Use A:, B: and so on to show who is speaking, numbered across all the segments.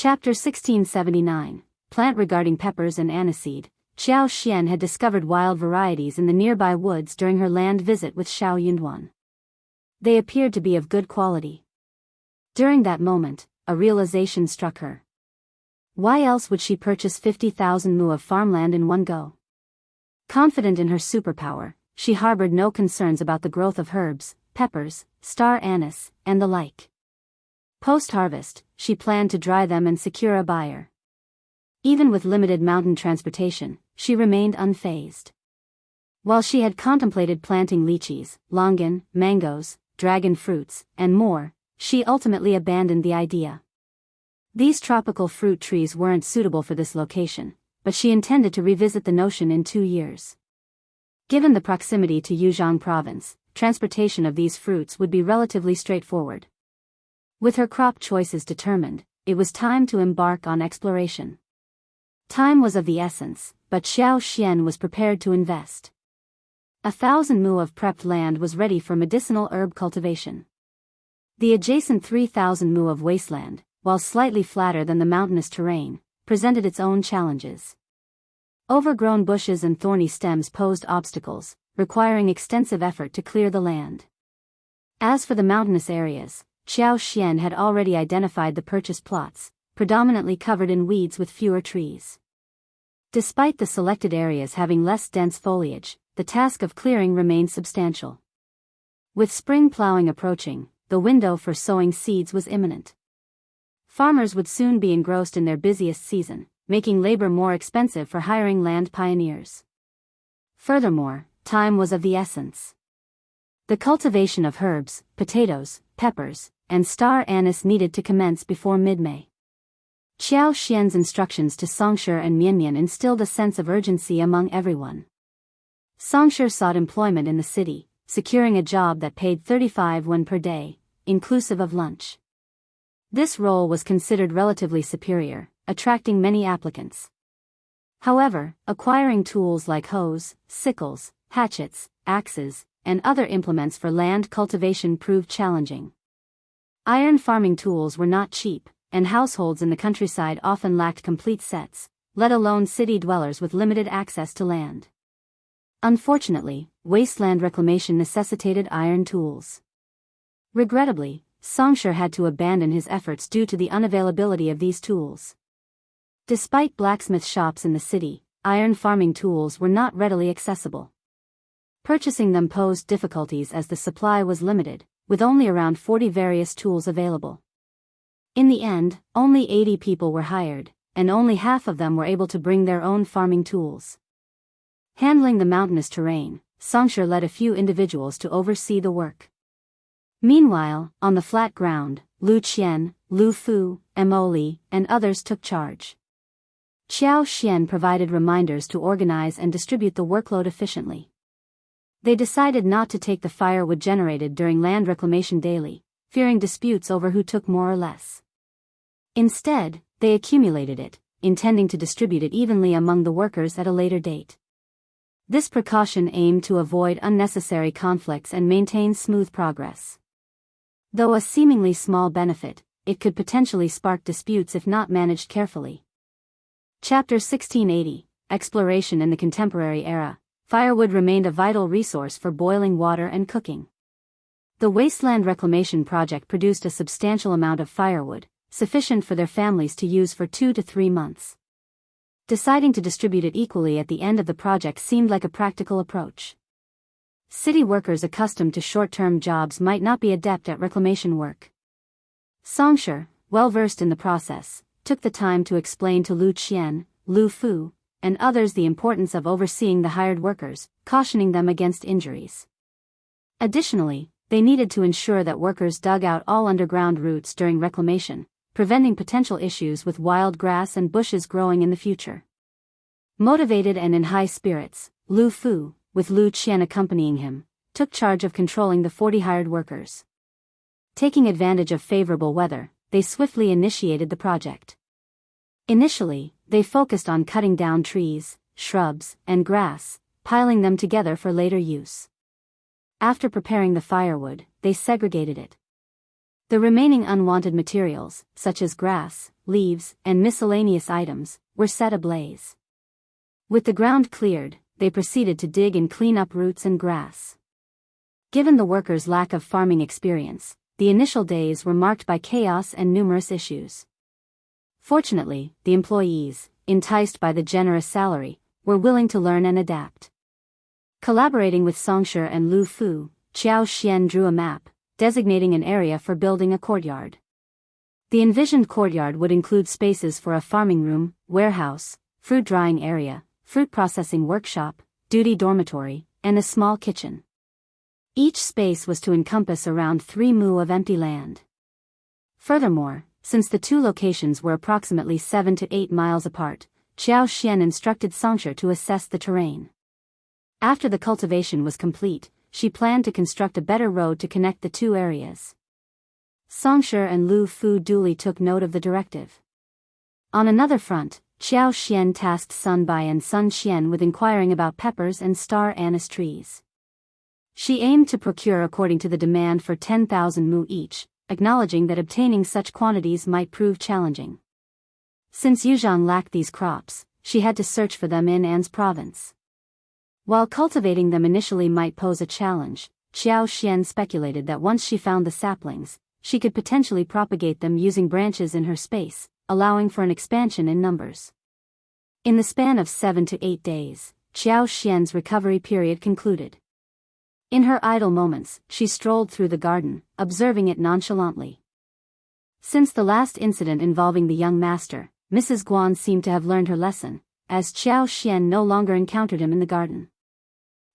A: Chapter 1679, Plant. Regarding peppers and aniseed, Xiao Xian had discovered wild varieties in the nearby woods during her land visit with Xiao Yunduan. They appeared to be of good quality. During that moment, a realization struck her. Why else would she purchase 50,000 mu of farmland in one go? Confident in her superpower, she harbored no concerns about the growth of herbs, peppers, star anise, and the like. Post-harvest, she planned to dry them and secure a buyer. Even with limited mountain transportation, she remained unfazed. While she had contemplated planting lychees, longan, mangoes, dragon fruits, and more, she ultimately abandoned the idea. These tropical fruit trees weren't suitable for this location, but she intended to revisit the notion in 2 years. Given the proximity to Yuzhang province, transportation of these fruits would be relatively straightforward. With her crop choices determined, it was time to embark on exploration. Time was of the essence, but Xiao Xian was prepared to invest. 1,000 mu of prepped land was ready for medicinal herb cultivation. The adjacent 3,000 mu of wasteland, while slightly flatter than the mountainous terrain, presented its own challenges. Overgrown bushes and thorny stems posed obstacles, requiring extensive effort to clear the land. As for the mountainous areas, Xiao Xian had already identified the purchased plots, predominantly covered in weeds with fewer trees. Despite the selected areas having less dense foliage, the task of clearing remained substantial. With spring plowing approaching, the window for sowing seeds was imminent. Farmers would soon be engrossed in their busiest season, making labor more expensive for hiring land pioneers. Furthermore, time was of the essence. The cultivation of herbs, potatoes, peppers, and star anise needed to commence before mid-May. Xiao Xian's instructions to Songshi and Mianmian instilled a sense of urgency among everyone. Songshi sought employment in the city, securing a job that paid 35 yuan per day, inclusive of lunch. This role was considered relatively superior, attracting many applicants. However, acquiring tools like hoes, sickles, hatchets, axes, and other implements for land cultivation proved challenging. Iron farming tools were not cheap, and households in the countryside often lacked complete sets, let alone city dwellers with limited access to land. Unfortunately, wasteland reclamation necessitated iron tools. Regrettably, Songshi had to abandon his efforts due to the unavailability of these tools. Despite blacksmith shops in the city, iron farming tools were not readily accessible. Purchasing them posed difficulties as the supply was limited, with only around 40 various tools available. In the end, only 80 people were hired, and only half of them were able to bring their own farming tools. Handling the mountainous terrain, Songshi led a few individuals to oversee the work. Meanwhile, on the flat ground, Lu Qian, Lu Fu, Mo Li, and others took charge. Xiao Xian provided reminders to organize and distribute the workload efficiently. They decided not to take the firewood generated during land reclamation daily, fearing disputes over who took more or less. Instead, they accumulated it, intending to distribute it evenly among the workers at a later date. This precaution aimed to avoid unnecessary conflicts and maintain smooth progress. Though a seemingly small benefit, it could potentially spark disputes if not managed carefully. Chapter 1680, Exploration in the Contemporary Era. Firewood remained a vital resource for boiling water and cooking. The wasteland reclamation project produced a substantial amount of firewood, sufficient for their families to use for 2 to 3 months. Deciding to distribute it equally at the end of the project seemed like a practical approach. City workers accustomed to short-term jobs might not be adept at reclamation work. Songshi, well-versed in the process, took the time to explain to Lu Qian, Lu Fu, and others the importance of overseeing the hired workers, cautioning them against injuries. Additionally, they needed to ensure that workers dug out all underground roots during reclamation, preventing potential issues with wild grass and bushes growing in the future. Motivated and in high spirits, Lu Fu, with Lu Qian accompanying him, took charge of controlling the 40 hired workers. Taking advantage of favorable weather, they swiftly initiated the project. Initially, they focused on cutting down trees, shrubs, and grass, piling them together for later use. After preparing the firewood, they segregated it. The remaining unwanted materials, such as grass, leaves, and miscellaneous items, were set ablaze. With the ground cleared, they proceeded to dig and clean up roots and grass. Given the workers' lack of farming experience, the initial days were marked by chaos and numerous issues. Fortunately, the employees, enticed by the generous salary, were willing to learn and adapt. Collaborating with Songshi and Lu Fu, Xiao Xian drew a map, designating an area for building a courtyard. The envisioned courtyard would include spaces for a farming room, warehouse, fruit drying area, fruit processing workshop, duty dormitory, and a small kitchen. Each space was to encompass around 3 mu of empty land. Furthermore, since the two locations were approximately 7 to 8 miles apart, Xiao Xian instructed Songshi to assess the terrain. After the cultivation was complete, she planned to construct a better road to connect the two areas. Songshi and Lu Fu duly took note of the directive. On another front, Xiao Xian tasked Sun Bai and Sun Xian with inquiring about peppers and star anise trees. She aimed to procure according to the demand for 10,000 mu each, acknowledging that obtaining such quantities might prove challenging. Since Yuzhang lacked these crops, she had to search for them in An's province. While cultivating them initially might pose a challenge, Xiao Xian speculated that once she found the saplings, she could potentially propagate them using branches in her space, allowing for an expansion in numbers. In the span of 7 to 8 days, Xiao Xian's recovery period concluded. In her idle moments, she strolled through the garden, observing it nonchalantly. Since the last incident involving the young master, Mrs. Guan seemed to have learned her lesson, as Xiao Xian no longer encountered him in the garden.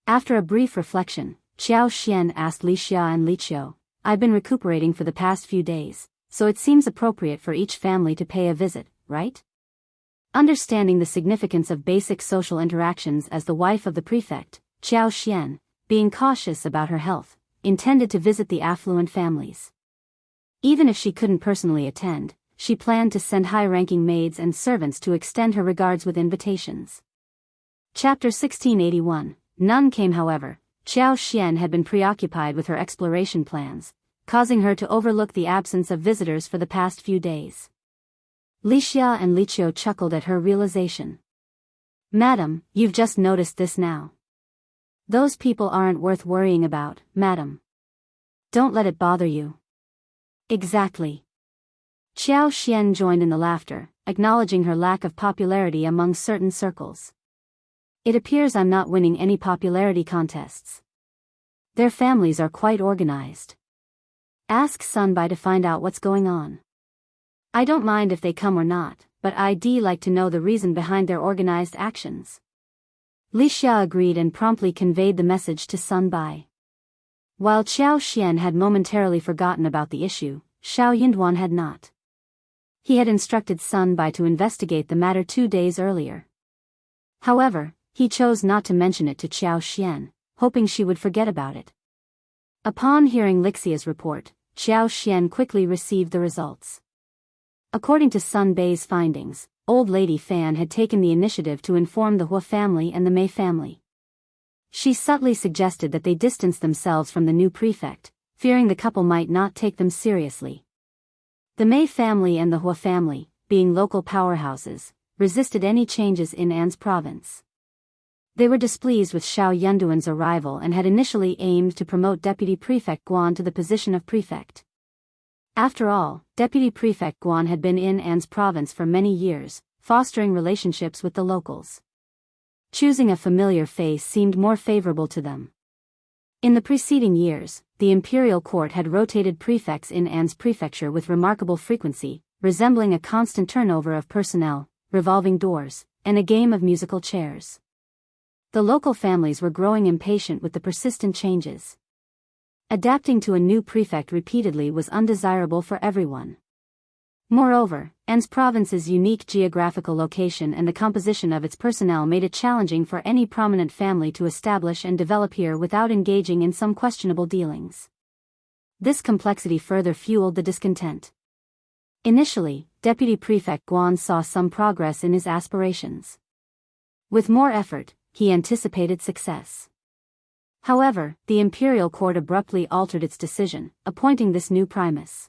A: After a brief reflection, Xiao Xian asked Li Xia and Li Qiu, "I've been recuperating for the past few days, so it seems appropriate for each family to pay a visit, right?" Understanding the significance of basic social interactions as the wife of the prefect, Xiao Xian, being cautious about her health, intended to visit the affluent families. Even if she couldn't personally attend, she planned to send high-ranking maids and servants to extend her regards with invitations. Chapter 1681. None came. However, Xiao Xian had been preoccupied with her exploration plans, causing her to overlook the absence of visitors for the past few days. Li Xia and Li Qiu chuckled at her realization. "Madam, you've just noticed this now. Those people aren't worth worrying about, madam. Don't let it bother you." "Exactly." Xiao Xian joined in the laughter, acknowledging her lack of popularity among certain circles. "It appears I'm not winning any popularity contests. Their families are quite organized. Ask Sun Bai to find out what's going on. I don't mind if they come or not, but I'd like to know the reason behind their organized actions." Li Xia agreed and promptly conveyed the message to Sun Bai. While Xiao Xian had momentarily forgotten about the issue, Xiao Yinduan had not. He had instructed Sun Bai to investigate the matter 2 days earlier. However, he chose not to mention it to Xiao Xian, hoping she would forget about it. Upon hearing Lixia's report, Xiao Xian quickly received the results. According to Sun Bai's findings, Old Lady Fan had taken the initiative to inform the Hua family and the Mei family. She subtly suggested that they distance themselves from the new prefect, fearing the couple might not take them seriously. The Mei family and the Hua family, being local powerhouses, resisted any changes in An's province. They were displeased with Xiao Yunduan's arrival and had initially aimed to promote Deputy Prefect Guan to the position of prefect. After all, Deputy Prefect Guan had been in An's province for many years, fostering relationships with the locals. Choosing a familiar face seemed more favorable to them. In the preceding years, the imperial court had rotated prefects in An's prefecture with remarkable frequency, resembling a constant turnover of personnel, revolving doors, and a game of musical chairs. The local families were growing impatient with the persistent changes. Adapting to a new prefect repeatedly was undesirable for everyone. Moreover, An's province's unique geographical location and the composition of its personnel made it challenging for any prominent family to establish and develop here without engaging in some questionable dealings. This complexity further fueled the discontent. Initially, Deputy Prefect Guan saw some progress in his aspirations. With more effort, he anticipated success. However, the imperial court abruptly altered its decision, appointing this new primus.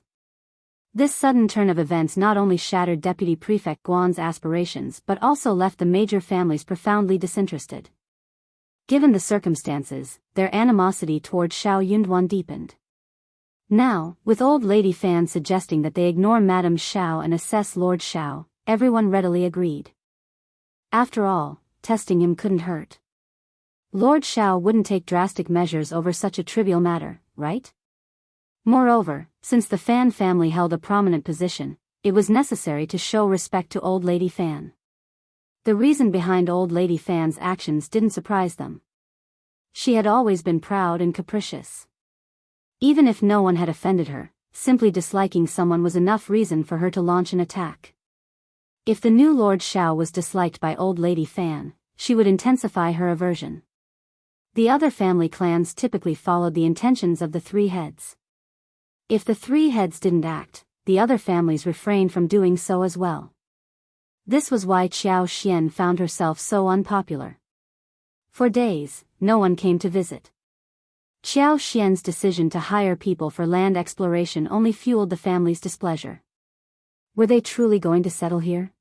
A: This sudden turn of events not only shattered Deputy Prefect Guan's aspirations but also left the major families profoundly disinterested. Given the circumstances, their animosity toward Xiao Yunduan deepened. Now, with Old Lady Fan suggesting that they ignore Madame Xiao and assess Lord Xiao, everyone readily agreed. After all, testing him couldn't hurt. Lord Xiao wouldn't take drastic measures over such a trivial matter, right? Moreover, since the Fan family held a prominent position, it was necessary to show respect to Old Lady Fan. The reason behind Old Lady Fan's actions didn't surprise them. She had always been proud and capricious. Even if no one had offended her, simply disliking someone was enough reason for her to launch an attack. If the new Lord Xiao was disliked by Old Lady Fan, she would intensify her aversion. The other family clans typically followed the intentions of the three heads. If the three heads didn't act, the other families refrained from doing so as well. This was why Qiao Xian found herself so unpopular. For days, no one came to visit. Qiao Xian's decision to hire people for land exploration only fueled the family's displeasure. Were they truly going to settle here?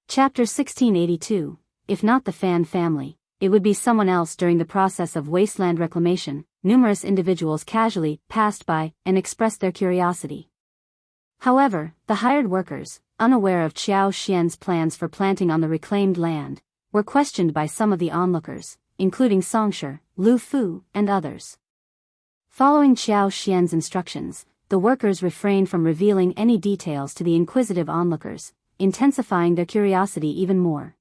A: Chapter 1682, if not the Fan family, it would be someone else. During the process of wasteland reclamation, numerous individuals casually passed by and expressed their curiosity. However, the hired workers, unaware of Qiao Xian's plans for planting on the reclaimed land, were questioned by some of the onlookers, including Songshi, Lu Fu, and others. Following Qiao Xian's instructions, the workers refrained from revealing any details to the inquisitive onlookers, intensifying their curiosity even more.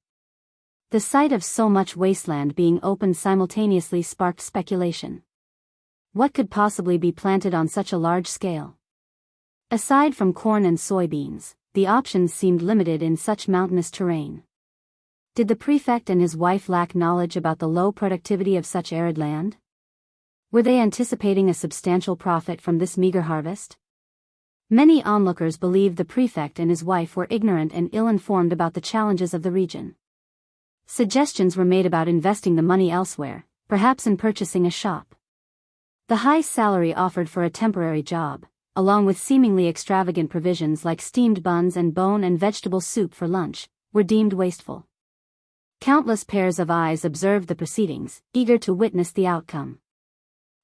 A: The sight of so much wasteland being opened simultaneously sparked speculation. What could possibly be planted on such a large scale? Aside from corn and soybeans, the options seemed limited in such mountainous terrain. Did the prefect and his wife lack knowledge about the low productivity of such arid land? Were they anticipating a substantial profit from this meager harvest? Many onlookers believed the prefect and his wife were ignorant and ill-informed about the challenges of the region. Suggestions were made about investing the money elsewhere, perhaps in purchasing a shop. The high salary offered for a temporary job, along with seemingly extravagant provisions like steamed buns and bone and vegetable soup for lunch, were deemed wasteful. Countless pairs of eyes observed the proceedings, eager to witness the outcome.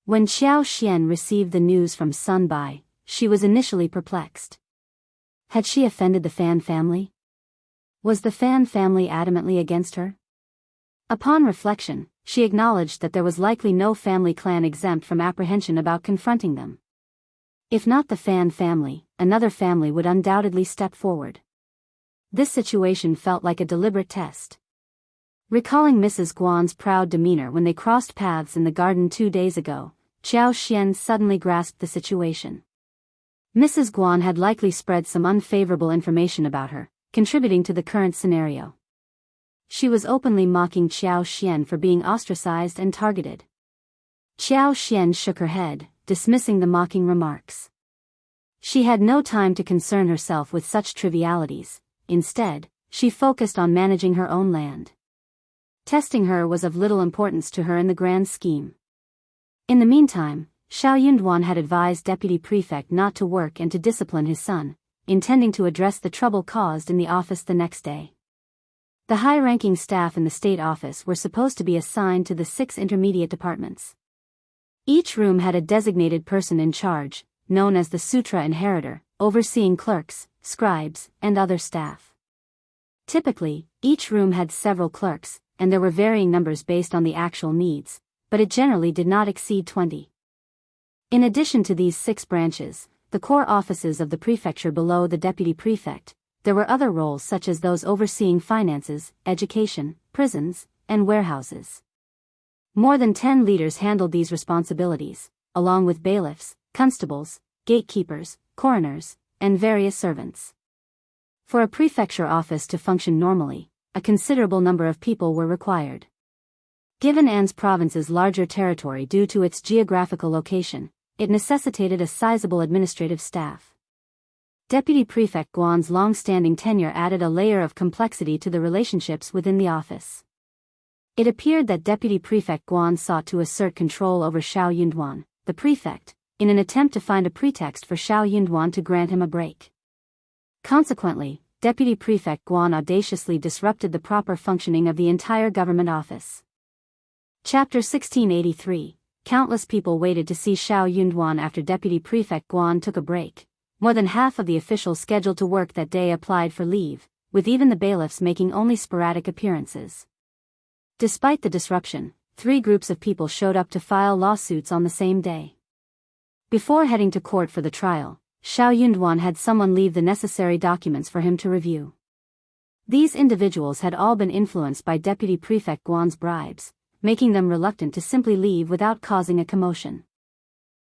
A: When Qiao Xian received the news from Sun Bai, she was initially perplexed. Had she offended the Fan family? Was the Fan family adamantly against her? Upon reflection, she acknowledged that there was likely no family clan exempt from apprehension about confronting them. If not the Fan family, another family would undoubtedly step forward. This situation felt like a deliberate test. Recalling Mrs. Guan's proud demeanor when they crossed paths in the garden 2 days ago, Qiao Xian suddenly grasped the situation. Mrs. Guan had likely spread some unfavorable information about her, contributing to the current scenario. She was openly mocking Qiao Xian for being ostracized and targeted. Qiao Xian shook her head, dismissing the mocking remarks. She had no time to concern herself with such trivialities. Instead, she focused on managing her own land. Testing her was of little importance to her in the grand scheme. In the meantime, Xiao Yunduan had advised Deputy Prefect not to work and to discipline his son, intending to address the trouble caused in the office the next day. The high-ranking staff in the state office were supposed to be assigned to the 6 intermediate departments. Each room had a designated person in charge, known as the Sutra Inheritor, overseeing clerks, scribes, and other staff. Typically, each room had several clerks, and there were varying numbers based on the actual needs, but it generally did not exceed 20. In addition to these 6 branches, the core offices of the prefecture below the deputy prefect, there were other roles such as those overseeing finances, education, prisons, and warehouses. More than 10 leaders handled these responsibilities, along with bailiffs, constables, gatekeepers, coroners, and various servants. For a prefecture office to function normally, a considerable number of people were required. Given An's province's larger territory due to its geographical location, it necessitated a sizable administrative staff. Deputy Prefect Guan's long-standing tenure added a layer of complexity to the relationships within the office. It appeared that Deputy Prefect Guan sought to assert control over Xiao Yunduan, the prefect, in an attempt to find a pretext for Xiao Yunduan to grant him a break. Consequently, Deputy Prefect Guan audaciously disrupted the proper functioning of the entire government office. Chapter 1683. Countless people waited to see Xiao Yunduan after Deputy Prefect Guan took a break. More than half of the officials scheduled to work that day applied for leave, with even the bailiffs making only sporadic appearances. Despite the disruption, 3 groups of people showed up to file lawsuits on the same day. Before heading to court for the trial, Xiao Yunduan had someone leave the necessary documents for him to review. These individuals had all been influenced by Deputy Prefect Guan's bribes, making them reluctant to simply leave without causing a commotion.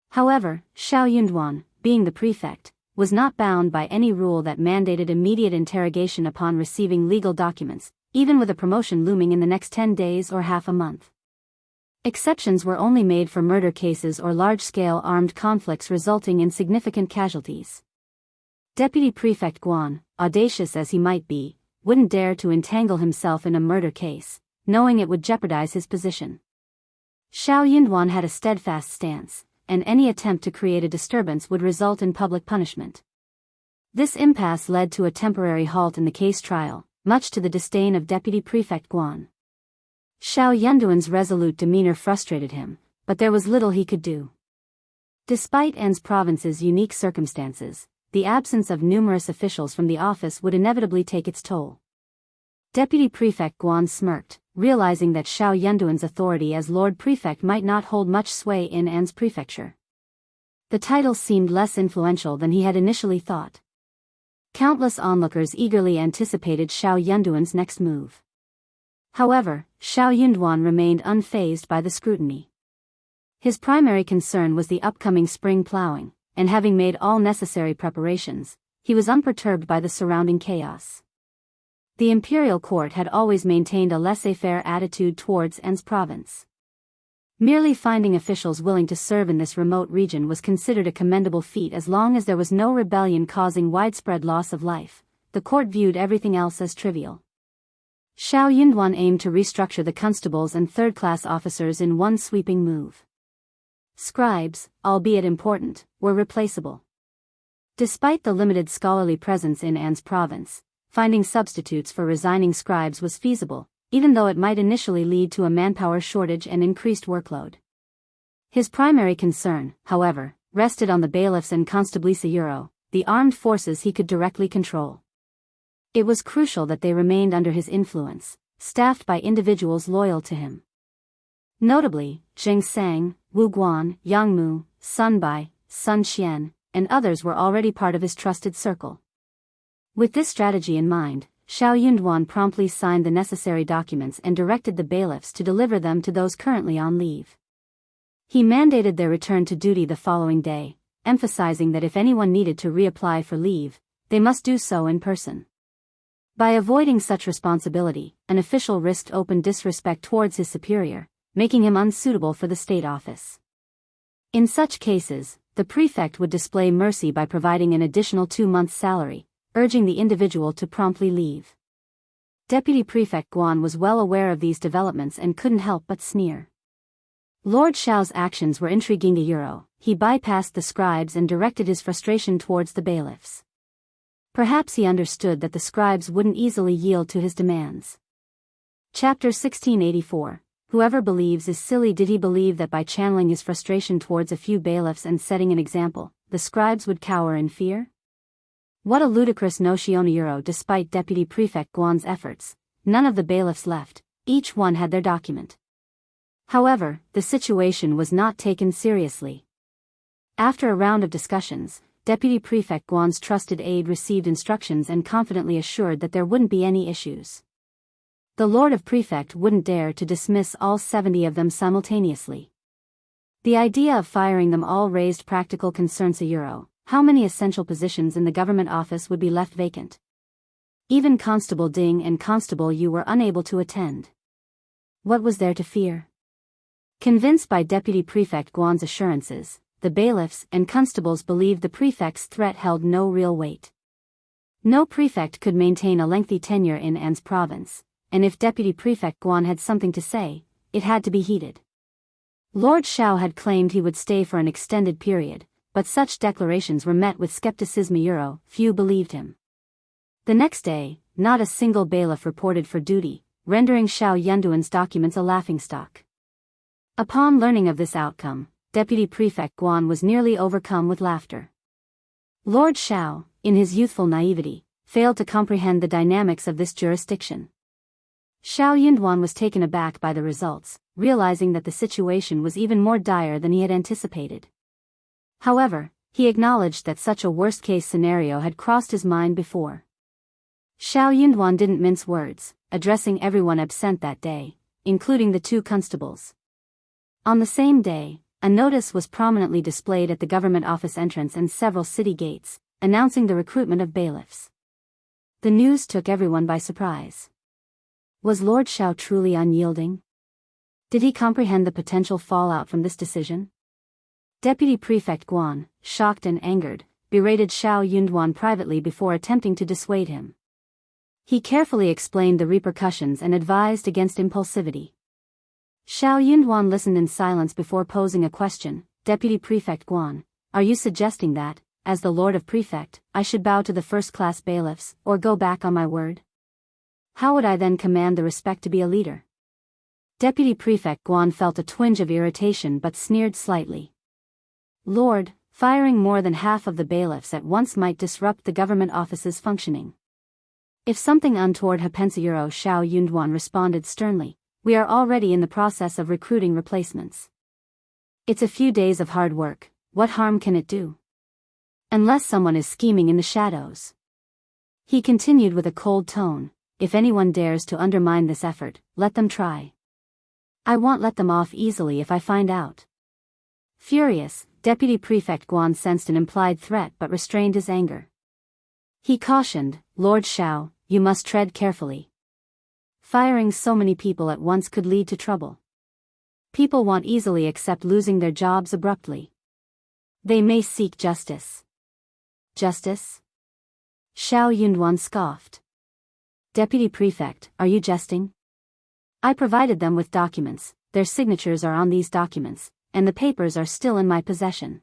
A: However, Xiao Yunduan, being the prefect, was not bound by any rule that mandated immediate interrogation upon receiving legal documents, even with a promotion looming in the next 10 days or half a month. Exceptions were only made for murder cases or large-scale armed conflicts resulting in significant casualties. Deputy Prefect Guan, audacious as he might be, wouldn't dare to entangle himself in a murder case, knowing it would jeopardize his position. Xiao Yunduan had a steadfast stance, and any attempt to create a disturbance would result in public punishment. This impasse led to a temporary halt in the case trial, much to the disdain of Deputy Prefect Guan. Xiao Yunduan's resolute demeanor frustrated him, but there was little he could do. Despite An's province's unique circumstances, the absence of numerous officials from the office would inevitably take its toll. Deputy Prefect Guan smirked, realizing that Xiao Yunduan's authority as Lord Prefect might not hold much sway in An's prefecture. The title seemed less influential than he had initially thought. Countless onlookers eagerly anticipated Xiao Yunduan's next move. However, Xiao Yunduan remained unfazed by the scrutiny. His primary concern was the upcoming spring plowing, and having made all necessary preparations, he was unperturbed by the surrounding chaos. The imperial court had always maintained a laissez-faire attitude towards An's province. Merely finding officials willing to serve in this remote region was considered a commendable feat as long as there was no rebellion causing widespread loss of life. The court viewed everything else as trivial. Xiao Yunduan aimed to restructure the constables and third-class officers in one sweeping move. Scribes, albeit important, were replaceable. Despite the limited scholarly presence in An's province, finding substitutes for resigning scribes was feasible, even though it might initially lead to a manpower shortage and increased workload. His primary concern, however, rested on the bailiffs and constabliciero, the armed forces he could directly control. It was crucial that they remained under his influence, staffed by individuals loyal to him. Notably, Zheng Sang, Wu Guan, Yang Mu, Sun Bai, Sun Xian, and others were already part of his trusted circle. With this strategy in mind, Xiao Yunduan promptly signed the necessary documents and directed the bailiffs to deliver them to those currently on leave. He mandated their return to duty the following day, emphasizing that if anyone needed to reapply for leave, they must do so in person. By avoiding such responsibility, an official risked open disrespect towards his superior, making him unsuitable for the state office. In such cases, the prefect would display mercy by providing an additional 2 months' salary, urging the individual to promptly leave. Deputy Prefect Guan was well aware of these developments and couldn't help but sneer. Lord Xiao's actions were intriguing to Euro. He bypassed the scribes and directed his frustration towards the bailiffs. Perhaps he understood that the scribes wouldn't easily yield to his demands. Chapter 1684. Whoever believes is silly. Did he believe that by channeling his frustration towards a few bailiffs and setting an example, the scribes would cower in fear? What a ludicrous notion. Despite Deputy Prefect Guan's efforts, none of the bailiffs left, each one had their document. However, the situation was not taken seriously. After a round of discussions, Deputy Prefect Guan's trusted aide received instructions and confidently assured that there wouldn't be any issues. The Lord of Prefect wouldn't dare to dismiss all 70 of them simultaneously. The idea of firing them all raised practical concerns. How many essential positions in the government office would be left vacant? Even Constable Ding and Constable Yu were unable to attend. What was there to fear? Convinced by Deputy Prefect Guan's assurances, the bailiffs and constables believed the prefect's threat held no real weight. No prefect could maintain a lengthy tenure in An's province, and if Deputy Prefect Guan had something to say, it had to be heeded. Lord Xiao had claimed he would stay for an extended period, but such declarations were met with skepticism. Few believed him. The next day, not a single bailiff reported for duty, rendering Xiao Yunduan's documents a laughingstock. Upon learning of this outcome, Deputy Prefect Guan was nearly overcome with laughter. Lord Xiao, in his youthful naivety, failed to comprehend the dynamics of this jurisdiction. Xiao Yunduan was taken aback by the results, realizing that the situation was even more dire than he had anticipated. However, he acknowledged that such a worst-case scenario had crossed his mind before. Xiao Yunduan didn't mince words, addressing everyone absent that day, including the 2 constables. On the same day, a notice was prominently displayed at the government office entrance and several city gates, announcing the recruitment of bailiffs. The news took everyone by surprise. Was Lord Xiao truly unyielding? Did he comprehend the potential fallout from this decision? Deputy Prefect Guan, shocked and angered, berated Xiao Yunduan privately before attempting to dissuade him. He carefully explained the repercussions and advised against impulsivity. Xiao Yunduan listened in silence before posing a question. Deputy Prefect Guan, are you suggesting that, as the Lord of Prefect, I should bow to the first-class bailiffs, or go back on my word? How would I then command the respect to be a leader? Deputy Prefect Guan felt a twinge of irritation but sneered slightly. Lord, firing more than half of the bailiffs at once might disrupt the government office's functioning. If something untoward happens, Xiao Yunduan responded sternly, we are already in the process of recruiting replacements. It's a few days of hard work, what harm can it do? Unless someone is scheming in the shadows. He continued with a cold tone, if anyone dares to undermine this effort, let them try. I won't let them off easily if I find out. Furious, Deputy Prefect Guan sensed an implied threat but restrained his anger. He cautioned, Lord Xiao, you must tread carefully. Firing so many people at once could lead to trouble. People won't easily accept losing their jobs abruptly. They may seek justice. Justice? Xiao Yunduan scoffed. Deputy Prefect, are you jesting? I provided them with documents, their signatures are on these documents, and the papers are still in my possession.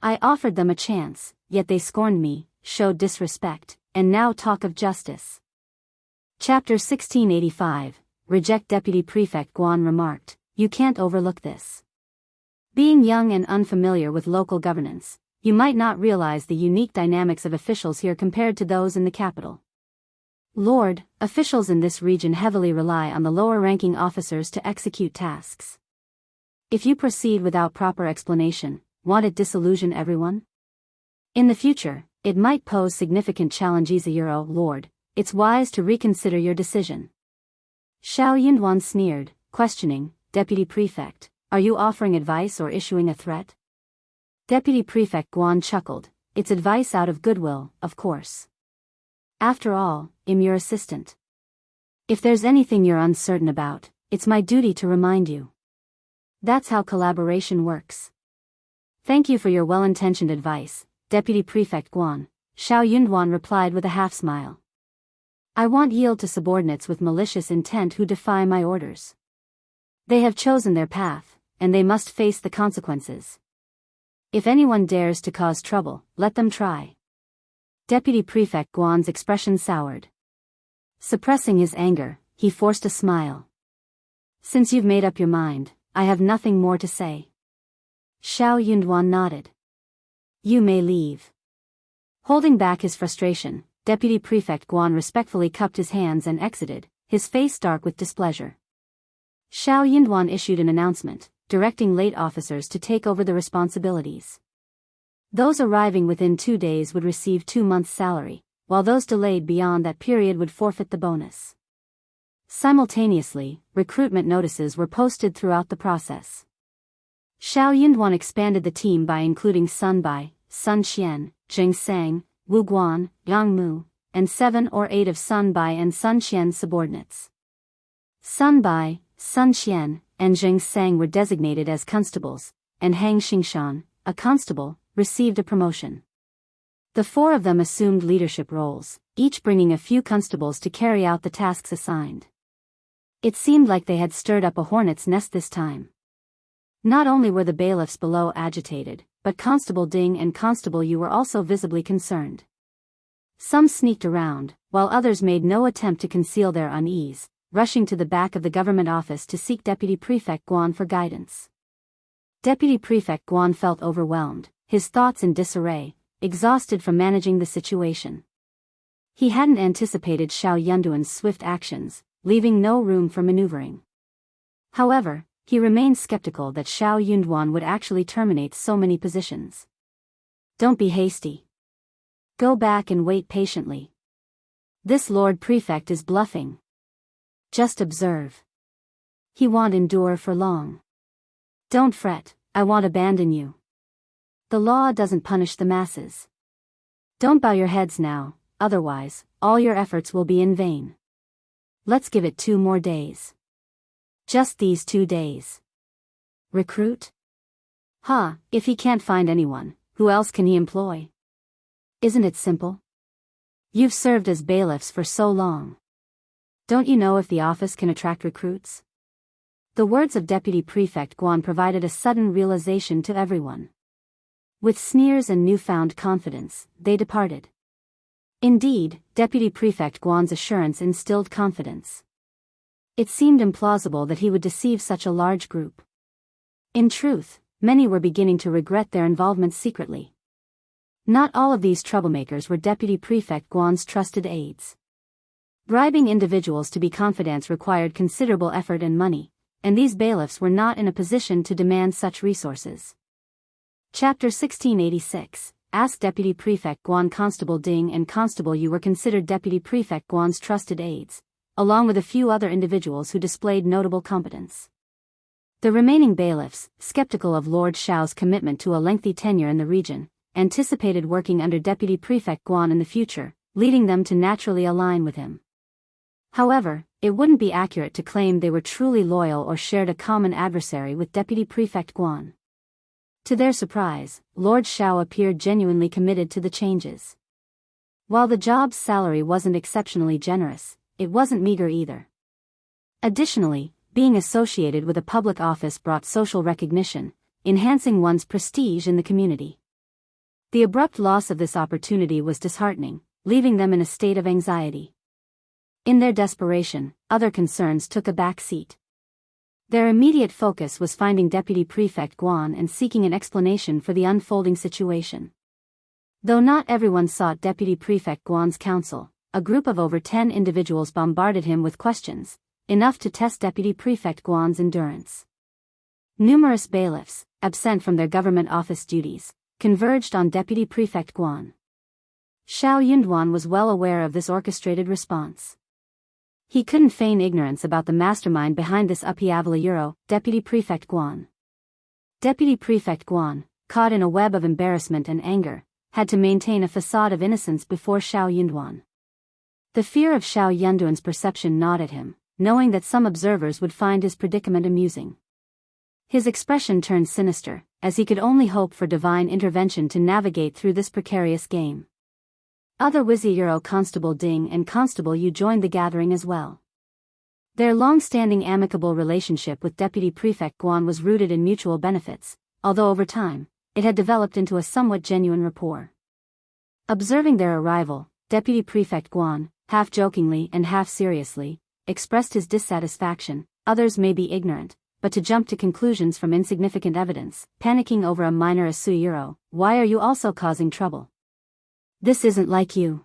A: I offered them a chance, yet they scorned me, showed disrespect, and now talk of justice. Chapter 1685, Reject. Deputy Prefect Guan remarked, you can't overlook this. Being young and unfamiliar with local governance, you might not realize the unique dynamics of officials here compared to those in the capital. Lord, officials in this region heavily rely on the lower-ranking officers to execute tasks. If you proceed without proper explanation, won't it disillusion everyone? In the future, it might pose significant challenges. Lord, it's wise to reconsider your decision. Xiao Yunduan sneered, questioning, Deputy Prefect, are you offering advice or issuing a threat? Deputy Prefect Guan chuckled, it's advice out of goodwill, of course. After all, I'm your assistant. If there's anything you're uncertain about, it's my duty to remind you. That's how collaboration works. Thank you for your well-intentioned advice, Deputy Prefect Guan, Xiao Yunduan replied with a half-smile. I won't yield to subordinates with malicious intent who defy my orders. They have chosen their path, and they must face the consequences. If anyone dares to cause trouble, let them try. Deputy Prefect Guan's expression soured. Suppressing his anger, he forced a smile. Since you've made up your mind, I have nothing more to say. Xiao Yunduan nodded. You may leave. Holding back his frustration, Deputy Prefect Guan respectfully cupped his hands and exited, his face dark with displeasure. Xiao Yunduan issued an announcement, directing late officers to take over the responsibilities. Those arriving within 2 days would receive 2 months' salary, while those delayed beyond that period would forfeit the bonus. Simultaneously, recruitment notices were posted throughout the process. Xiao Yunduan expanded the team by including Sun Bai, Sun Qian, Jing Sang, Wu Guan, Yang Mu, and 7 or 8 of Sun Bai and Sun Qian's subordinates. Sun Bai, Sun Qian, and Jing Sang were designated as constables, and Hang Xingshan, a constable, received a promotion. The 4 of them assumed leadership roles, each bringing a few constables to carry out the tasks assigned. It seemed like they had stirred up a hornet's nest this time. Not only were the bailiffs below agitated, but Constable Ding and Constable Yu were also visibly concerned. Some sneaked around, while others made no attempt to conceal their unease, rushing to the back of the government office to seek Deputy Prefect Guan for guidance. Deputy Prefect Guan felt overwhelmed, his thoughts in disarray, exhausted from managing the situation. He hadn't anticipated Xiao Yunduan's swift actions, leaving no room for maneuvering. However, he remained skeptical that Xiao Yunduan would actually terminate so many positions. Don't be hasty. Go back and wait patiently. This Lord Prefect is bluffing. Just observe. He won't endure for long. Don't fret, I won't abandon you. The law doesn't punish the masses. Don't bow your heads now, otherwise, all your efforts will be in vain. Let's give it 2 more days. Just these 2 days. Recruit? If he can't find anyone, who else can he employ? Isn't it simple? You've served as bailiffs for so long. Don't you know if the office can attract recruits? The words of Deputy Prefect Guan provided a sudden realization to everyone. With sneers and newfound confidence, they departed. Indeed, Deputy Prefect Guan's assurance instilled confidence. It seemed implausible that he would deceive such a large group. In truth, many were beginning to regret their involvement secretly. Not all of these troublemakers were Deputy Prefect Guan's trusted aides. Bribing individuals to be confidants required considerable effort and money, and these bailiffs were not in a position to demand such resources. Chapter 1686. Ask Deputy Prefect Guan. Constable Ding and Constable Yu were considered Deputy Prefect Guan's trusted aides, along with a few other individuals who displayed notable competence. The remaining bailiffs, skeptical of Lord Xiao's commitment to a lengthy tenure in the region, anticipated working under Deputy Prefect Guan in the future, leading them to naturally align with him. However, it wouldn't be accurate to claim they were truly loyal or shared a common adversary with Deputy Prefect Guan. To their surprise, Lord Xiao appeared genuinely committed to the changes. While the job's salary wasn't exceptionally generous, it wasn't meager either. Additionally, being associated with a public office brought social recognition, enhancing one's prestige in the community. The abrupt loss of this opportunity was disheartening, leaving them in a state of anxiety. In their desperation, other concerns took a back seat. Their immediate focus was finding Deputy Prefect Guan and seeking an explanation for the unfolding situation. Though not everyone sought Deputy Prefect Guan's counsel, a group of over 10 individuals bombarded him with questions, enough to test Deputy Prefect Guan's endurance. Numerous bailiffs, absent from their government office duties, converged on Deputy Prefect Guan. Xiao Yunduan was well aware of this orchestrated response. He couldn't feign ignorance about the mastermind behind this upheaval. Deputy Prefect Guan. Deputy Prefect Guan, caught in a web of embarrassment and anger, had to maintain a facade of innocence before Xiao Yunduan. The fear of Xiao Yunduan's perception gnawed at him, knowing that some observers would find his predicament amusing. His expression turned sinister, as he could only hope for divine intervention to navigate through this precarious game. Other Wuxia Constable Ding and Constable Yu joined the gathering as well. Their long-standing amicable relationship with Deputy Prefect Guan was rooted in mutual benefits, although over time, it had developed into a somewhat genuine rapport. Observing their arrival, Deputy Prefect Guan, half jokingly and half seriously, expressed his dissatisfaction. Others may be ignorant, but to jump to conclusions from insignificant evidence, panicking over a minor issue. Why are you also causing trouble? This isn't like you.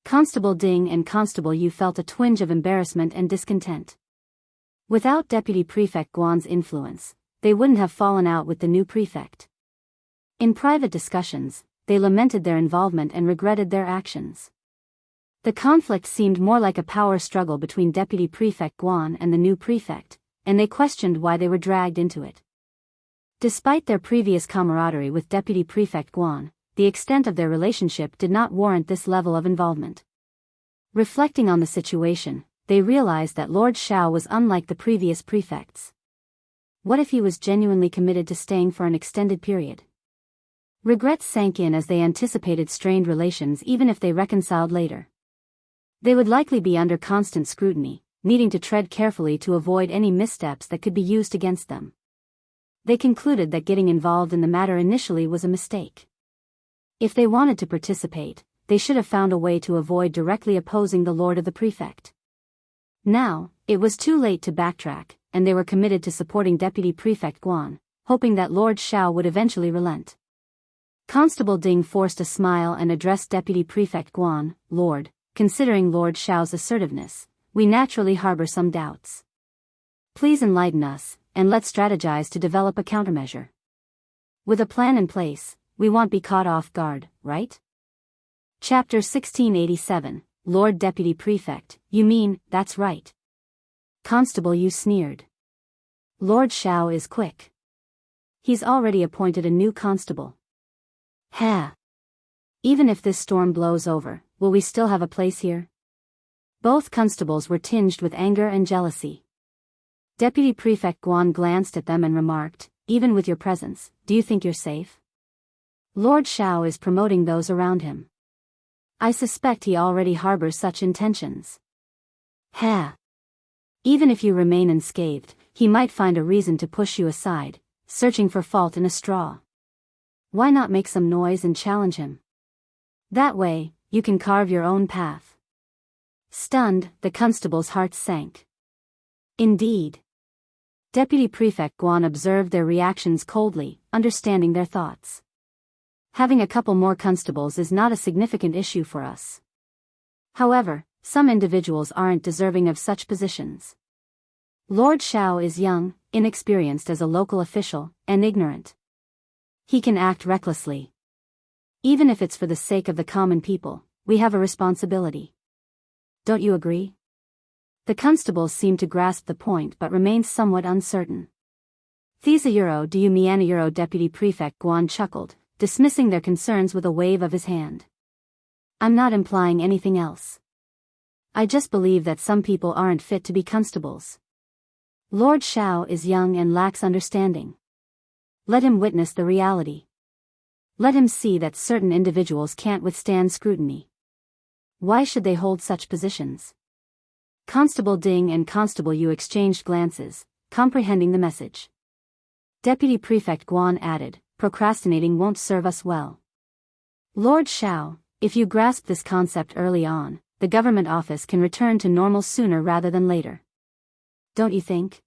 A: Constable Ding and Constable Yu felt a twinge of embarrassment and discontent. Without Deputy Prefect Guan's influence, they wouldn't have fallen out with the new prefect. In private discussions, they lamented their involvement and regretted their actions. The conflict seemed more like a power struggle between Deputy Prefect Guan and the new prefect, and they questioned why they were dragged into it. Despite their previous camaraderie with Deputy Prefect Guan, the extent of their relationship did not warrant this level of involvement. Reflecting on the situation, they realized that Lord Xiao was unlike the previous prefects. What if he was genuinely committed to staying for an extended period? Regrets sank in as they anticipated strained relations even if they reconciled later. They would likely be under constant scrutiny, needing to tread carefully to avoid any missteps that could be used against them. They concluded that getting involved in the matter initially was a mistake. If they wanted to participate, they should have found a way to avoid directly opposing the lord of the prefect. Now, it was too late to backtrack, and they were committed to supporting Deputy Prefect Guan, hoping that Lord Xiao would eventually relent. Constable Ding forced a smile and addressed Deputy Prefect Guan. Lord, considering Lord Xiao's assertiveness, we naturally harbor some doubts. Please enlighten us, and let's strategize to develop a countermeasure. With a plan in place, we won't be caught off guard, right? Chapter 1687, Lord Deputy Prefect, you mean, that's right. Constable, you sneered. Lord Xiao is quick. He's already appointed a new constable. Ha! Even if this storm blows over, will we still have a place here? Both constables were tinged with anger and jealousy. Deputy Prefect Guan glanced at them and remarked, even with your presence, do you think you're safe? Lord Xiao is promoting those around him. I suspect he already harbors such intentions. Ha! Even if you remain unscathed, he might find a reason to push you aside, searching for fault in a straw. Why not make some noise and challenge him? That way, you can carve your own path. Stunned, the constable's hearts sank. Indeed. Deputy Prefect Guan observed their reactions coldly, understanding their thoughts. Having a couple more constables is not a significant issue for us. However, some individuals aren't deserving of such positions. Lord Xiao is young, inexperienced as a local official, and ignorant. He can act recklessly. Even if it's for the sake of the common people, we have a responsibility. Don't you agree? The constables seemed to grasp the point but remained somewhat uncertain. Thesayuro, do you mean? Deputy Prefect Guan chuckled, dismissing their concerns with a wave of his hand. I'm not implying anything else. I just believe that some people aren't fit to be constables. Lord Xiao is young and lacks understanding. Let him witness the reality. Let him see that certain individuals can't withstand scrutiny. Why should they hold such positions? Constable Ding and Constable Yu exchanged glances, comprehending the message. Deputy Prefect Guan added, procrastinating won't serve us well. Lord Xiao, if you grasp this concept early on, the government office can return to normal sooner rather than later. Don't you think?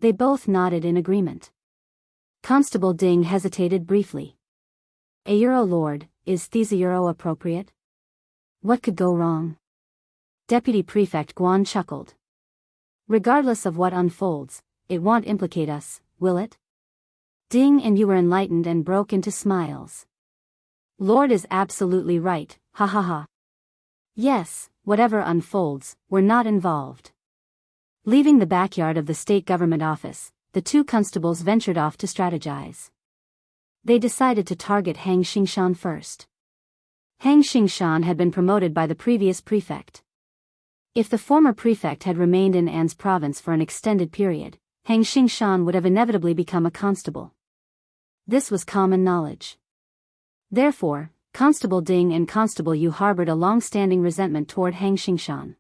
A: They both nodded in agreement. Constable Ding hesitated briefly. A Euro Lord, is Thesayuro appropriate? What could go wrong? Deputy Prefect Guan chuckled. Regardless of what unfolds, it won't implicate us, will it? Ding and Yu were enlightened and broke into smiles. Lord is absolutely right, ha ha ha. Yes, whatever unfolds, we're not involved. Leaving the backyard of the state government office, the two constables ventured off to strategize. They decided to target Hang Xingshan first. Hang Xingshan had been promoted by the previous prefect. If the former prefect had remained in An's province for an extended period, Hang Xingshan would have inevitably become a constable. This was common knowledge. Therefore, Constable Ding and Constable Yu harbored a long-standing resentment toward Hang Xingshan.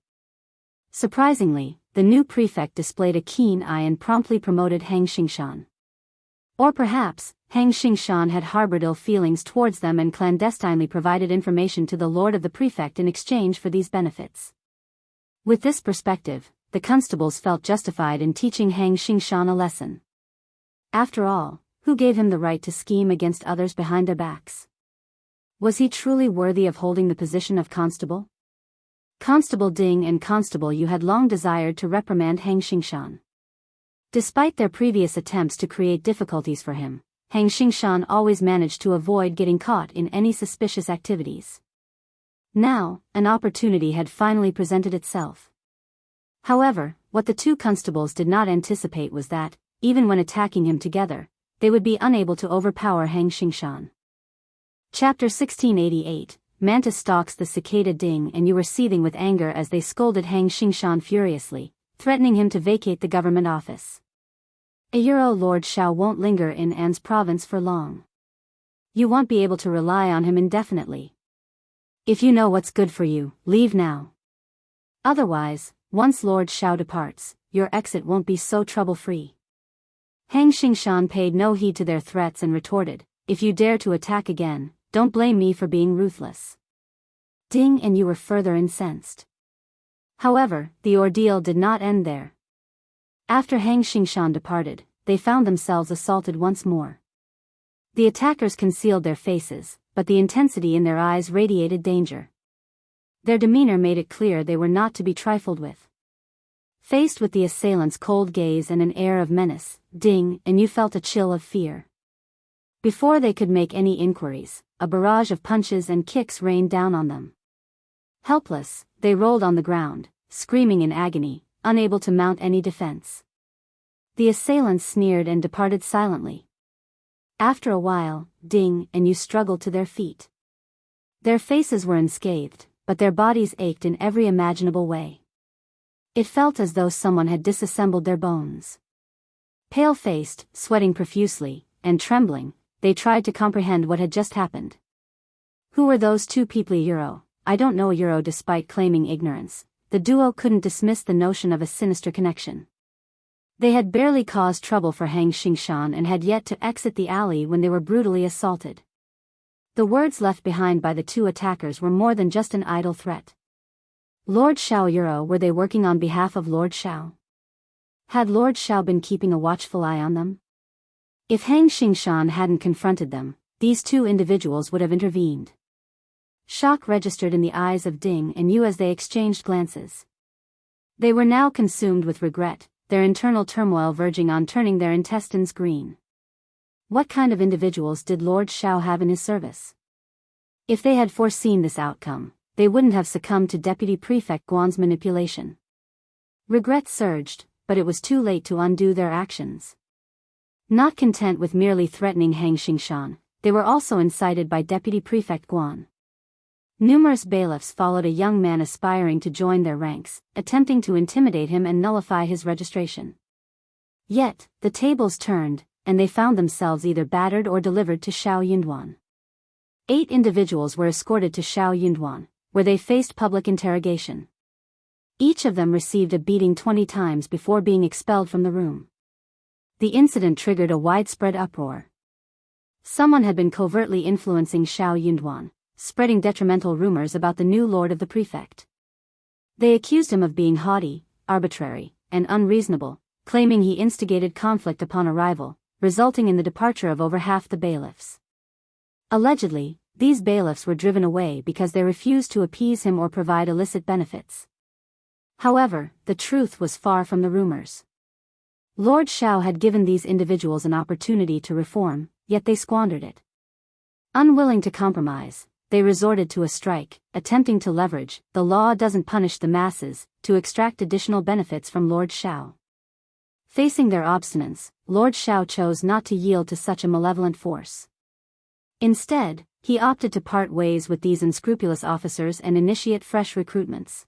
A: Surprisingly, the new prefect displayed a keen eye and promptly promoted Hang Xingshan. Or perhaps, Hang Xingshan had harbored ill feelings towards them and clandestinely provided information to the lord of the prefect in exchange for these benefits. With this perspective, the constables felt justified in teaching Hang Xingshan a lesson. After all, who gave him the right to scheme against others behind their backs? Was he truly worthy of holding the position of constable? Constable Ding and Constable Yu had long desired to reprimand Hang Xingshan. Despite their previous attempts to create difficulties for him, Hang Xingshan always managed to avoid getting caught in any suspicious activities. Now, an opportunity had finally presented itself. However, what the two constables did not anticipate was that, even when attacking him together, they would be unable to overpower Hang Xingshan. Chapter 1688, Mantis stalks the cicada Ding and Yu were seething with anger as they scolded Hang Xingshan furiously, threatening him to vacate the government office. A Euro Lord Xiao won't linger in An's province for long. You won't be able to rely on him indefinitely. If you know what's good for you, leave now. Otherwise, once Lord Xiao departs, your exit won't be so trouble-free. Hang Xingshan paid no heed to their threats and retorted, "If you dare to attack again, don't blame me for being ruthless." Ding, and you were further incensed. However, the ordeal did not end there. After Hang Xingshan departed, they found themselves assaulted once more. The attackers concealed their faces, but the intensity in their eyes radiated danger. Their demeanor made it clear they were not to be trifled with. Faced with the assailants' cold gaze and an air of menace, Ding and you felt a chill of fear. Before they could make any inquiries, a barrage of punches and kicks rained down on them. Helpless, they rolled on the ground, screaming in agony, unable to mount any defense. The assailants sneered and departed silently. After a while, Ding and you struggled to their feet. Their faces were unscathed, but their bodies ached in every imaginable way. It felt as though someone had disassembled their bones. Pale-faced, sweating profusely, and trembling, they tried to comprehend what had just happened. Who were those two people? I don't know. Despite claiming ignorance, the duo couldn't dismiss the notion of a sinister connection. They had barely caused trouble for Hang Xingshan and had yet to exit the alley when they were brutally assaulted. The words left behind by the two attackers were more than just an idle threat. Lord Xiao, were they working on behalf of Lord Xiao? Had Lord Xiao been keeping a watchful eye on them? If Hang Xingshan hadn't confronted them, these two individuals would have intervened. Shock registered in the eyes of Ding and you as they exchanged glances. They were now consumed with regret, their internal turmoil verging on turning their intestines green. What kind of individuals did Lord Xiao have in his service? If they had foreseen this outcome, they wouldn't have succumbed to Deputy Prefect Guan's manipulation. Regret surged, but it was too late to undo their actions. Not content with merely threatening Hang Xingshan, they were also incited by Deputy Prefect Guan. Numerous bailiffs followed a young man aspiring to join their ranks, attempting to intimidate him and nullify his registration. Yet, the tables turned, and they found themselves either battered or delivered to Xiao Yunduan. 8 individuals were escorted to Xiao Yunduan, where they faced public interrogation. Each of them received a beating 20 times before being expelled from the room. The incident triggered a widespread uproar. Someone had been covertly influencing Xiao Yunduan, spreading detrimental rumors about the new lord of the prefect. They accused him of being haughty, arbitrary, and unreasonable, claiming he instigated conflict upon arrival, resulting in the departure of over half the bailiffs. Allegedly, these bailiffs were driven away because they refused to appease him or provide illicit benefits. However, the truth was far from the rumors. Lord Xiao had given these individuals an opportunity to reform, yet they squandered it. Unwilling to compromise, they resorted to a strike, attempting to leverage "the law doesn't punish the masses" to extract additional benefits from Lord Xiao. Facing their obstinance, Lord Xiao chose not to yield to such a malevolent force. Instead, he opted to part ways with these unscrupulous officers and initiate fresh recruitments.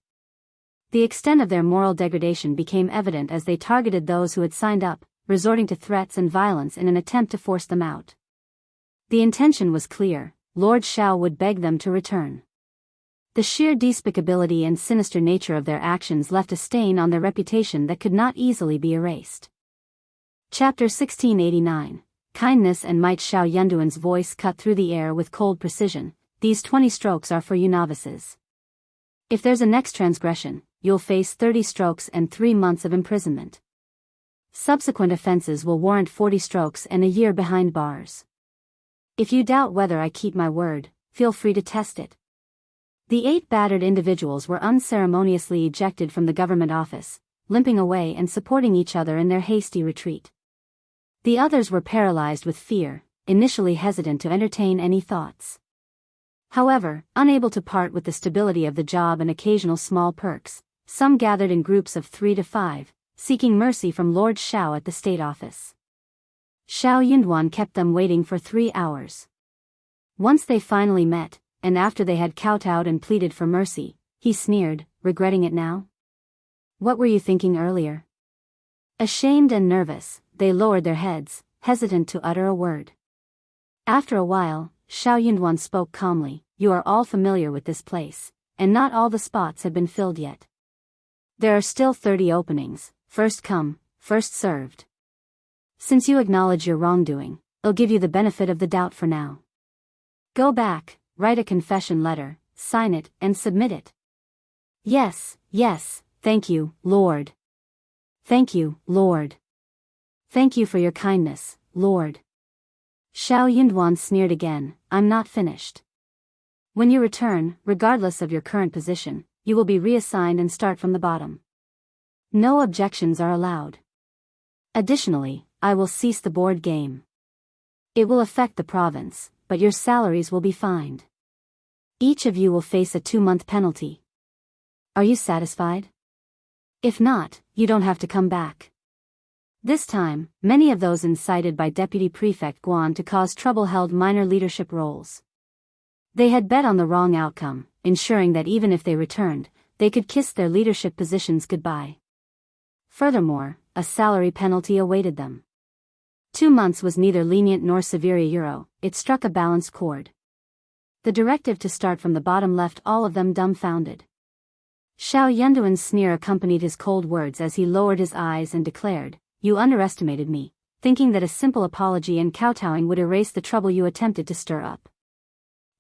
A: The extent of their moral degradation became evident as they targeted those who had signed up, resorting to threats and violence in an attempt to force them out. The intention was clear: Lord Xiao would beg them to return. The sheer despicability and sinister nature of their actions left a stain on their reputation that could not easily be erased. Chapter 1689. Kindness and Might. Xiao Yunduan's voice cut through the air with cold precision. These 20 strokes are for you novices. If there's a next transgression, you'll face 30 strokes and 3 months of imprisonment. Subsequent offenses will warrant 40 strokes and a year behind bars. If you doubt whether I keep my word, feel free to test it. The 8 battered individuals were unceremoniously ejected from the government office, limping away and supporting each other in their hasty retreat. The others were paralyzed with fear, initially hesitant to entertain any thoughts. However, unable to part with the stability of the job and occasional small perks, some gathered in groups of 3 to 5, seeking mercy from Lord Xiao at the state office. Xiao Yunduan kept them waiting for 3 hours. Once they finally met, and after they had kowtowed and pleaded for mercy, he sneered, regretting it now? What were you thinking earlier? Ashamed and nervous, they lowered their heads, hesitant to utter a word. After a while, Xiao Yunduan spoke calmly. You are all familiar with this place, and not all the spots have been filled yet. There are still 30 openings, first come, first served. Since you acknowledge your wrongdoing, I'll give you the benefit of the doubt for now. Go back, write a confession letter, sign it, and submit it. Yes, yes, thank you, Lord. Thank you, Lord. Thank you for your kindness, Lord. Xiao Yunduan sneered again, I'm not finished. When you return, regardless of your current position, you will be reassigned and start from the bottom. No objections are allowed. Additionally, I will cease the board game. It will affect the province, but your salaries will be fined. Each of you will face a 2-month penalty. Are you satisfied? If not, you don't have to come back. This time, many of those incited by Deputy Prefect Guan to cause trouble held minor leadership roles. They had bet on the wrong outcome, ensuring that even if they returned, they could kiss their leadership positions goodbye. Furthermore, a salary penalty awaited them. 2 months was neither lenient nor severe. It struck a balanced chord. The directive to start from the bottom left all of them dumbfounded. Xiao Yunduan's sneer accompanied his cold words as he lowered his eyes and declared, You underestimated me, thinking that a simple apology and kowtowing would erase the trouble you attempted to stir up.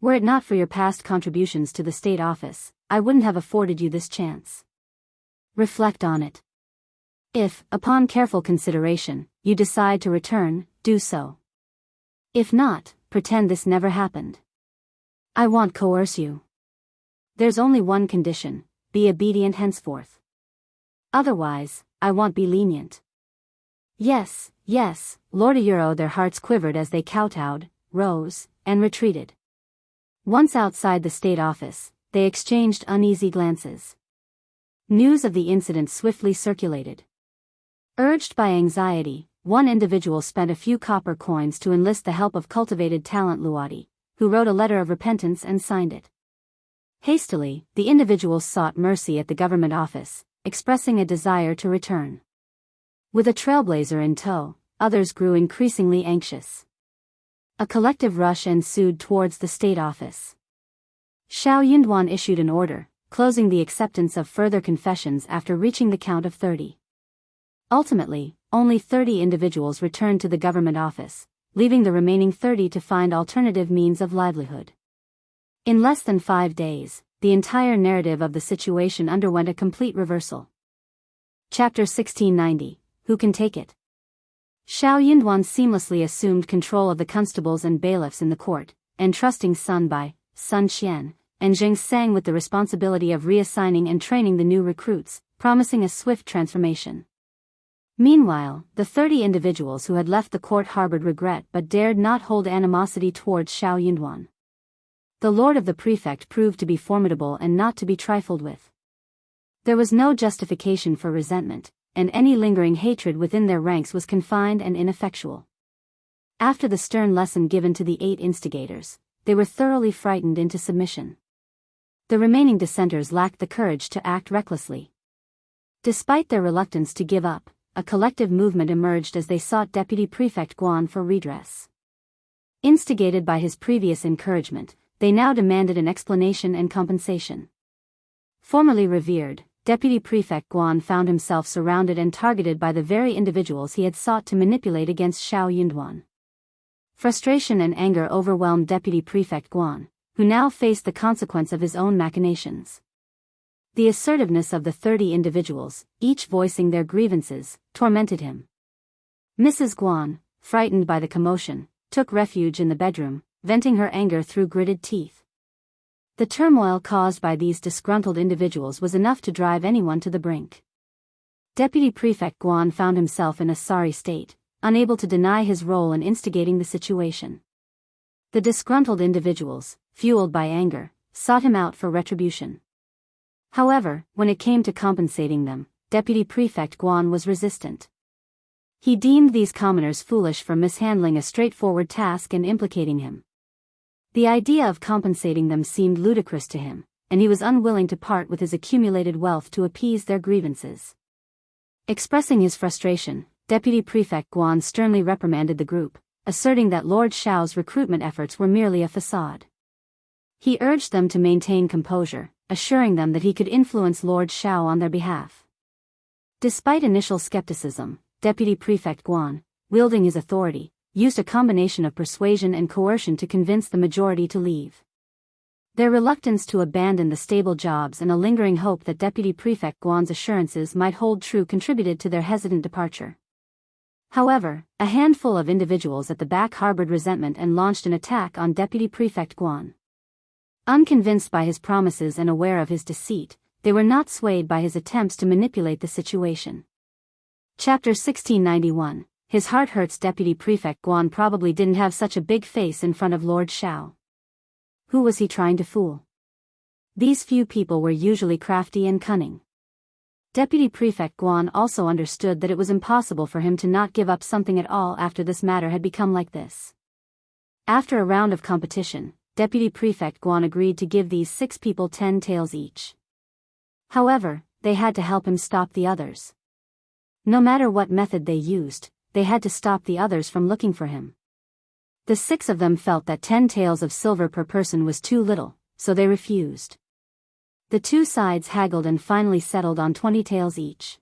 A: Were it not for your past contributions to the state office, I wouldn't have afforded you this chance. Reflect on it. If, upon careful consideration, you decide to return, do so. If not, pretend this never happened. I won't coerce you. There's only one condition, be obedient henceforth. Otherwise, I won't be lenient. Yes, yes, Lord Euro. Their hearts quivered as they kowtowed, rose, and retreated. Once outside the state office, they exchanged uneasy glances. News of the incident swiftly circulated. Urged by anxiety, one individual spent a few copper coins to enlist the help of cultivated talent Luadi, who wrote a letter of repentance and signed it. Hastily, the individual sought mercy at the government office, expressing a desire to return. With a trailblazer in tow, others grew increasingly anxious. A collective rush ensued towards the state office. Xiao Yunduan issued an order, closing the acceptance of further confessions after reaching the count of 30. Ultimately, only 30 individuals returned to the government office, leaving the remaining 30 to find alternative means of livelihood. In less than 5 days, the entire narrative of the situation underwent a complete reversal. Chapter 1690, Who Can Take It? Xiao Yunduan seamlessly assumed control of the constables and bailiffs in the court, entrusting Sun Bai, Sun Xian, and Zheng Sang with the responsibility of reassigning and training the new recruits, promising a swift transformation. Meanwhile, the 30 individuals who had left the court harbored regret but dared not hold animosity towards Xiao Yunduan. The lord of the prefect proved to be formidable and not to be trifled with. There was no justification for resentment, and any lingering hatred within their ranks was confined and ineffectual. After the stern lesson given to the 8 instigators, they were thoroughly frightened into submission. The remaining dissenters lacked the courage to act recklessly. Despite their reluctance to give up, a collective movement emerged as they sought Deputy Prefect Guan for redress. Instigated by his previous encouragement, they now demanded an explanation and compensation. Formerly revered, Deputy Prefect Guan found himself surrounded and targeted by the very individuals he had sought to manipulate against Xiao Yunduan. Frustration and anger overwhelmed Deputy Prefect Guan, who now faced the consequence of his own machinations. The assertiveness of the 30 individuals, each voicing their grievances, tormented him. Mrs. Guan, frightened by the commotion, took refuge in the bedroom, venting her anger through gritted teeth. The turmoil caused by these disgruntled individuals was enough to drive anyone to the brink. Deputy Prefect Guan found himself in a sorry state, unable to deny his role in instigating the situation. The disgruntled individuals, fueled by anger, sought him out for retribution. However, when it came to compensating them, Deputy Prefect Guan was resistant. He deemed these commoners foolish for mishandling a straightforward task and implicating him. The idea of compensating them seemed ludicrous to him, and he was unwilling to part with his accumulated wealth to appease their grievances. Expressing his frustration, Deputy Prefect Guan sternly reprimanded the group, asserting that Lord Xiao's recruitment efforts were merely a facade. He urged them to maintain composure, assuring them that he could influence Lord Xiao on their behalf. Despite initial skepticism, Deputy Prefect Guan, wielding his authority, used a combination of persuasion and coercion to convince the majority to leave. Their reluctance to abandon the stable jobs and a lingering hope that Deputy Prefect Guan's assurances might hold true contributed to their hesitant departure. However, a handful of individuals at the back harbored resentment and launched an attack on Deputy Prefect Guan. Unconvinced by his promises and aware of his deceit, they were not swayed by his attempts to manipulate the situation. Chapter 1691. His heart hurts. Deputy Prefect Guan probably didn't have such a big face in front of Lord Xiao. Who was he trying to fool? These few people were usually crafty and cunning. Deputy Prefect Guan also understood that it was impossible for him to not give up something at all after this matter had become like this. After a round of competition, Deputy Prefect Guan agreed to give these 6 people 10 taels each. However, they had to help him stop the others. No matter what method they used, they had to stop the others from looking for him. The 6 of them felt that 10 taels of silver per person was too little, so they refused. The 2 sides haggled and finally settled on 20 taels each.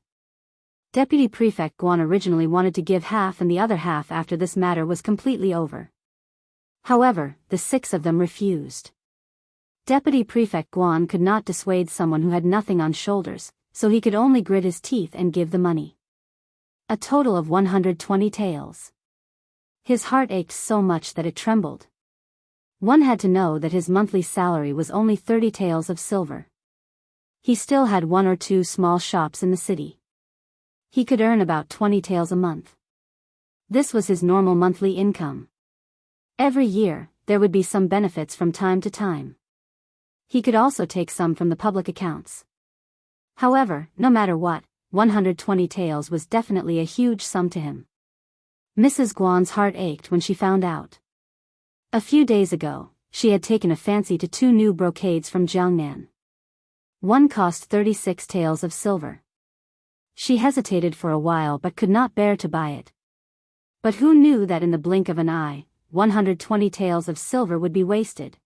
A: Deputy Prefect Guan originally wanted to give half and the other half after this matter was completely over. However, the 6 of them refused. Deputy Prefect Guan could not dissuade someone who had nothing on shoulders, so he could only grit his teeth and give the money. A total of 120 taels. His heart ached so much that it trembled. One had to know that his monthly salary was only 30 taels of silver. He still had 1 or 2 small shops in the city. He could earn about 20 taels a month. This was his normal monthly income. Every year, there would be some benefits from time to time. He could also take some from the public accounts. However, no matter what, 120 taels was definitely a huge sum to him. Mrs. Guan's heart ached when she found out. A few days ago, she had taken a fancy to 2 new brocades from Jiangnan. One cost 36 taels of silver. She hesitated for a while but could not bear to buy it. But who knew that in the blink of an eye, 120 taels of silver would be wasted?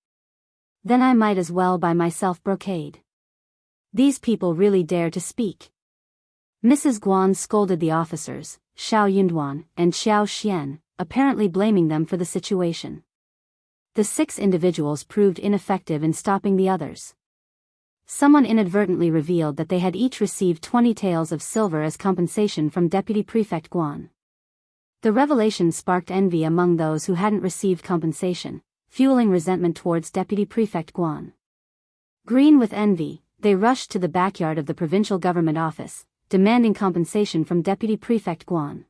A: Then I might as well buy myself brocade. These people really dare to speak. Mrs. Guan scolded the officers, Xiao Yunduan and Xiao Xian, apparently blaming them for the situation. The 6 individuals proved ineffective in stopping the others. Someone inadvertently revealed that they had each received 20 taels of silver as compensation from Deputy Prefect Guan. The revelation sparked envy among those who hadn't received compensation, fueling resentment towards Deputy Prefect Guan. Green with envy, they rushed to the backyard of the provincial government office, demanding compensation from Deputy Prefect Guan.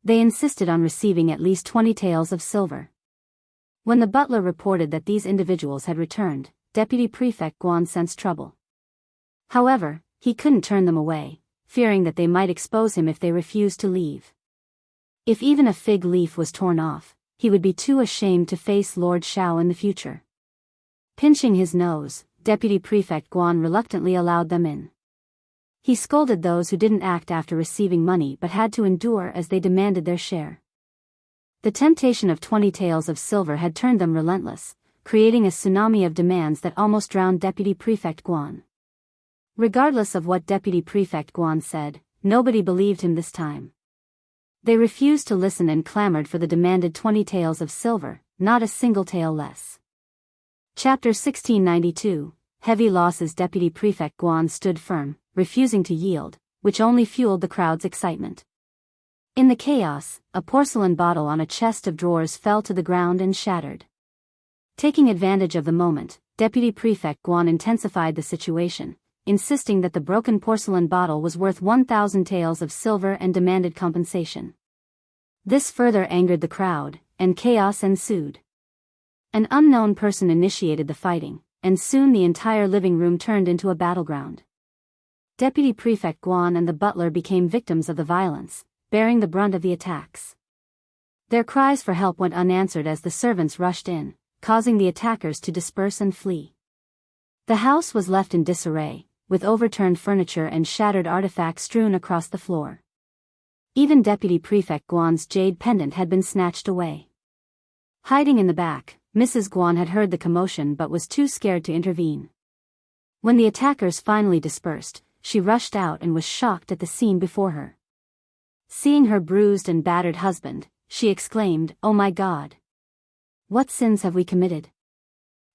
A: They insisted on receiving at least 20 taels of silver. When the butler reported that these individuals had returned, Deputy Prefect Guan sensed trouble. However, he couldn't turn them away, fearing that they might expose him if they refused to leave. If even a fig leaf was torn off, he would be too ashamed to face Lord Xiao in the future. Pinching his nose, Deputy Prefect Guan reluctantly allowed them in. He scolded those who didn't act after receiving money but had to endure as they demanded their share. The temptation of 20 taels of silver had turned them relentless, creating a tsunami of demands that almost drowned Deputy Prefect Guan. Regardless of what Deputy Prefect Guan said, nobody believed him this time. They refused to listen and clamored for the demanded 20 taels of silver, not a single tael less. Chapter 1692. Heavy losses. Deputy Prefect Guan stood firm, refusing to yield, which only fueled the crowd's excitement. In the chaos, a porcelain bottle on a chest of drawers fell to the ground and shattered. Taking advantage of the moment, Deputy Prefect Guan intensified the situation, insisting that the broken porcelain bottle was worth 1,000 taels of silver and demanded compensation. This further angered the crowd, and chaos ensued. An unknown person initiated the fighting, and soon the entire living room turned into a battleground. Deputy Prefect Guan and the butler became victims of the violence, bearing the brunt of the attacks. Their cries for help went unanswered as the servants rushed in, causing the attackers to disperse and flee. The house was left in disarray, with overturned furniture and shattered artifacts strewn across the floor. Even Deputy Prefect Guan's jade pendant had been snatched away. Hiding in the back, Mrs. Guan had heard the commotion but was too scared to intervene. When the attackers finally dispersed, she rushed out and was shocked at the scene before her. Seeing her bruised and battered husband, she exclaimed, "Oh my God! What sins have we committed?"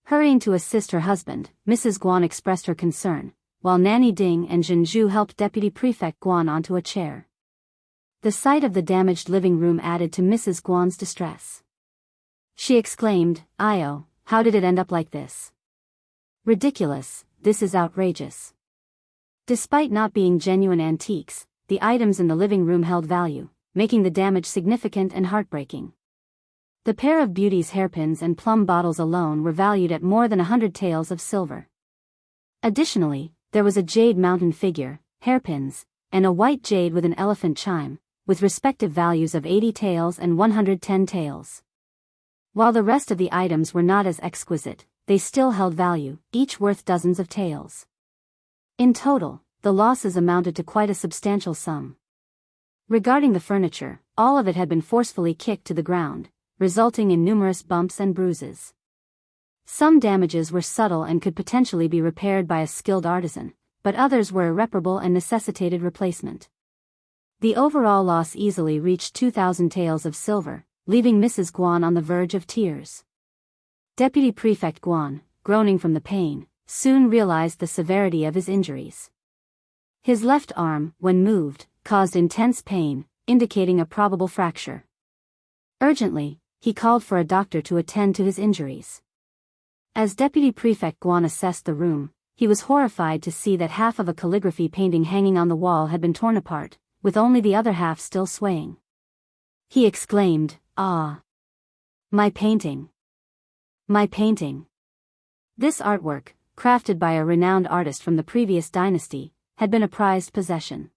A: Hurrying to assist her husband, Mrs. Guan expressed her concern, while Nanny Ding and Jianghu helped Deputy Prefect Guan onto a chair. The sight of the damaged living room added to Mrs. Guan's distress. She exclaimed, "Io, how did it end up like this? Ridiculous, this is outrageous." Despite not being genuine antiques, the items in the living room held value, making the damage significant and heartbreaking. The pair of beauties' hairpins and plum bottles alone were valued at more than 100 taels of silver. Additionally, there was a jade mountain figure, hairpins, and a white jade with an elephant chime, with respective values of 80 taels and 110 taels. While the rest of the items were not as exquisite, they still held value, each worth dozens of taels. In total, the losses amounted to quite a substantial sum. Regarding the furniture, all of it had been forcefully kicked to the ground, resulting in numerous bumps and bruises. Some damages were subtle and could potentially be repaired by a skilled artisan, but others were irreparable and necessitated replacement. The overall loss easily reached 2,000 taels of silver, leaving Mrs. Guan on the verge of tears. Deputy Prefect Guan, groaning from the pain, soon realized the severity of his injuries. His left arm, when moved, caused intense pain, indicating a probable fracture. Urgently, he called for a doctor to attend to his injuries. As Deputy Prefect Guan assessed the room, he was horrified to see that half of a calligraphy painting hanging on the wall had been torn apart, with only the other half still swaying. He exclaimed, "Ah! My painting! My painting!" This artwork, crafted by a renowned artist from the previous dynasty, had been a prized possession.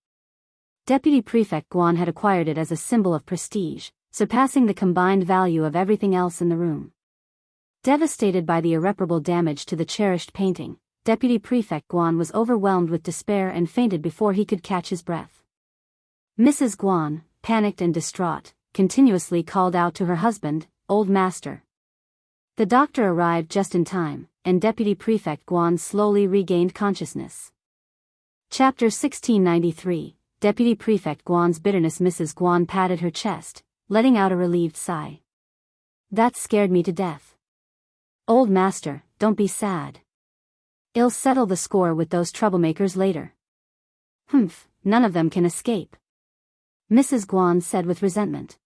A: Deputy Prefect Guan had acquired it as a symbol of prestige, surpassing the combined value of everything else in the room. Devastated by the irreparable damage to the cherished painting, Deputy Prefect Guan was overwhelmed with despair and fainted before he could catch his breath. Mrs. Guan, panicked and distraught, continuously called out to her husband, "Old master." The doctor arrived just in time, and Deputy Prefect Guan slowly regained consciousness. Chapter 1693, Deputy Prefect Guan's bitterness. Mrs. Guan patted her chest, letting out a relieved sigh. "That scared me to death. Old master, don't be sad. I'll settle the score with those troublemakers later." "Humph, none of them can escape," Mrs. Guan said with resentment.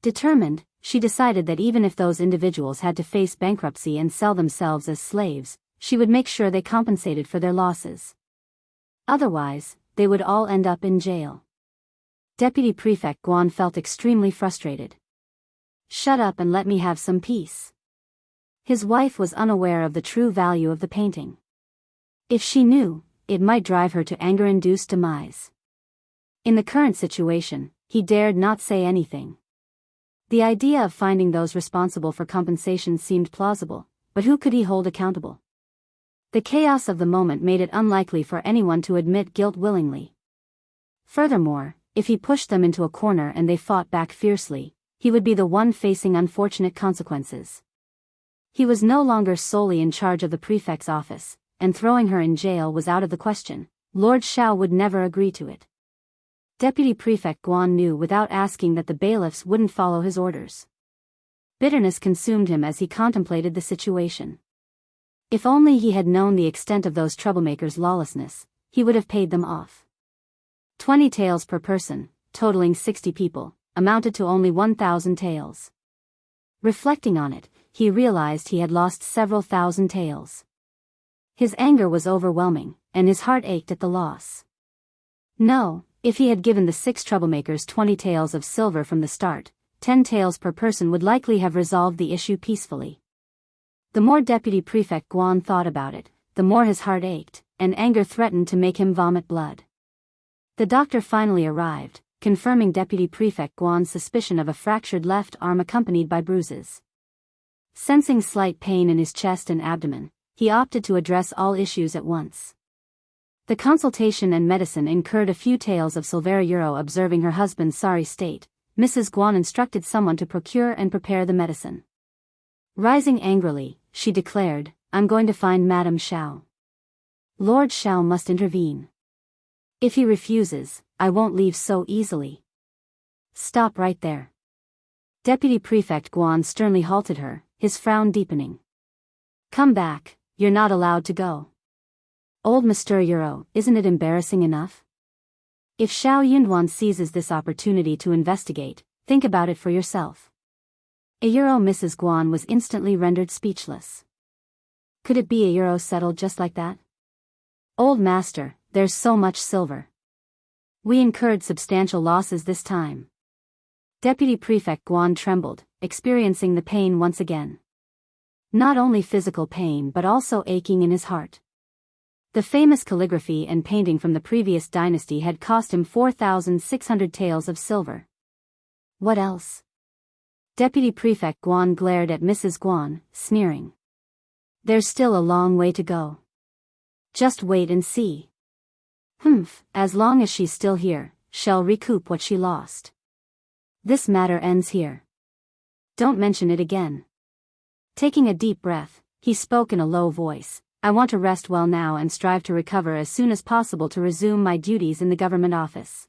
A: Determined, she decided that even if those individuals had to face bankruptcy and sell themselves as slaves, she would make sure they compensated for their losses. Otherwise, they would all end up in jail. Deputy Prefect Guan felt extremely frustrated. "Shut up and let me have some peace." His wife was unaware of the true value of the painting. If she knew, it might drive her to anger-induced demise. In the current situation, he dared not say anything. The idea of finding those responsible for compensation seemed plausible, but who could he hold accountable? The chaos of the moment made it unlikely for anyone to admit guilt willingly. Furthermore, if he pushed them into a corner and they fought back fiercely, he would be the one facing unfortunate consequences. He was no longer solely in charge of the prefect's office, and throwing her in jail was out of the question. Lord Xiao would never agree to it. Deputy Prefect Guan knew without asking that the bailiffs wouldn't follow his orders. Bitterness consumed him as he contemplated the situation. If only he had known the extent of those troublemakers' lawlessness, he would have paid them off. 20 taels per person, totaling 60 people, amounted to only 1,000 taels. Reflecting on it, he realized he had lost several thousand taels. His anger was overwhelming, and his heart ached at the loss. No, if he had given the 6 troublemakers 20 taels of silver from the start, 10 taels per person would likely have resolved the issue peacefully. The more Deputy Prefect Guan thought about it, the more his heart ached, and anger threatened to make him vomit blood. The doctor finally arrived, confirming Deputy Prefect Guan's suspicion of a fractured left arm accompanied by bruises. Sensing slight pain in his chest and abdomen, he opted to address all issues at once. The consultation and medicine incurred a few taels of silver. Observing her husband's sorry state, Mrs. Guan instructed someone to procure and prepare the medicine. Rising angrily, she declared, "I'm going to find Madame Xiao. Lord Xiao must intervene. If he refuses, I won't leave so easily." Stop right there. Deputy Prefect Guan sternly halted her, his frown deepening. Come back, you're not allowed to go. Old Mr. Euro, isn't it embarrassing enough? If Xiao Yunduan seizes this opportunity to investigate, think about it for yourself. A Euro Mrs. Guan was instantly rendered speechless. Could it be a Euro settled just like that? Old master, there's so much silver. We incurred substantial losses this time. Deputy Prefect Guan trembled, experiencing the pain once again. Not only physical pain but also aching in his heart. The famous calligraphy and painting from the previous dynasty had cost him 4,600 taels of silver. What else? Deputy Prefect Guan glared at Mrs. Guan, sneering. There's still a long way to go. Just wait and see. As long as she's still here, she'll recoup what she lost. This matter ends here. Don't mention it again. Taking a deep breath, he spoke in a low voice. I want to rest well now and strive to recover as soon as possible to resume my duties in the government office.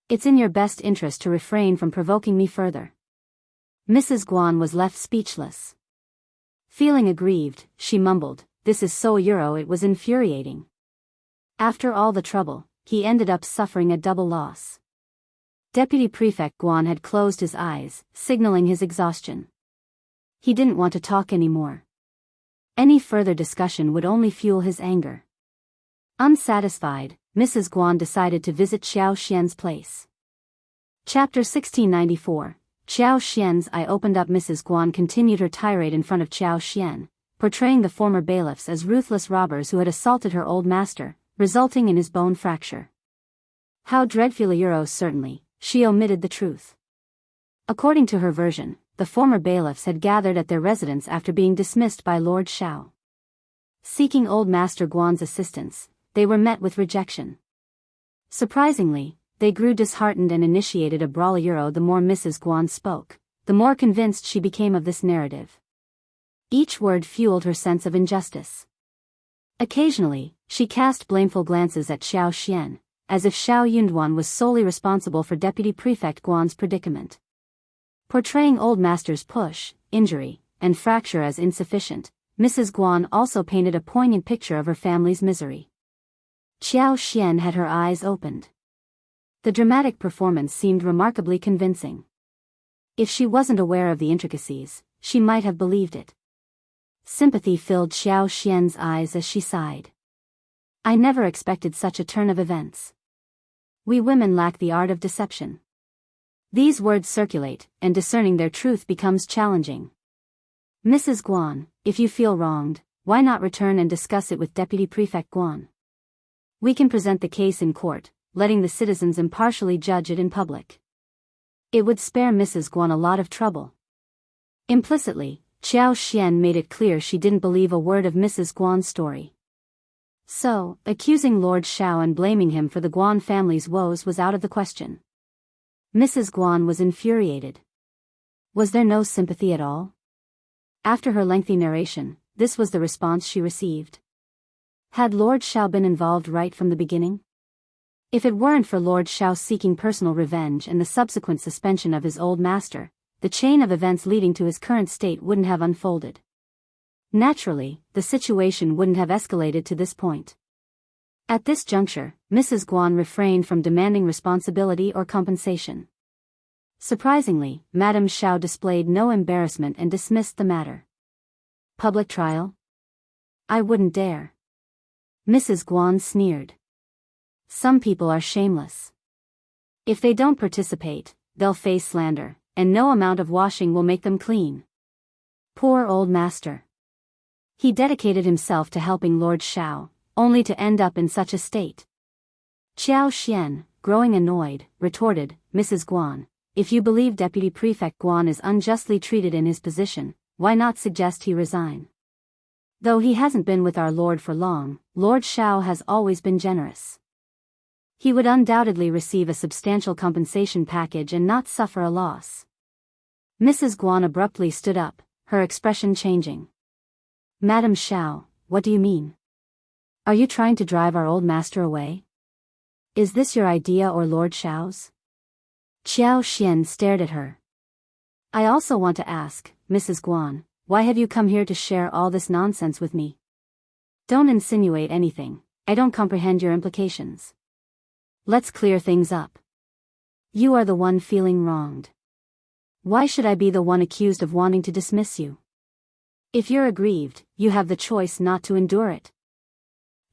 A: It's in your best interest to refrain from provoking me further. Mrs. Guan was left speechless. Feeling aggrieved, she mumbled, this is so Euro. It was infuriating. After all the trouble, he ended up suffering a double loss. Deputy Prefect Guan had closed his eyes, signaling his exhaustion. He didn't want to talk anymore. Any further discussion would only fuel his anger. Unsatisfied, Mrs. Guan decided to visit Xiao Xian's place. Chapter 1694. Xiao Xian's eye opened up. Mrs. Guan continued her tirade in front of Xiao Xian, portraying the former bailiffs as ruthless robbers who had assaulted her old master, resulting in his bone fracture. How dreadful a Euro. Certainly, she omitted the truth. According to her version, the former bailiffs had gathered at their residence after being dismissed by Lord Xiao. Seeking old Master Guan's assistance, they were met with rejection. Surprisingly, they grew disheartened and initiated a brawl. The more Mrs. Guan spoke, the more convinced she became of this narrative. Each word fueled her sense of injustice. Occasionally, she cast blameful glances at Xiao Xian, as if Xiao Yunduan was solely responsible for Deputy Prefect Guan's predicament. Portraying old master's push, injury, and fracture as insufficient, Mrs. Guan also painted a poignant picture of her family's misery. Xiao Xian had her eyes opened. The dramatic performance seemed remarkably convincing. If she wasn't aware of the intricacies, she might have believed it. Sympathy filled Xiao Xian's eyes as she sighed. I never expected such a turn of events. We women lack the art of deception. These words circulate, and discerning their truth becomes challenging. Mrs. Guan, if you feel wronged, why not return and discuss it with Deputy Prefect Guan? We can present the case in court, letting the citizens impartially judge it in public. It would spare Mrs. Guan a lot of trouble. Implicitly, Xiao Xian made it clear she didn't believe a word of Mrs. Guan's story. So, accusing Lord Xiao and blaming him for the Guan family's woes was out of the question. Mrs. Guan was infuriated. Was there no sympathy at all? After her lengthy narration, this was the response she received. Had Lord Xiao been involved right from the beginning? If it weren't for Lord Xiao seeking personal revenge and the subsequent suspension of his old master, the chain of events leading to his current state wouldn't have unfolded. Naturally, the situation wouldn't have escalated to this point. At this juncture, Mrs. Guan refrained from demanding responsibility or compensation. Surprisingly, Madame Xiao displayed no embarrassment and dismissed the matter. Public trial? I wouldn't dare. Mrs. Guan sneered. Some people are shameless. If they don't participate, they'll face slander, and no amount of washing will make them clean. Poor old master. He dedicated himself to helping Lord Xiao, only to end up in such a state. Xiao Xian, growing annoyed, retorted, Mrs. Guan, if you believe Deputy Prefect Guan is unjustly treated in his position, why not suggest he resign? Though he hasn't been with our Lord for long, Lord Xiao has always been generous. He would undoubtedly receive a substantial compensation package and not suffer a loss. Mrs. Guan abruptly stood up, her expression changing. Madame Xiao, what do you mean? Are you trying to drive our old master away? Is this your idea or Lord Xiao's? Xiao Xian stared at her. I also want to ask, Mrs. Guan, why have you come here to share all this nonsense with me? Don't insinuate anything, I don't comprehend your implications. Let's clear things up. You are the one feeling wronged. Why should I be the one accused of wanting to dismiss you? If you're aggrieved, you have the choice not to endure it.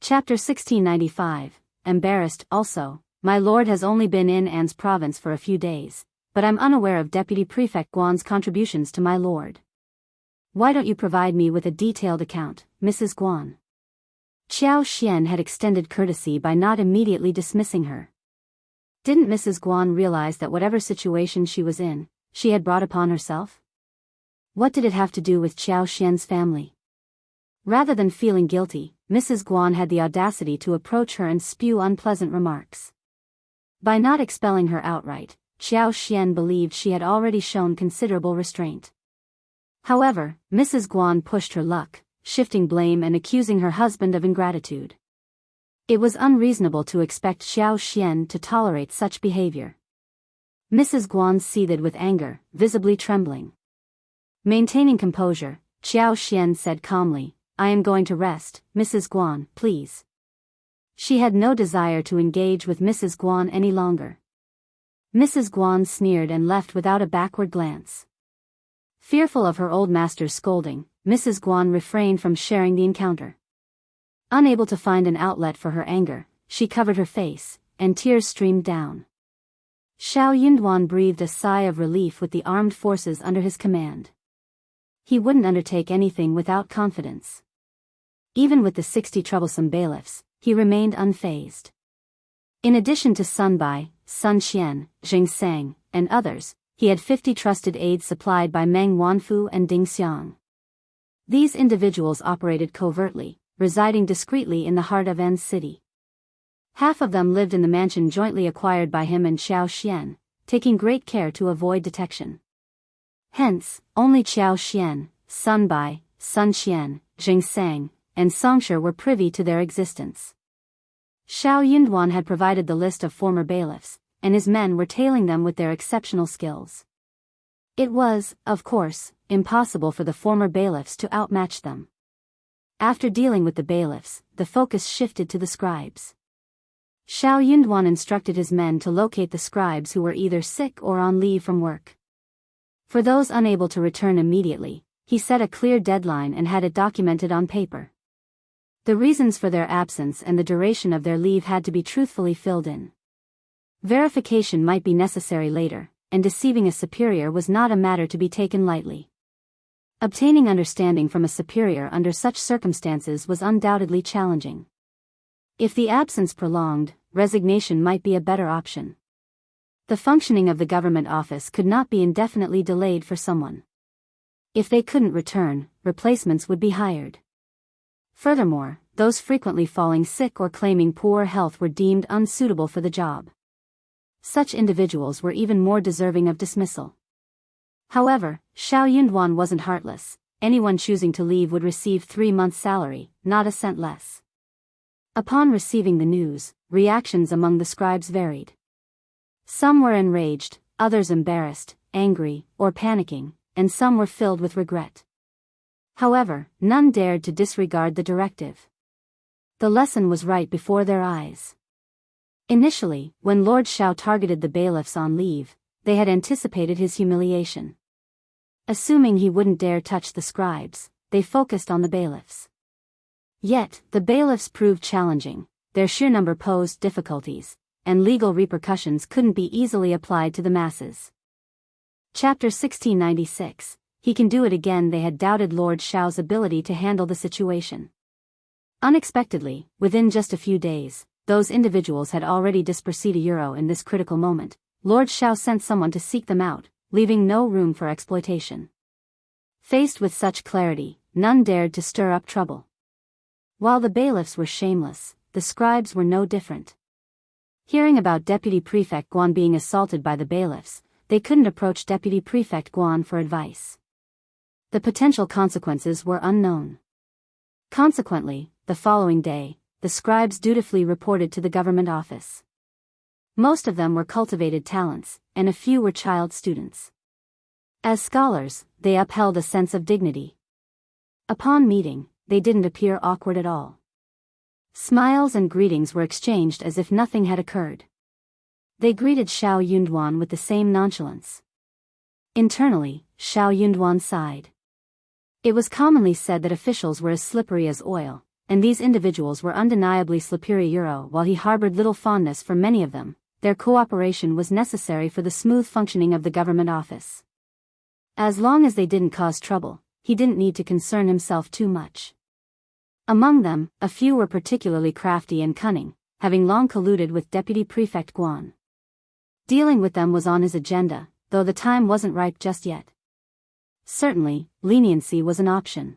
A: Chapter 1695, Embarrassed. Also, my lord has only been in An's province for a few days, but I'm unaware of Deputy Prefect Guan's contributions to my lord. Why don't you provide me with a detailed account, Mrs. Guan? Xiao Xian had extended courtesy by not immediately dismissing her. Didn't Mrs. Guan realize that whatever situation she was in, she had brought upon herself? What did it have to do with Xiao Xian's family? Rather than feeling guilty, Mrs. Guan had the audacity to approach her and spew unpleasant remarks. By not expelling her outright, Xiao Xian believed she had already shown considerable restraint. However, Mrs. Guan pushed her luck, shifting blame and accusing her husband of ingratitude. It was unreasonable to expect Xiao Xian to tolerate such behavior. Mrs. Guan seethed with anger, visibly trembling. Maintaining composure, Xiao Xian said calmly, I am going to rest, Mrs. Guan, please. She had no desire to engage with Mrs. Guan any longer. Mrs. Guan sneered and left without a backward glance. Fearful of her old master's scolding, Mrs. Guan refrained from sharing the encounter. Unable to find an outlet for her anger, she covered her face, and tears streamed down. Xiao Yunduan breathed a sigh of relief with the armed forces under his command. He wouldn't undertake anything without confidence. Even with the 60 troublesome bailiffs, he remained unfazed. In addition to Sun Bai, Sun Qian, Jing Sang, and others, he had 50 trusted aides supplied by Meng Wanfu and Ding Xiang. These individuals operated covertly, residing discreetly in the heart of An's city. Half of them lived in the mansion jointly acquired by him and Xiao Xian, taking great care to avoid detection. Hence, only Xiao Xian, Sun Bai, Sun Qian, Jing Sang, and Songshi were privy to their existence. Xiao Yunduan had provided the list of former bailiffs, and his men were tailing them with their exceptional skills. It was, of course, impossible for the former bailiffs to outmatch them. After dealing with the bailiffs, the focus shifted to the scribes. Xiao Yunduan instructed his men to locate the scribes who were either sick or on leave from work. For those unable to return immediately, he set a clear deadline and had it documented on paper. The reasons for their absence and the duration of their leave had to be truthfully filled in. Verification might be necessary later, and deceiving a superior was not a matter to be taken lightly. Obtaining understanding from a superior under such circumstances was undoubtedly challenging. If the absence prolonged, resignation might be a better option. The functioning of the government office could not be indefinitely delayed for someone. If they couldn't return, replacements would be hired. Furthermore, those frequently falling sick or claiming poor health were deemed unsuitable for the job. Such individuals were even more deserving of dismissal. However, Xiao Yunduan wasn't heartless. Anyone choosing to leave would receive 3 months' salary, not a cent less. Upon receiving the news, reactions among the scribes varied. Some were enraged, others embarrassed, angry, or panicking, and some were filled with regret. However, none dared to disregard the directive. The lesson was right before their eyes. Initially, when Lord Xiao targeted the bailiffs on leave, they had anticipated his humiliation. Assuming he wouldn't dare touch the scribes, they focused on the bailiffs. Yet, the bailiffs proved challenging, their sheer number posed difficulties, and legal repercussions couldn't be easily applied to the masses. Chapter 1696, He can do it again. They had doubted Lord Xiao's ability to handle the situation. Unexpectedly, within just a few days, those individuals had already dispersed euro in this critical moment. Lord Xiao sent someone to seek them out, leaving no room for exploitation. Faced with such clarity, none dared to stir up trouble. While the bailiffs were shameless, the scribes were no different. Hearing about Deputy Prefect Guan being assaulted by the bailiffs, they couldn't approach Deputy Prefect Guan for advice. The potential consequences were unknown. Consequently, the following day, the scribes dutifully reported to the government office. Most of them were cultivated talents, and a few were child students. As scholars, they upheld a sense of dignity. Upon meeting, they didn't appear awkward at all. Smiles and greetings were exchanged as if nothing had occurred. They greeted Xiao Yunduan with the same nonchalance. Internally, Xiao Yunduan sighed. It was commonly said that officials were as slippery as oil, and these individuals were undeniably superior. While he harbored little fondness for many of them, their cooperation was necessary for the smooth functioning of the government office. As long as they didn't cause trouble, he didn't need to concern himself too much. Among them, a few were particularly crafty and cunning, having long colluded with Deputy Prefect Guan. Dealing with them was on his agenda, though the time wasn't ripe just yet. Certainly, leniency was an option.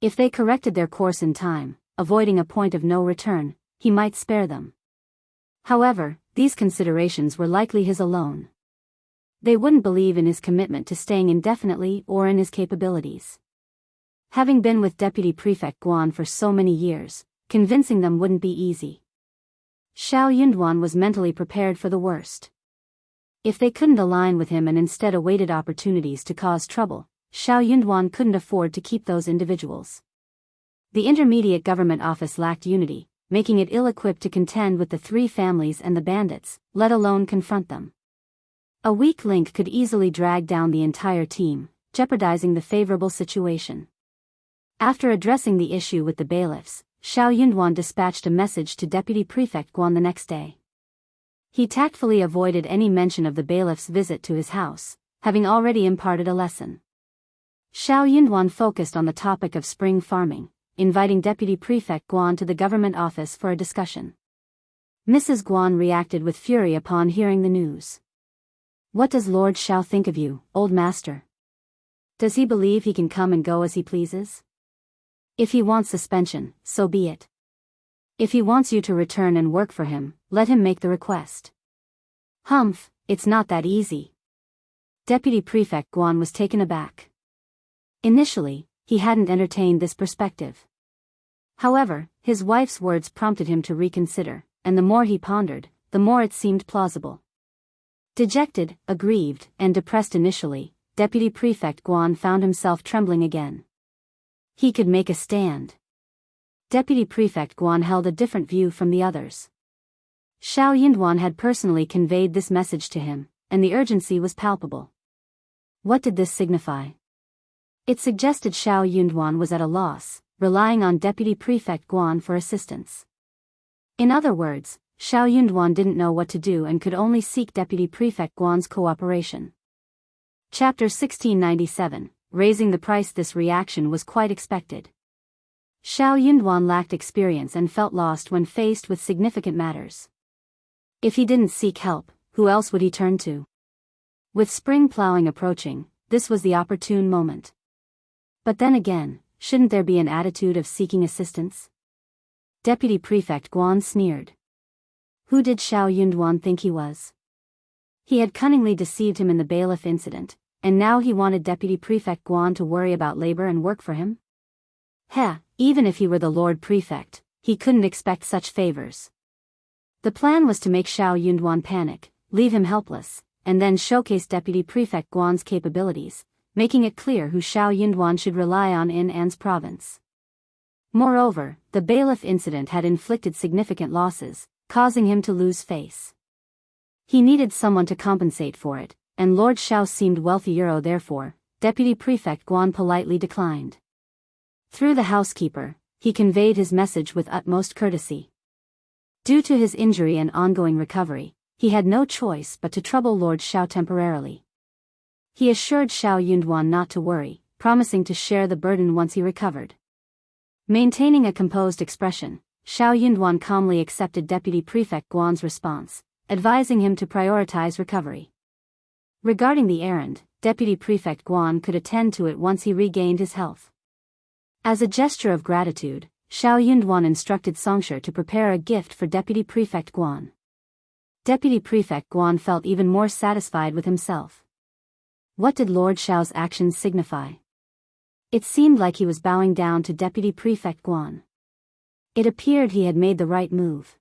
A: If they corrected their course in time, avoiding a point of no return, he might spare them. However, these considerations were likely his alone. They wouldn't believe in his commitment to staying indefinitely or in his capabilities. Having been with Deputy Prefect Guan for so many years, convincing them wouldn't be easy. Xiao Yunduan was mentally prepared for the worst. If they couldn't align with him and instead awaited opportunities to cause trouble, Xiao Yunduan couldn't afford to keep those individuals. The intermediate government office lacked unity, making it ill-equipped to contend with the three families and the bandits, let alone confront them. A weak link could easily drag down the entire team, jeopardizing the favorable situation. After addressing the issue with the bailiffs, Xiao Yunduan dispatched a message to Deputy Prefect Guan the next day. He tactfully avoided any mention of the bailiff's visit to his house, having already imparted a lesson. Xiao Yunduan focused on the topic of spring farming, inviting Deputy Prefect Guan to the government office for a discussion. Mrs. Guan reacted with fury upon hearing the news. "What does Lord Xiao think of you, old master? Does he believe he can come and go as he pleases? If he wants suspension, so be it. If he wants you to return and work for him, let him make the request." "Humph, it's not that easy." Deputy Prefect Guan was taken aback. Initially, he hadn't entertained this perspective. However, his wife's words prompted him to reconsider, and the more he pondered, the more it seemed plausible. Dejected, aggrieved, and depressed initially, Deputy Prefect Guan found himself trembling again. He could make a stand. Deputy Prefect Guan held a different view from the others. Xiao Yunduan had personally conveyed this message to him, and the urgency was palpable. What did this signify? It suggested Xiao Yunduan was at a loss, relying on Deputy Prefect Guan for assistance. In other words, Xiao Yunduan didn't know what to do and could only seek Deputy Prefect Guan's cooperation. Chapter 1697, Raising the Price. This reaction was quite expected. Xiao Yunduan lacked experience and felt lost when faced with significant matters. If he didn't seek help, who else would he turn to? With spring plowing approaching, this was the opportune moment. But then again, shouldn't there be an attitude of seeking assistance? Deputy Prefect Guan sneered. Who did Xiao Yunduan think he was? He had cunningly deceived him in the bailiff incident, and now he wanted Deputy Prefect Guan to worry about labor and work for him? Even if he were the Lord Prefect, he couldn't expect such favors. The plan was to make Xiao Yunduan panic, leave him helpless, and then showcase Deputy Prefect Guan's capabilities, making it clear who Xiao Yunduan should rely on in An's province. Moreover, the bailiff incident had inflicted significant losses, causing him to lose face. He needed someone to compensate for it, and Lord Xiao seemed wealthier. Therefore, Deputy Prefect Guan politely declined. Through the housekeeper, he conveyed his message with utmost courtesy. Due to his injury and ongoing recovery, he had no choice but to trouble Lord Xiao temporarily. He assured Xiao Yunduan not to worry, promising to share the burden once he recovered. Maintaining a composed expression, Xiao Yunduan calmly accepted Deputy Prefect Guan's response, advising him to prioritize recovery. Regarding the errand, Deputy Prefect Guan could attend to it once he regained his health. As a gesture of gratitude, Xiao Yunduan instructed Songshi to prepare a gift for Deputy Prefect Guan. Deputy Prefect Guan felt even more satisfied with himself. What did Lord Xiao's actions signify? It seemed like he was bowing down to Deputy Prefect Guan. It appeared he had made the right move.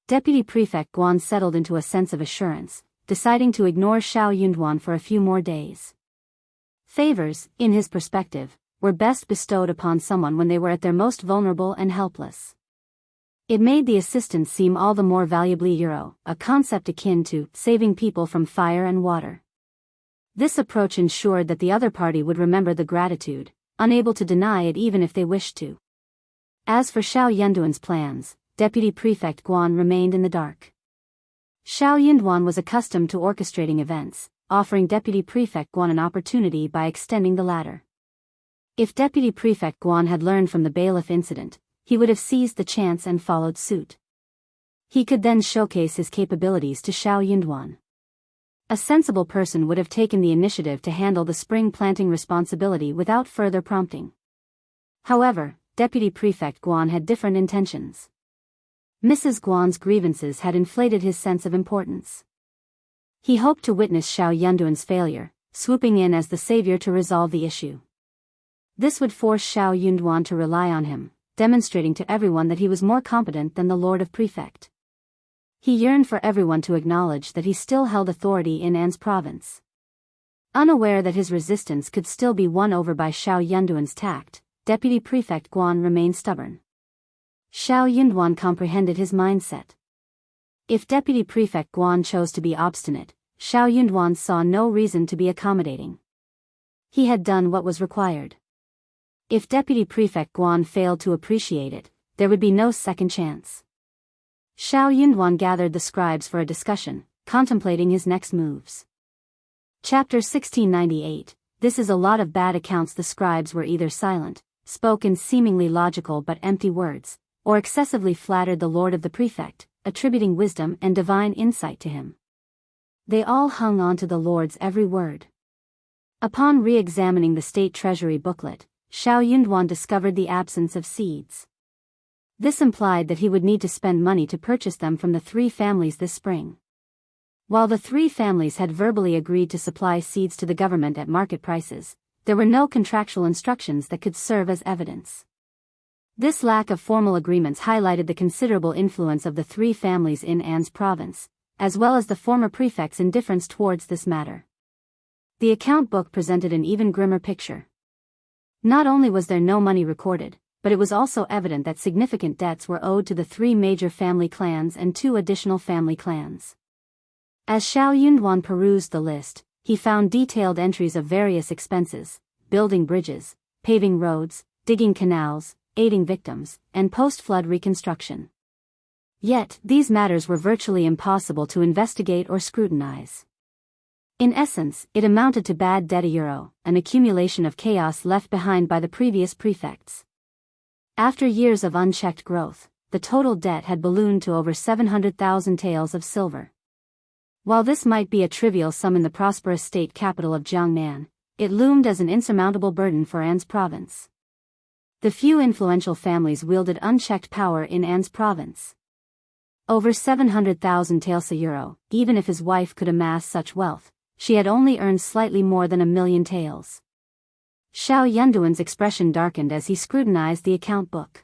A: Deputy Prefect Guan settled into a sense of assurance, deciding to ignore Xiao Yunduan for a few more days. Favors, in his perspective, were best bestowed upon someone when they were at their most vulnerable and helpless. It made the assistance seem all the more valuably a concept akin to saving people from fire and water. This approach ensured that the other party would remember the gratitude, unable to deny it even if they wished to. As for Xiao Yunduan's plans, Deputy Prefect Guan remained in the dark. Xiao Yunduan was accustomed to orchestrating events, offering Deputy Prefect Guan an opportunity by extending the ladder. If Deputy Prefect Guan had learned from the bailiff incident, he would have seized the chance and followed suit. He could then showcase his capabilities to Xiao Yunduan. A sensible person would have taken the initiative to handle the spring planting responsibility without further prompting. However, Deputy Prefect Guan had different intentions. Mrs. Guan's grievances had inflated his sense of importance. He hoped to witness Xiao Yunduan's failure, swooping in as the savior to resolve the issue. This would force Xiao Yunduan to rely on him, demonstrating to everyone that he was more competent than the Lord of Prefect. He yearned for everyone to acknowledge that he still held authority in An's province. Unaware that his resistance could still be won over by Xiao Yunduan's tact, Deputy Prefect Guan remained stubborn. Xiao Yunduan comprehended his mindset. If Deputy Prefect Guan chose to be obstinate, Xiao Yunduan saw no reason to be accommodating. He had done what was required. If Deputy Prefect Guan failed to appreciate it, there would be no second chance. Xiao Yunduan gathered the scribes for a discussion, contemplating his next moves. Chapter 1698. This is a lot of bad accounts. The scribes were either silent, spoke in seemingly logical but empty words, or excessively flattered the lord of the prefect, attributing wisdom and divine insight to him. They all hung on to the lord's every word. Upon re-examining the state treasury booklet, Xiao Yunduan discovered the absence of seeds. This implied that he would need to spend money to purchase them from the three families this spring. While the three families had verbally agreed to supply seeds to the government at market prices, there were no contractual instructions that could serve as evidence. This lack of formal agreements highlighted the considerable influence of the three families in An's province, as well as the former prefect's indifference towards this matter. The account book presented an even grimmer picture. Not only was there no money recorded, but it was also evident that significant debts were owed to the three major family clans and two additional family clans. As Xiao Yunduan perused the list, he found detailed entries of various expenses: building bridges, paving roads, digging canals, aiding victims, and post-flood reconstruction. Yet, these matters were virtually impossible to investigate or scrutinize. In essence, it amounted to bad debt, an accumulation of chaos left behind by the previous prefects. After years of unchecked growth, the total debt had ballooned to over 700,000 taels of silver. While this might be a trivial sum in the prosperous state capital of Jiangnan, it loomed as an insurmountable burden for An's province. The few influential families wielded unchecked power in An's province. Over 700,000 taels euro, even if his wife could amass such wealth, she had only earned slightly more than 1,000,000 taels. Xiao Yunduan's expression darkened as he scrutinized the account book.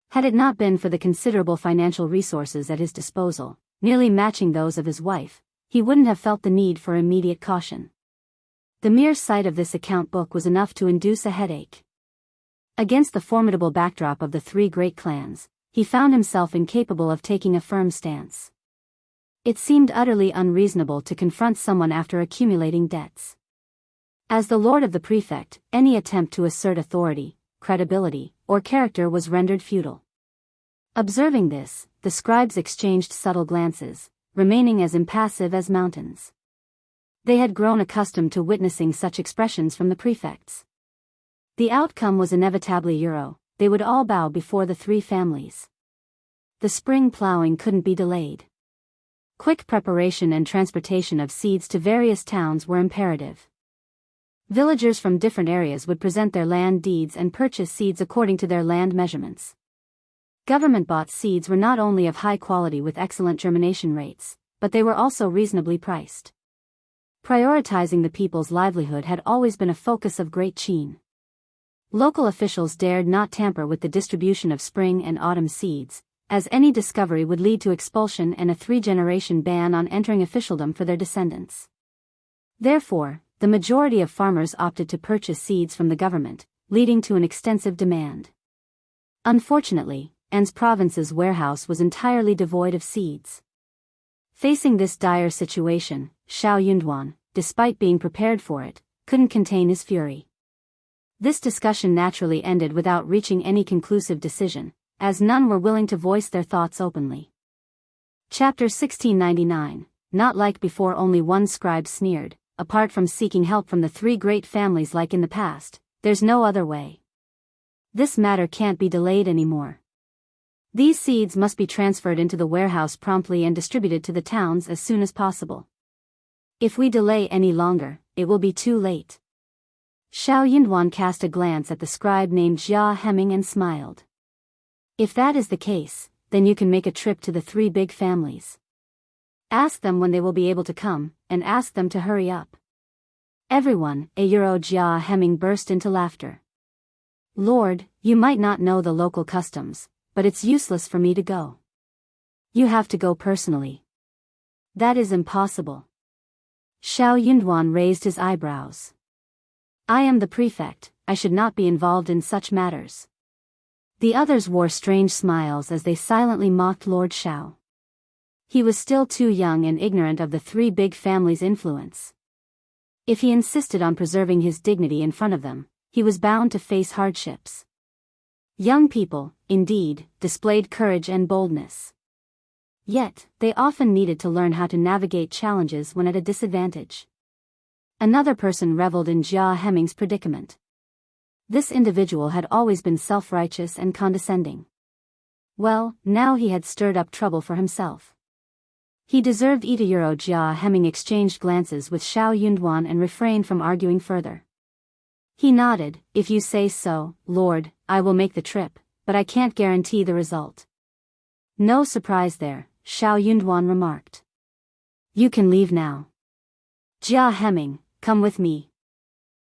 A: Had it not been for the considerable financial resources at his disposal, nearly matching those of his wife, he wouldn't have felt the need for immediate caution. The mere sight of this account book was enough to induce a headache. Against the formidable backdrop of the three great clans, he found himself incapable of taking a firm stance. It seemed utterly unreasonable to confront someone after accumulating debts. As the lord of the prefect, any attempt to assert authority, credibility, or character was rendered futile. Observing this, the scribes exchanged subtle glances, remaining as impassive as mountains. They had grown accustomed to witnessing such expressions from the prefects. The outcome was inevitably they would all bow before the three families. The spring plowing couldn't be delayed. Quick preparation and transportation of seeds to various towns were imperative. Villagers from different areas would present their land deeds and purchase seeds according to their land measurements. Government-bought seeds were not only of high quality with excellent germination rates, but they were also reasonably priced. Prioritizing the people's livelihood had always been a focus of Great Qin. Local officials dared not tamper with the distribution of spring and autumn seeds, as any discovery would lead to expulsion and a 3-generation ban on entering officialdom for their descendants. Therefore, the majority of farmers opted to purchase seeds from the government, leading to an extensive demand. Unfortunately, An's province's warehouse was entirely devoid of seeds. Facing this dire situation, Xiao Yunduan, despite being prepared for it, couldn't contain his fury. This discussion naturally ended without reaching any conclusive decision, as none were willing to voice their thoughts openly. Chapter 1699. Not like before. Only one scribe sneered, apart from seeking help from the 3 great families like in the past, there's no other way. This matter can't be delayed anymore. These seeds must be transferred into the warehouse promptly and distributed to the towns as soon as possible. If we delay any longer, it will be too late. Xiao Yunduan cast a glance at the scribe named Jia Heming and smiled. If that is the case, then you can make a trip to the 3 big families. Ask them when they will be able to come, and ask them to hurry up. Everyone, Jia Heming burst into laughter. Lord, you might not know the local customs, but it's useless for me to go. You have to go personally. That is impossible. Xiao Yunduan raised his eyebrows. I am the prefect, I should not be involved in such matters. The others wore strange smiles as they silently mocked Lord Xiao. He was still too young and ignorant of the 3 big families' influence. If he insisted on preserving his dignity in front of them, he was bound to face hardships. Young people, indeed, displayed courage and boldness. Yet, they often needed to learn how to navigate challenges when at a disadvantage. Another person reveled in Jia Heming's predicament. This individual had always been self-righteous and condescending. Well, now he had stirred up trouble for himself. He deserved it. Jia Heming exchanged glances with Xiao Yunduan and refrained from arguing further. He nodded. If you say so, Lord, I will make the trip, but I can't guarantee the result. No surprise there, Xiao Yunduan remarked. You can leave now. Jia Heming, come with me.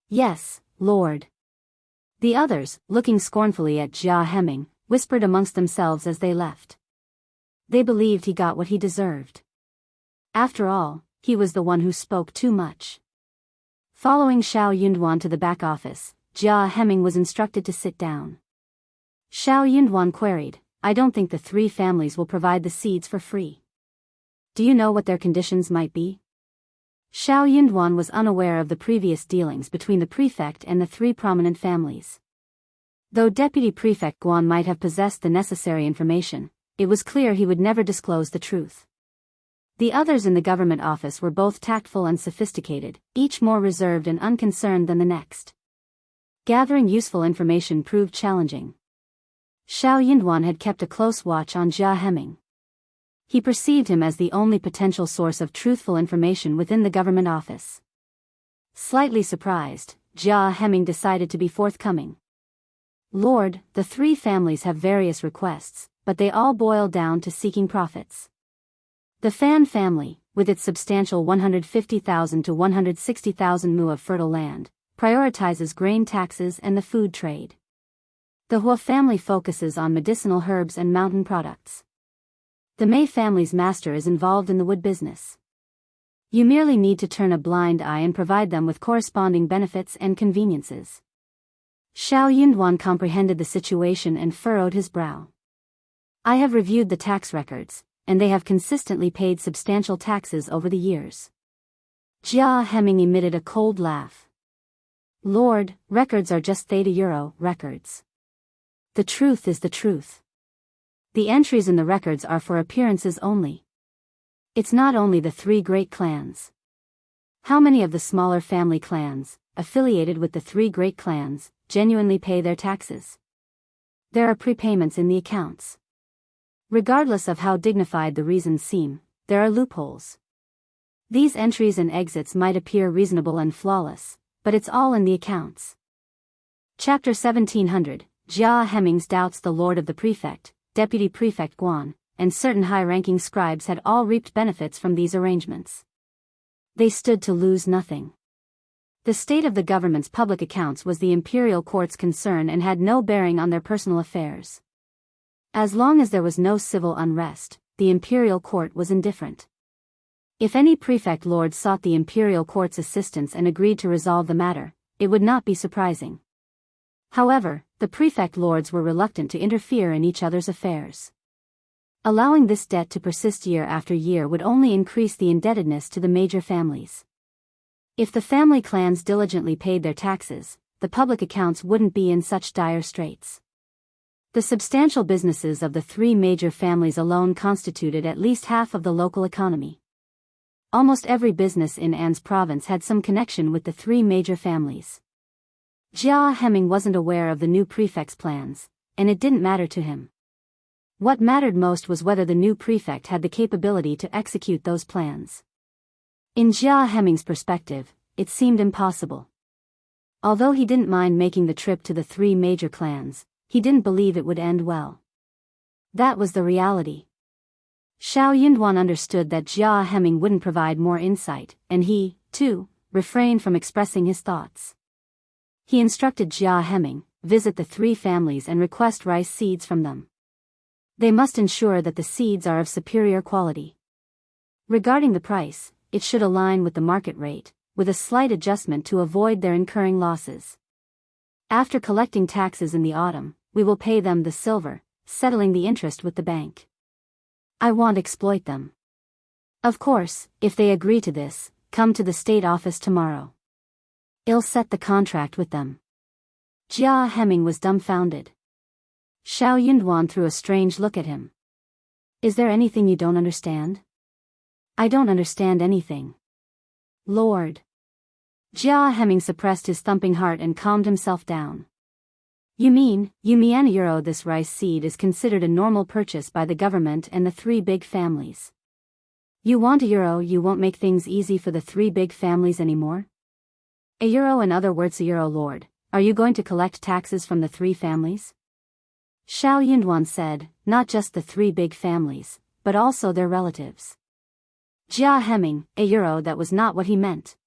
A: Yes, Lord. The others, looking scornfully at Jia Heming, whispered amongst themselves as they left. They believed he got what he deserved. After all, he was the one who spoke too much. Following Xiao Yunduan to the back office, Jia Heming was instructed to sit down. Xiao Yunduan queried, I don't think the 3 families will provide the seeds for free. Do you know what their conditions might be? Xiao Yunduan was unaware of the previous dealings between the prefect and the 3 prominent families. Though Deputy Prefect Guan might have possessed the necessary information, it was clear he would never disclose the truth. The others in the government office were both tactful and sophisticated, each more reserved and unconcerned than the next. Gathering useful information proved challenging. Xiao Yunduan had kept a close watch on Jia Heming. He perceived him as the only potential source of truthful information within the government office. Slightly surprised, Jia Heming decided to be forthcoming. Lord, the 3 families have various requests, but they all boil down to seeking profits. The Fan family, with its substantial 150,000 to 160,000 mu of fertile land, prioritizes grain taxes and the food trade. The Hua family focuses on medicinal herbs and mountain products. The Mei family's master is involved in the wood business. You merely need to turn a blind eye and provide them with corresponding benefits and conveniences. Xiao Yunduan comprehended the situation and furrowed his brow. I have reviewed the tax records, and they have consistently paid substantial taxes over the years. Jia Heming emitted a cold laugh. Lord, records are just €30 records. The truth is the truth. The entries in the records are for appearances only. It's not only the 3 great clans. How many of the smaller family clans, affiliated with the 3 great clans, genuinely pay their taxes? There are prepayments in the accounts. Regardless of how dignified the reasons seem, there are loopholes. These entries and exits might appear reasonable and flawless, but it's all in the accounts. Chapter 1700. Jia Heming's doubts. The lord of the prefect, Deputy Prefect Guan, and certain high-ranking scribes had all reaped benefits from these arrangements. They stood to lose nothing. The state of the government's public accounts was the imperial court's concern and had no bearing on their personal affairs. As long as there was no civil unrest, the imperial court was indifferent. If any prefect lord sought the imperial court's assistance and agreed to resolve the matter, it would not be surprising. However, the prefect lords were reluctant to interfere in each other's affairs. Allowing this debt to persist year after year would only increase the indebtedness to the major families. If the family clans diligently paid their taxes, the public accounts wouldn't be in such dire straits. The substantial businesses of the three major families alone constituted at least half of the local economy. Almost every business in An's province had some connection with the three major families. Jia Heming wasn't aware of the new prefect's plans, and it didn't matter to him. What mattered most was whether the new prefect had the capability to execute those plans. In Jia Heming's perspective, it seemed impossible. Although he didn't mind making the trip to the three major clans, he didn't believe it would end well. That was the reality. Xiao Yunduan understood that Jia Heming wouldn't provide more insight, and he, too, refrained from expressing his thoughts. He instructed Jia Heming, visit the three families and request rice seeds from them. They must ensure that the seeds are of superior quality. Regarding the price, it should align with the market rate, with a slight adjustment to avoid their incurring losses. After collecting taxes in the autumn, we will pay them the silver, settling the interest with the bank. I won't exploit them. Of course, if they agree to this, come to the state office tomorrow. I'll set the contract with them. Jia Heming was dumbfounded. Xiao Yunduan threw a strange look at him. Is there anything you don't understand? I don't understand anything. Lord. Jia Heming suppressed his thumping heart and calmed himself down. You mean €1 this rice seed is considered a normal purchase by the government and the three big families. You want €1, you won't make things easy for the three big families anymore? €1, in other words, €1, Lord, are you going to collect taxes from the three families? Xiao Yunduan said, not just the three big families, but also their relatives. Jia Heming, €1, that was not what he meant.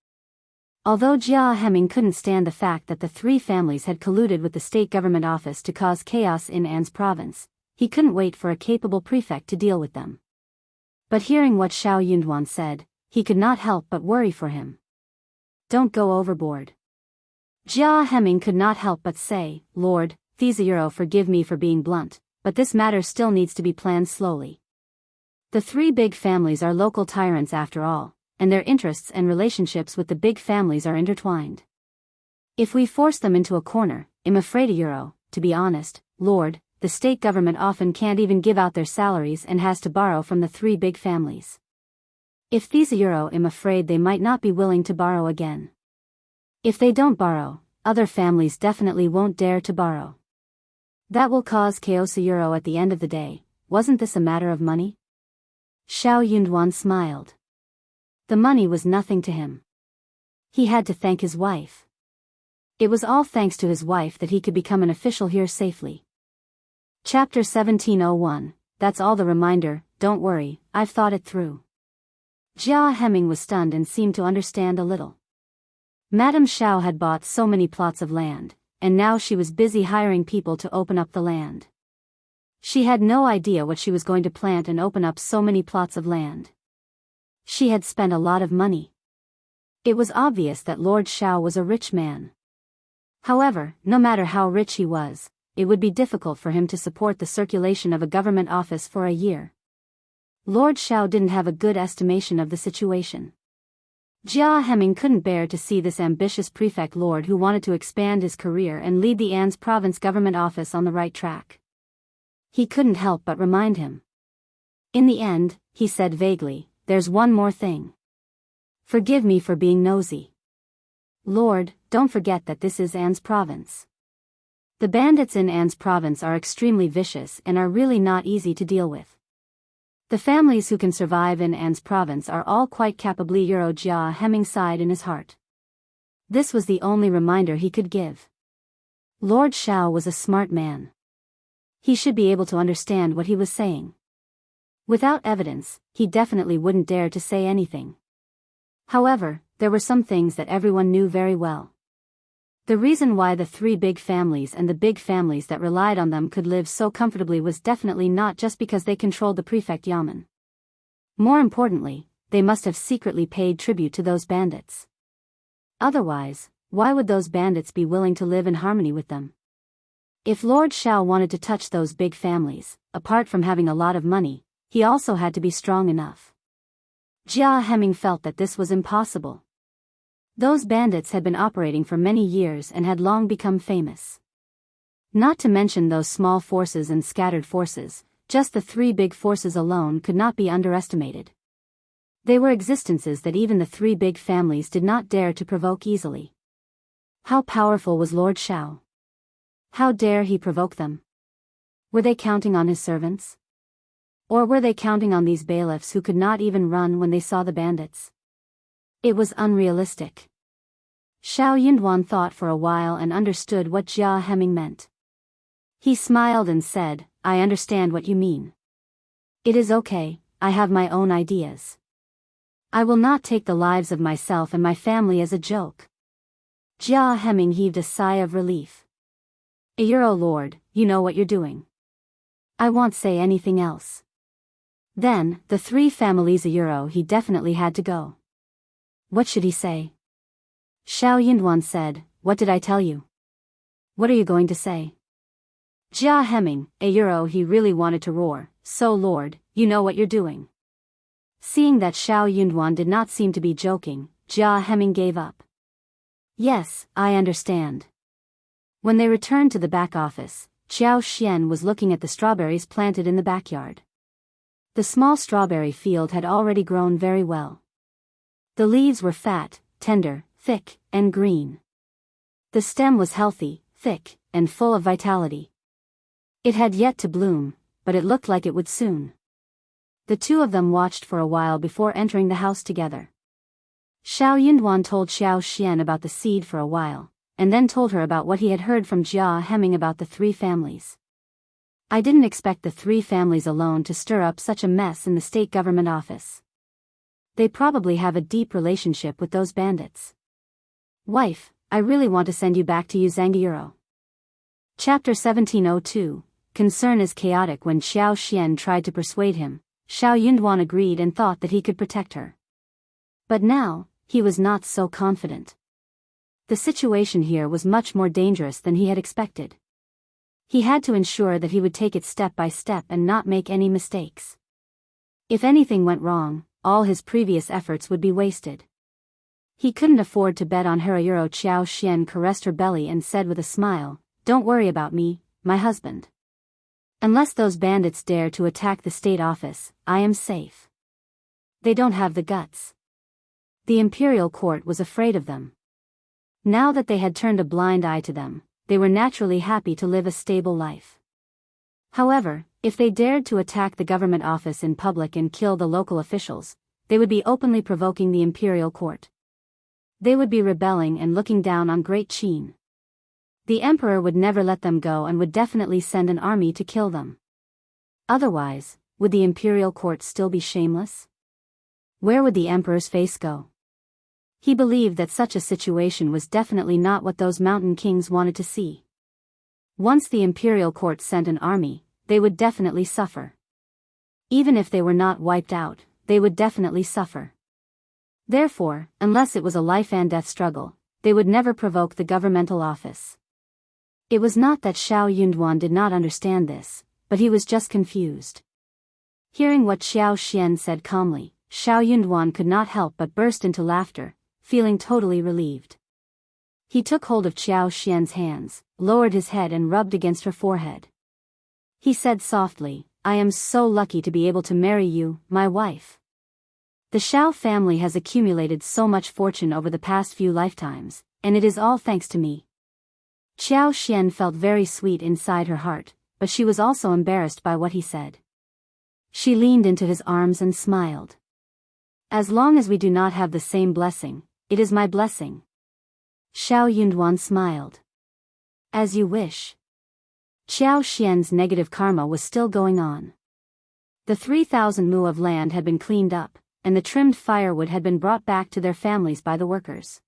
A: Although Jia Heming couldn't stand the fact that the three families had colluded with the state government office to cause chaos in An's province, he couldn't wait for a capable prefect to deal with them. But hearing what Xiao Yunduan said, he could not help but worry for him. Don't go overboard. Jia Heming could not help but say, Lord, €1, forgive me for being blunt, but this matter still needs to be planned slowly. The three big families are local tyrants after all, and their interests and relationships with the big families are intertwined. If we force them into a corner, I'm afraid €1, to be honest, Lord, the state government often can't even give out their salaries and has to borrow from the three big families. If these €1, I'm afraid they might not be willing to borrow again. If they don't borrow, other families definitely won't dare to borrow. That will cause chaos €1 at the end of the day. Wasn't this a matter of money? Xiao Yunduan smiled. The money was nothing to him. He had to thank his wife. It was all thanks to his wife that he could become an official here safely. Chapter 1701, that's all the reminder, don't worry, I've thought it through. Jia Heming was stunned and seemed to understand a little. Madame Xiao had bought so many plots of land, and now she was busy hiring people to open up the land. She had no idea what she was going to plant and open up so many plots of land. She had spent a lot of money. It was obvious that Lord Xiao was a rich man. However, no matter how rich he was, it would be difficult for him to support the circulation of a government office for a year. Lord Xiao didn't have a good estimation of the situation. Jia Heming couldn't bear to see this ambitious prefect lord who wanted to expand his career and lead the An's province government office on the right track. He couldn't help but remind him. In the end, he said vaguely, there's one more thing. Forgive me for being nosy. Lord, don't forget that this is An's province. The bandits in An's province are extremely vicious and are really not easy to deal with. The families who can survive in An's province are all quite capably Jia Heming sighed in his heart. This was the only reminder he could give. Lord Xiao was a smart man. He should be able to understand what he was saying. Without evidence, he definitely wouldn't dare to say anything. However, there were some things that everyone knew very well. The reason why the three big families and the big families that relied on them could live so comfortably was definitely not just because they controlled the prefect yamen. More importantly, they must have secretly paid tribute to those bandits. Otherwise, why would those bandits be willing to live in harmony with them? If Lord Shao wanted to touch those big families, apart from having a lot of money, he also had to be strong enough. Jia Heming felt that this was impossible. Those bandits had been operating for many years and had long become famous. Not to mention those small forces and scattered forces, just the three big forces alone could not be underestimated. They were existences that even the three big families did not dare to provoke easily. How powerful was Lord Shao? How dare he provoke them? Were they counting on his servants? Or were they counting on these bailiffs who could not even run when they saw the bandits? It was unrealistic. Xiao Yunduan thought for a while and understood what Jia Heming meant. He smiled and said, "I understand what you mean. It is okay, I have my own ideas. I will not take the lives of myself and my family as a joke." Jia Heming heaved a sigh of relief. "Euro Lord, you know what you're doing. I won't say anything else." Then, the three families Euro he definitely had to go. What should he say? Xiao Yunduan said, "What did I tell you? What are you going to say?" Jia Heming, Euro he really wanted to roar, "So Lord, you know what you're doing." Seeing that Xiao Yunduan did not seem to be joking, Jia Heming gave up. "Yes, I understand." When they returned to the back office, Xiao Xian was looking at the strawberries planted in the backyard. The small strawberry field had already grown very well. The leaves were fat, tender, thick, and green. The stem was healthy, thick, and full of vitality. It had yet to bloom, but it looked like it would soon. The two of them watched for a while before entering the house together. Xiao Yunduan told Xiao Xian about the seed for a while, and then told her about what he had heard from Jia Heming about the three families. "I didn't expect the three families alone to stir up such a mess in the state government office. They probably have a deep relationship with those bandits. Wife, I really want to send you back to Jianghu." Chapter 1702, Concern is chaotic. When Xiao Xian tried to persuade him, Xiao Yunduan agreed and thought that he could protect her. But now, he was not so confident. The situation here was much more dangerous than he had expected. He had to ensure that he would take it step by step and not make any mistakes. If anything went wrong, all his previous efforts would be wasted. He couldn't afford to bet on her. Xiao Xian caressed her belly and said with a smile, "Don't worry about me, my husband. Unless those bandits dare to attack the state office, I am safe. They don't have the guts." The imperial court was afraid of them. Now that they had turned a blind eye to them, they were naturally happy to live a stable life. However, if they dared to attack the government office in public and kill the local officials, they would be openly provoking the imperial court. They would be rebelling and looking down on Great Qin. The emperor would never let them go and would definitely send an army to kill them. Otherwise, would the imperial court still be shameless? Where would the emperor's face go? He believed that such a situation was definitely not what those mountain kings wanted to see. Once the imperial court sent an army, they would definitely suffer. Even if they were not wiped out, they would definitely suffer. Therefore, unless it was a life and death struggle, they would never provoke the governmental office. It was not that Xiao Yunduan did not understand this, but he was just confused. Hearing what Xiao Xian said calmly, Xiao Yunduan could not help but burst into laughter, feeling totally relieved. He took hold of Xiao Xian's hands, lowered his head and rubbed against her forehead. He said softly, "I am so lucky to be able to marry you, my wife. The Xiao family has accumulated so much fortune over the past few lifetimes, and it is all thanks to me." Xiao Xian felt very sweet inside her heart, but she was also embarrassed by what he said. She leaned into his arms and smiled. "As long as we do not have the same blessing, it is my blessing." Xiao Yunduan smiled. "As you wish." Xiao Xian's negative karma was still going on. The 3,000 mu of land had been cleaned up, and the trimmed firewood had been brought back to their families by the workers.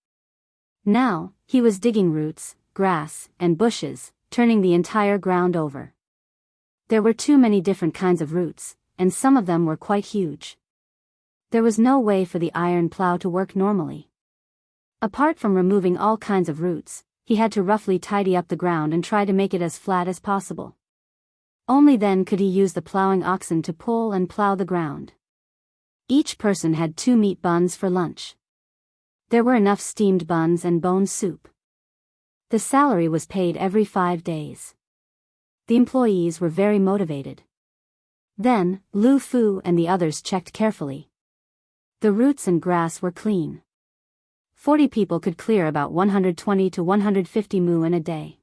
A: Now, he was digging roots, grass, and bushes, turning the entire ground over. There were too many different kinds of roots, and some of them were quite huge. There was no way for the iron plow to work normally. Apart from removing all kinds of roots, he had to roughly tidy up the ground and try to make it as flat as possible. Only then could he use the plowing oxen to pull and plow the ground. Each person had 2 meat buns for lunch. There were enough steamed buns and bone soup. The salary was paid every 5 days. The employees were very motivated. Then, Lu Fu and the others checked carefully. The roots and grass were clean. 40 people could clear about 120 to 150 mu in a day.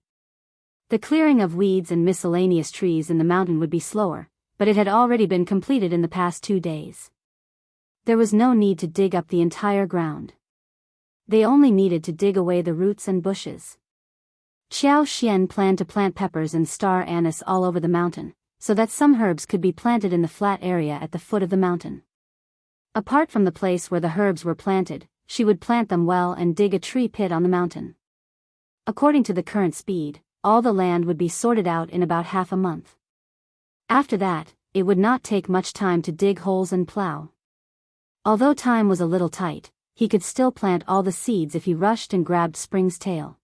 A: The clearing of weeds and miscellaneous trees in the mountain would be slower, but it had already been completed in the past 2 days. There was no need to dig up the entire ground. They only needed to dig away the roots and bushes. Xiao Xian planned to plant peppers and star anise all over the mountain, so that some herbs could be planted in the flat area at the foot of the mountain. Apart from the place where the herbs were planted, she would plant them well and dig a tree pit on the mountain. According to the current speed, all the land would be sorted out in about half a month. After that, it would not take much time to dig holes and plow. Although time was a little tight, he could still plant all the seeds if he rushed and grabbed spring's tail.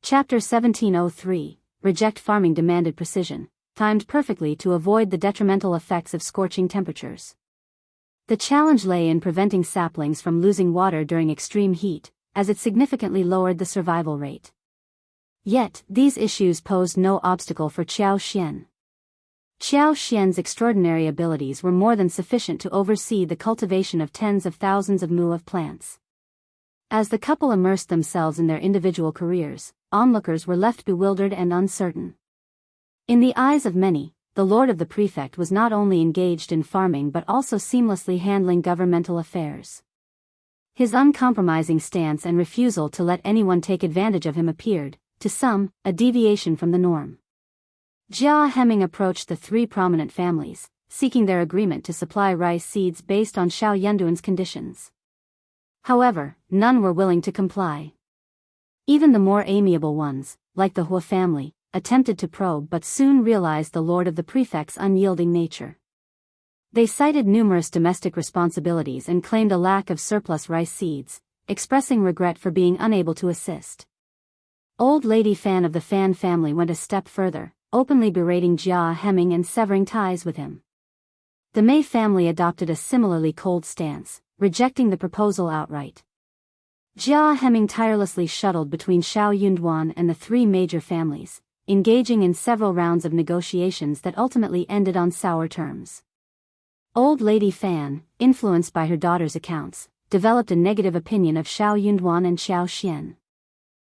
A: Chapter 1703, Reject Farming demanded precision, timed perfectly to avoid the detrimental effects of scorching temperatures. The challenge lay in preventing saplings from losing water during extreme heat, as it significantly lowered the survival rate. Yet, these issues posed no obstacle for Xiao Xian. Xiao Xian's extraordinary abilities were more than sufficient to oversee the cultivation of tens of thousands of mu of plants. As the couple immersed themselves in their individual careers, onlookers were left bewildered and uncertain. In the eyes of many, the lord of the prefect was not only engaged in farming but also seamlessly handling governmental affairs. His uncompromising stance and refusal to let anyone take advantage of him appeared, to some, a deviation from the norm. Jia Heming approached the 3 prominent families, seeking their agreement to supply rice seeds based on Xiao Yunduan's conditions. However, none were willing to comply. Even the more amiable ones, like the Hua family, attempted to probe but soon realized the lord of the prefect's unyielding nature. They cited numerous domestic responsibilities and claimed a lack of surplus rice seeds, expressing regret for being unable to assist. Old Lady Fan of the Fan family went a step further, openly berating Jia Heming and severing ties with him. The Mei family adopted a similarly cold stance, rejecting the proposal outright. Jia Heming tirelessly shuttled between Xiao Yunduan and the 3 major families, engaging in several rounds of negotiations that ultimately ended on sour terms. Old Lady Fan, influenced by her daughter's accounts, developed a negative opinion of Xiao Yunduan and Xiao Xian.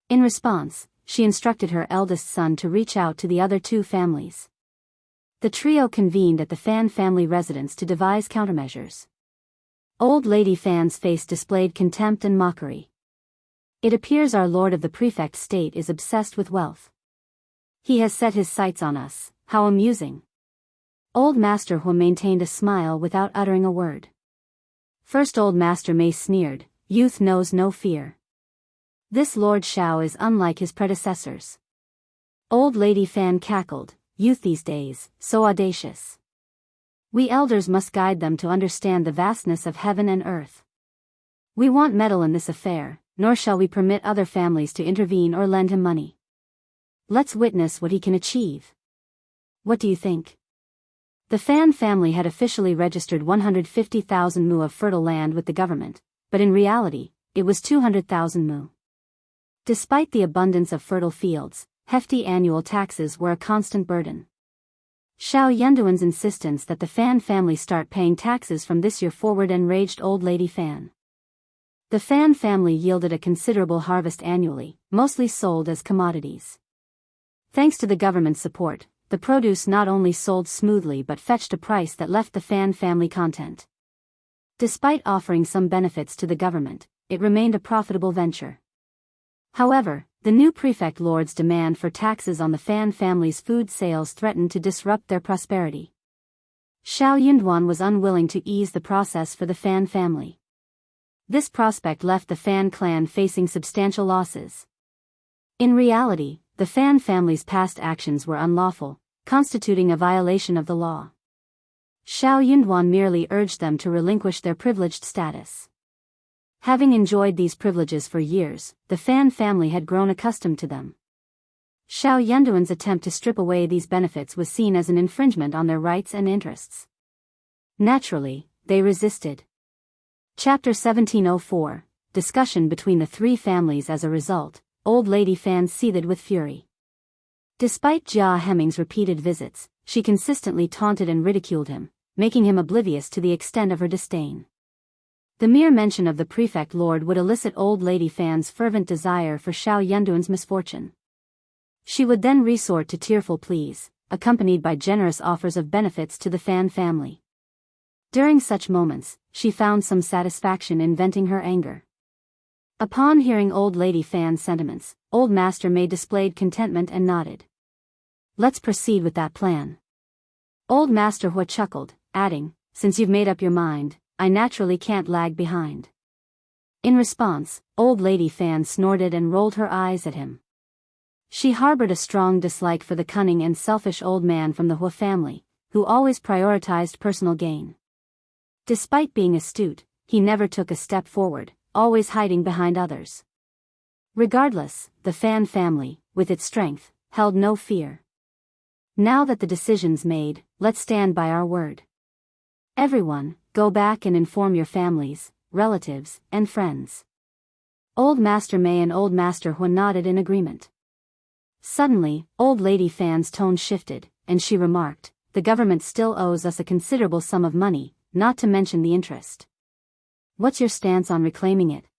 A: In response, she instructed her eldest son to reach out to the other 2 families. The trio convened at the Fan family residence to devise countermeasures. Old Lady Fan's face displayed contempt and mockery. It appears our lord of the prefect state is obsessed with wealth. He has set his sights on us, how amusing. Old Master Hua maintained a smile without uttering a word. First Old Master Mei sneered, youth knows no fear. This Lord Xiao is unlike his predecessors. Old Lady Fan cackled, youth these days, so audacious. We elders must guide them to understand the vastness of heaven and earth. We won't meddle in this affair, nor shall we permit other families to intervene or lend him money. Let's witness what he can achieve. What do you think? The Fan family had officially registered 150,000 mu of fertile land with the government, but in reality, it was 200,000 mu. Despite the abundance of fertile fields, hefty annual taxes were a constant burden. Xiao Yunduan's insistence that the Fan family start paying taxes from this year forward enraged Old Lady Fan. The Fan family yielded a considerable harvest annually, mostly sold as commodities. Thanks to the government's support, the produce not only sold smoothly but fetched a price that left the Fan family content. Despite offering some benefits to the government, it remained a profitable venture. However, the new prefect lord's demand for taxes on the Fan family's food sales threatened to disrupt their prosperity. Xiao Yunduan was unwilling to ease the process for the Fan family. This prospect left the Fan clan facing substantial losses. In reality, the Fan family's past actions were unlawful, constituting a violation of the law. Xiao Yunduan merely urged them to relinquish their privileged status. Having enjoyed these privileges for years, the Fan family had grown accustomed to them. Xiao Yunduan's attempt to strip away these benefits was seen as an infringement on their rights and interests. Naturally, they resisted. Chapter 1704, Discussion between the three families. As a result, Old Lady Fan seethed with fury. Despite Jia Hemming's repeated visits, she consistently taunted and ridiculed him, making him oblivious to the extent of her disdain. The mere mention of the prefect lord would elicit Old Lady Fan's fervent desire for Xiao Yunduan's misfortune. She would then resort to tearful pleas, accompanied by generous offers of benefits to the Fan family. During such moments, she found some satisfaction in venting her anger. Upon hearing Old Lady Fan's sentiments, Old Master Mei displayed contentment and nodded. "Let's proceed with that plan." Old Master Hua chuckled, adding, "Since you've made up your mind, I naturally can't lag behind." In response, Old Lady Fan snorted and rolled her eyes at him. She harbored a strong dislike for the cunning and selfish old man from the Hua family, who always prioritized personal gain. Despite being astute, he never took a step forward, always hiding behind others. Regardless, the Fan family, with its strength, held no fear. Now that the decision's made, let's stand by our word. Everyone, go back and inform your families, relatives, and friends. Old Master Mei and Old Master Hua nodded in agreement. Suddenly, Old Lady Fan's tone shifted, and she remarked, "The government still owes us a considerable sum of money, not to mention the interest. What's your stance on reclaiming it?"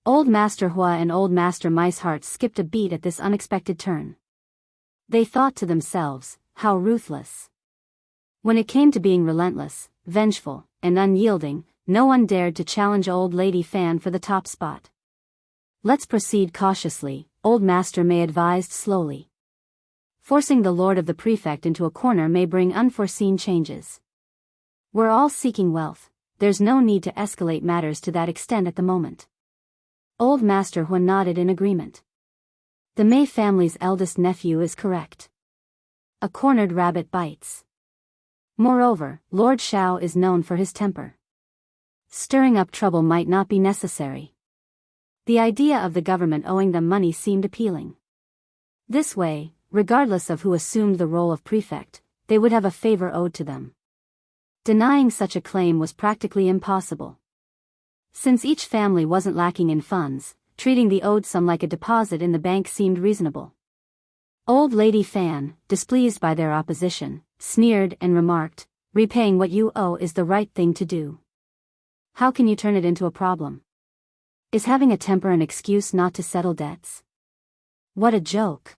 A: Old Master Hua and Old Master Mei's hearts skipped a beat at this unexpected turn. They thought to themselves, how ruthless. When it came to being relentless, vengeful, and unyielding, no one dared to challenge Old Lady Fan for the top spot. "Let's proceed cautiously," Old Master Mei advised slowly. "Forcing the Lord of the Prefect into a corner may bring unforeseen changes. We're all seeking wealth, there's no need to escalate matters to that extent at the moment." Old Master Hua nodded in agreement. The Mei family's eldest nephew is correct. A cornered rabbit bites. Moreover, Lord Xiao is known for his temper. Stirring up trouble might not be necessary. The idea of the government owing them money seemed appealing. This way, regardless of who assumed the role of prefect, they would have a favor owed to them. Denying such a claim was practically impossible. Since each family wasn't lacking in funds, treating the owed sum like a deposit in the bank seemed reasonable. Old Lady Fan, displeased by their opposition, sneered and remarked, "Repaying what you owe is the right thing to do. How can you turn it into a problem? Is having a temper an excuse not to settle debts? What a joke.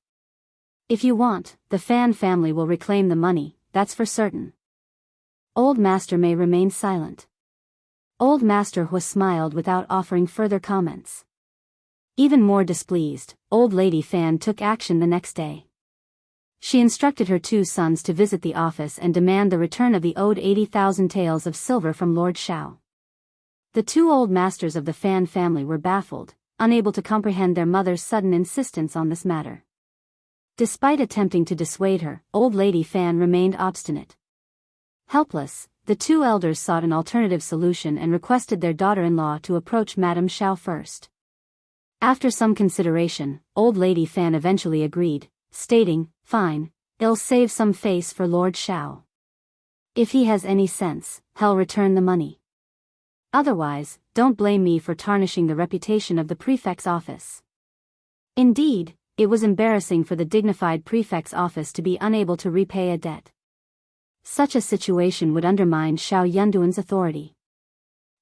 A: If you want, the Fan family will reclaim the money, that's for certain." Old Master Mei remained silent. Old Master Hua smiled without offering further comments. Even more displeased, Old Lady Fan took action the next day. She instructed her two sons to visit the office and demand the return of the owed 80,000 taels of silver from Lord Xiao. The two old masters of the Fan family were baffled, unable to comprehend their mother's sudden insistence on this matter. Despite attempting to dissuade her, Old Lady Fan remained obstinate. Helpless, the two elders sought an alternative solution and requested their daughter-in-law to approach Madame Xiao first. After some consideration, Old Lady Fan eventually agreed, stating, "Fine, I'll save some face for Lord Xiao. If he has any sense, he'll return the money. Otherwise, don't blame me for tarnishing the reputation of the prefect's office." Indeed, it was embarrassing for the dignified prefect's office to be unable to repay a debt. Such a situation would undermine Xiao Yunduan's authority.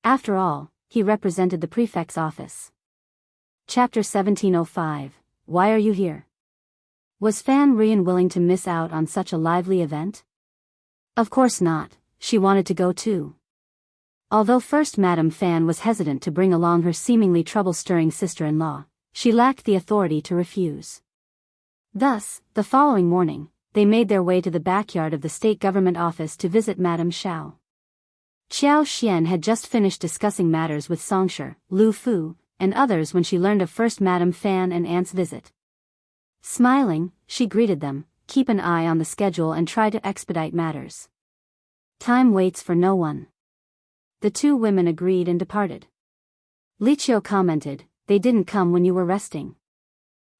A: After all, he represented the prefect's office. Chapter 1705, Why Are You Here? Was Fan Rian willing to miss out on such a lively event? Of course not, she wanted to go too. Although First Madame Fan was hesitant to bring along her seemingly trouble-stirring sister-in-law, she lacked the authority to refuse. Thus, the following morning, they made their way to the backyard of the state government office to visit Madame Xiao. Xiao Xian had just finished discussing matters with Songshi, Lu Fu, and others when she learned of First Madame Fan and Aunt's visit. Smiling, she greeted them, keep an eye on the schedule and try to expedite matters. Time waits for no one. The two women agreed and departed. Li Qiu commented, they didn't come when you were resting.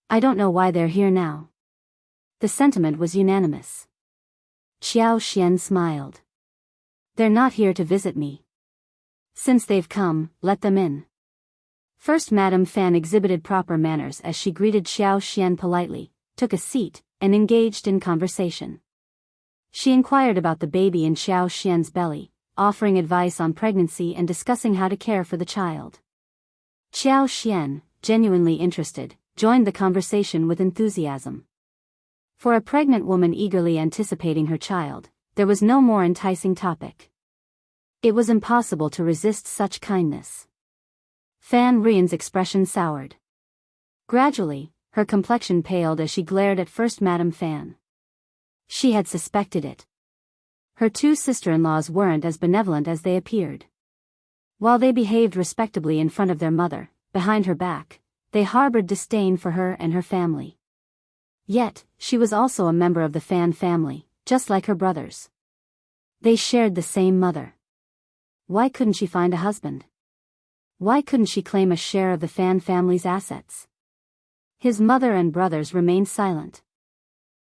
A: I don't know why they're here now. The sentiment was unanimous. Xiao Xian smiled. They're not here to visit me. Since they've come, let them in. First Madame Fan exhibited proper manners as she greeted Xiao Xian politely, took a seat, and engaged in conversation. She inquired about the baby in Xiao Xian's belly, offering advice on pregnancy and discussing how to care for the child. Xiao Xian, genuinely interested, joined the conversation with enthusiasm. For a pregnant woman eagerly anticipating her child, there was no more enticing topic. It was impossible to resist such kindness. Fan Rian's expression soured. Gradually, her complexion paled as she glared at First Madame Fan. She had suspected it. Her two sister-in-laws weren't as benevolent as they appeared. While they behaved respectably in front of their mother, behind her back, they harbored disdain for her and her family. Yet, she was also a member of the Fan family, just like her brothers. They shared the same mother. Why couldn't she find a husband? Why couldn't she claim a share of the Fan family's assets? His mother and brothers remained silent.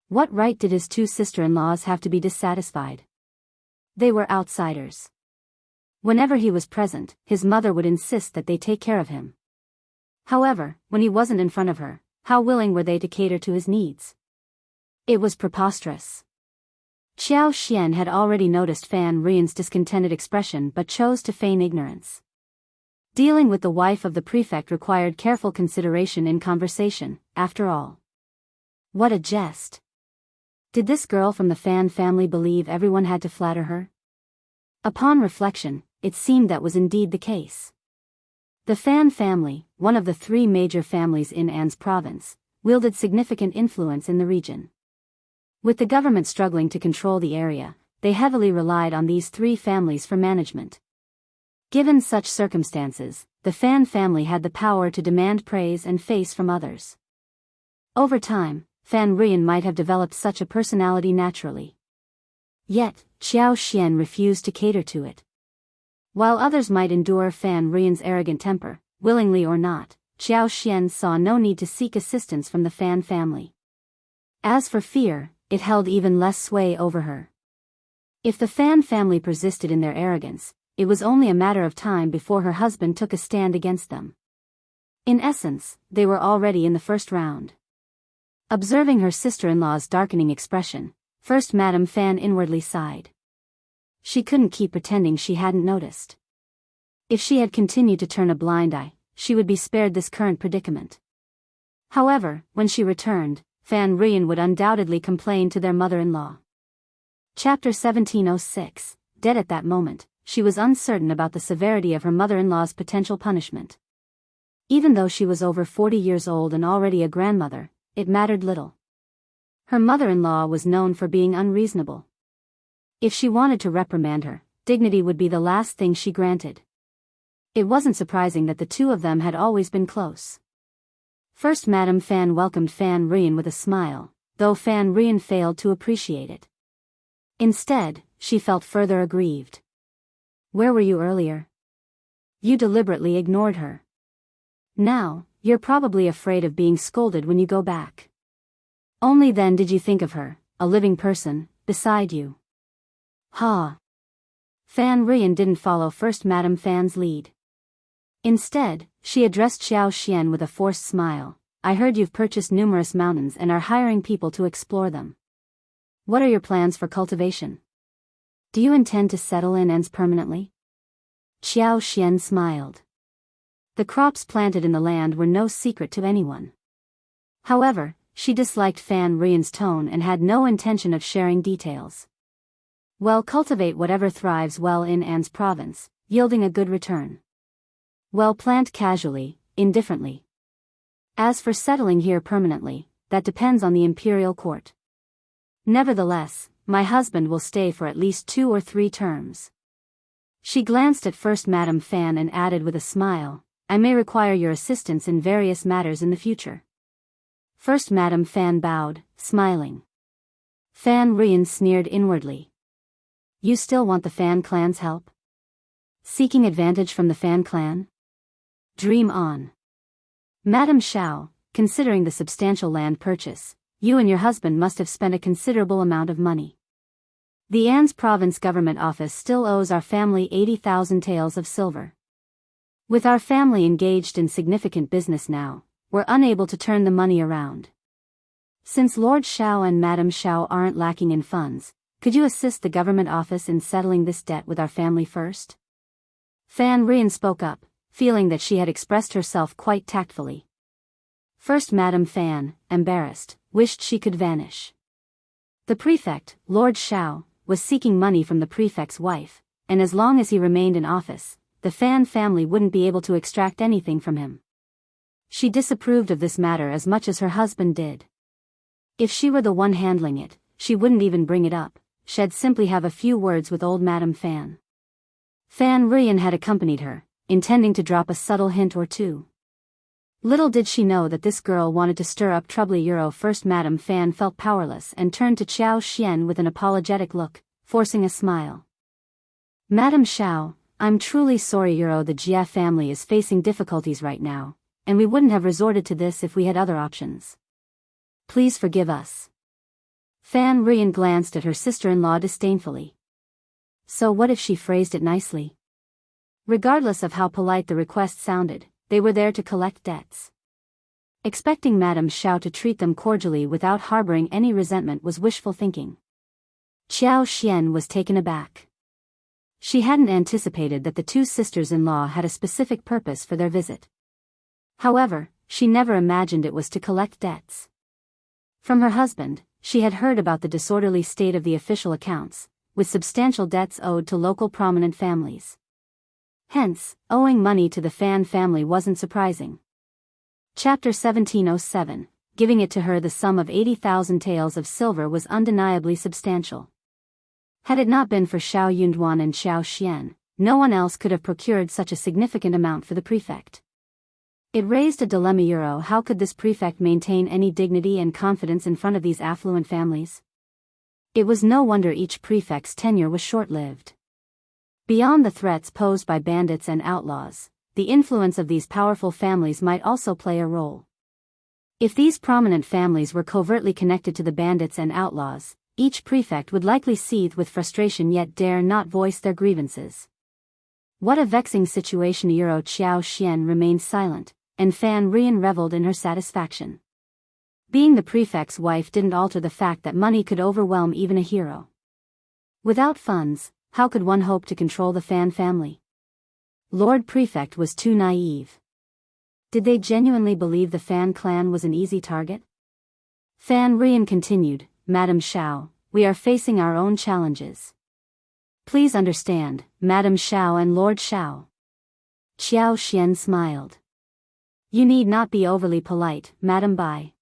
A: What right did his two sister-in-laws have to be dissatisfied? They were outsiders. Whenever he was present, his mother would insist that they take care of him. However, when he wasn't in front of her, how willing were they to cater to his needs? It was preposterous. Xiao Xian had already noticed Fan Rian's discontented expression but chose to feign ignorance. Dealing with the wife of the prefect required careful consideration in conversation, after all. What a jest. Did this girl from the Fan family believe everyone had to flatter her? Upon reflection, it seemed that was indeed the case. The Fan family, one of the three major families in An's province, wielded significant influence in the region. With the government struggling to control the area, they heavily relied on these three families for management. Given such circumstances, the Fan family had the power to demand praise and face from others. Over time, Fan Rian might have developed such a personality naturally. Yet, Xiao Xian refused to cater to it. While others might endure Fan Rian's arrogant temper, willingly or not, Xiao Xian saw no need to seek assistance from the Fan family. As for fear, it held even less sway over her. If the Fan family persisted in their arrogance, it was only a matter of time before her husband took a stand against them. In essence, they were already in the first round. Observing her sister-in-law's darkening expression, First Madame Fan inwardly sighed. She couldn't keep pretending she hadn't noticed. If she had continued to turn a blind eye, she would be spared this current predicament. However, when she returned, Fan Rian would undoubtedly complain to their mother-in-law. Chapter 1706. Dead at that moment, she was uncertain about the severity of her mother-in-law's potential punishment. Even though she was over 40 years old and already a grandmother, it mattered little. Her mother-in-law was known for being unreasonable. If she wanted to reprimand her, dignity would be the last thing she granted. It wasn't surprising that the two of them had always been close. First Madame Fan welcomed Fan Rian with a smile, though Fan Rian failed to appreciate it. Instead, she felt further aggrieved. Where were you earlier? You deliberately ignored her. Now, you're probably afraid of being scolded when you go back. Only then did you think of her, a living person, beside you. Ha! Fan Rian didn't follow First Madame Fan's lead. Instead, she addressed Xiao Xian with a forced smile. I heard you've purchased numerous mountains and are hiring people to explore them. What are your plans for cultivation? Do you intend to settle in Ans permanently? Xiao Xian smiled. The crops planted in the land were no secret to anyone. However, she disliked Fan Rian's tone and had no intention of sharing details. Well, cultivate whatever thrives well in An's province, yielding a good return. Well, plant casually, indifferently. As for settling here permanently, that depends on the imperial court. Nevertheless, my husband will stay for at least 2 or 3 terms. She glanced at First Madame Fan and added with a smile, I may require your assistance in various matters in the future. First Madame Fan bowed, smiling. Fan Rian sneered inwardly. You still want the Fan clan's help? Seeking advantage from the Fan clan? Dream on. Madame Xiao, considering the substantial land purchase, you and your husband must have spent a considerable amount of money. The Anne's province government office still owes our family 80,000 taels of silver. With our family engaged in significant business now, we're unable to turn the money around. Since Lord Xiao and Madame Xiao aren't lacking in funds, could you assist the government office in settling this debt with our family first? Fan Rian spoke up, feeling that she had expressed herself quite tactfully. First Madame Fan, embarrassed, wished she could vanish. The prefect, Lord Xiao, was seeking money from the prefect's wife, and as long as he remained in office, the Fan family wouldn't be able to extract anything from him. She disapproved of this matter as much as her husband did. If she were the one handling it, she wouldn't even bring it up, she'd simply have a few words with old Madame Fan. Fan Rian had accompanied her, intending to drop a subtle hint or two. Little did she know that this girl wanted to stir up trouble. First Madame Fan felt powerless and turned to Xiao Xian with an apologetic look, forcing a smile. Madame Xiao, I'm truly sorry. The Jia family is facing difficulties right now, and we wouldn't have resorted to this if we had other options. Please forgive us. Fan Rian glanced at her sister-in-law disdainfully. So what if she phrased it nicely? Regardless of how polite the request sounded, they were there to collect debts. Expecting Madame Xiao to treat them cordially without harboring any resentment was wishful thinking. Xiao Xian was taken aback. She hadn't anticipated that the two sisters-in-law had a specific purpose for their visit. However, she never imagined it was to collect debts. From her husband, she had heard about the disorderly state of the official accounts, with substantial debts owed to local prominent families. Hence, owing money to the Fan family wasn't surprising. Chapter 1707, giving it to her the sum of 80,000 taels of silver was undeniably substantial. Had it not been for Xiao Yunduan and Xiao Xian, no one else could have procured such a significant amount for the prefect. It raised a dilemma. How could this prefect maintain any dignity and confidence in front of these affluent families? It was no wonder each prefect's tenure was short-lived. Beyond the threats posed by bandits and outlaws, the influence of these powerful families might also play a role. If these prominent families were covertly connected to the bandits and outlaws, each prefect would likely seethe with frustration yet dare not voice their grievances. What a vexing situation. Xiao Xian remained silent, and Fan Rian reveled in her satisfaction. Being the prefect's wife didn't alter the fact that money could overwhelm even a hero. Without funds, how could one hope to control the Fan family? Lord Prefect was too naive. Did they genuinely believe the Fan clan was an easy target? Fan Rian continued, Madame Xiao, we are facing our own challenges. Please understand, Madame Xiao and Lord Xiao. Xiao Xian smiled. You need not be overly polite, Madame Bai.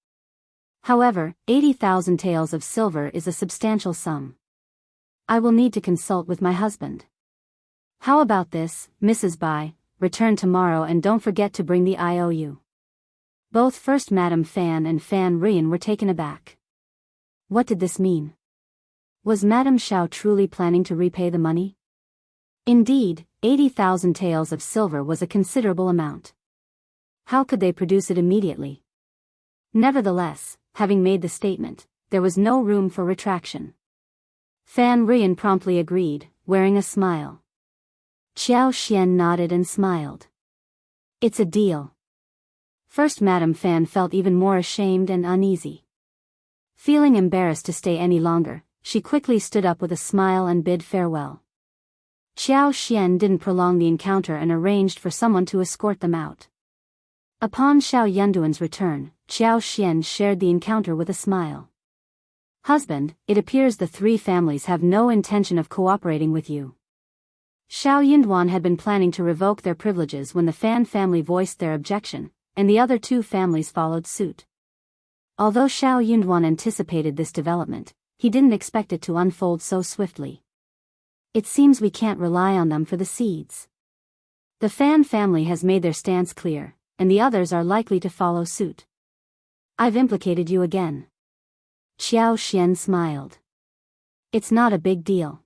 A: However, 80,000 taels of silver is a substantial sum. I will need to consult with my husband. How about this, Mrs. Bai, return tomorrow and don't forget to bring the IOU. Both First Madame Fan and Fan Rian were taken aback. What did this mean? Was Madame Xiao truly planning to repay the money? Indeed, 80,000 taels of silver was a considerable amount. How could they produce it immediately? Nevertheless, having made the statement, there was no room for retraction. Fan Rian promptly agreed, wearing a smile. Xiao Xian nodded and smiled. It's a deal. First Madame Fan felt even more ashamed and uneasy. Feeling embarrassed to stay any longer, she quickly stood up with a smile and bid farewell. Xiao Xian didn't prolong the encounter and arranged for someone to escort them out. Upon Xiao Yunduan's return, Xiao Xian shared the encounter with a smile. Husband, it appears the three families have no intention of cooperating with you. Xiao Yunduan had been planning to revoke their privileges when the Fan family voiced their objection, and the other two families followed suit. Although Xiao Yunduan anticipated this development, he didn't expect it to unfold so swiftly. It seems we can't rely on them for the seeds. The Fan family has made their stance clear, and the others are likely to follow suit. I've implicated you again. Xiao Xian smiled. It's not a big deal.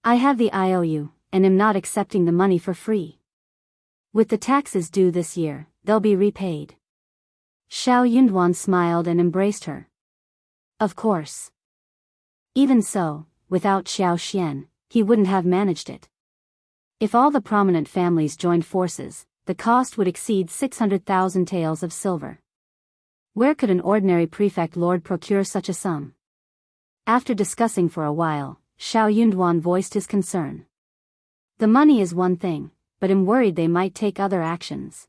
A: I have the IOU, and am not accepting the money for free. With the taxes due this year, they'll be repaid. Xiao Yunduan smiled and embraced her. Of course. Even so, without Xiao Xian, he wouldn't have managed it. If all the prominent families joined forces, the cost would exceed 600,000 taels of silver. Where could an ordinary prefect lord procure such a sum? After discussing for a while, Xiao Yunduan voiced his concern. The money is one thing, but I'm worried they might take other actions.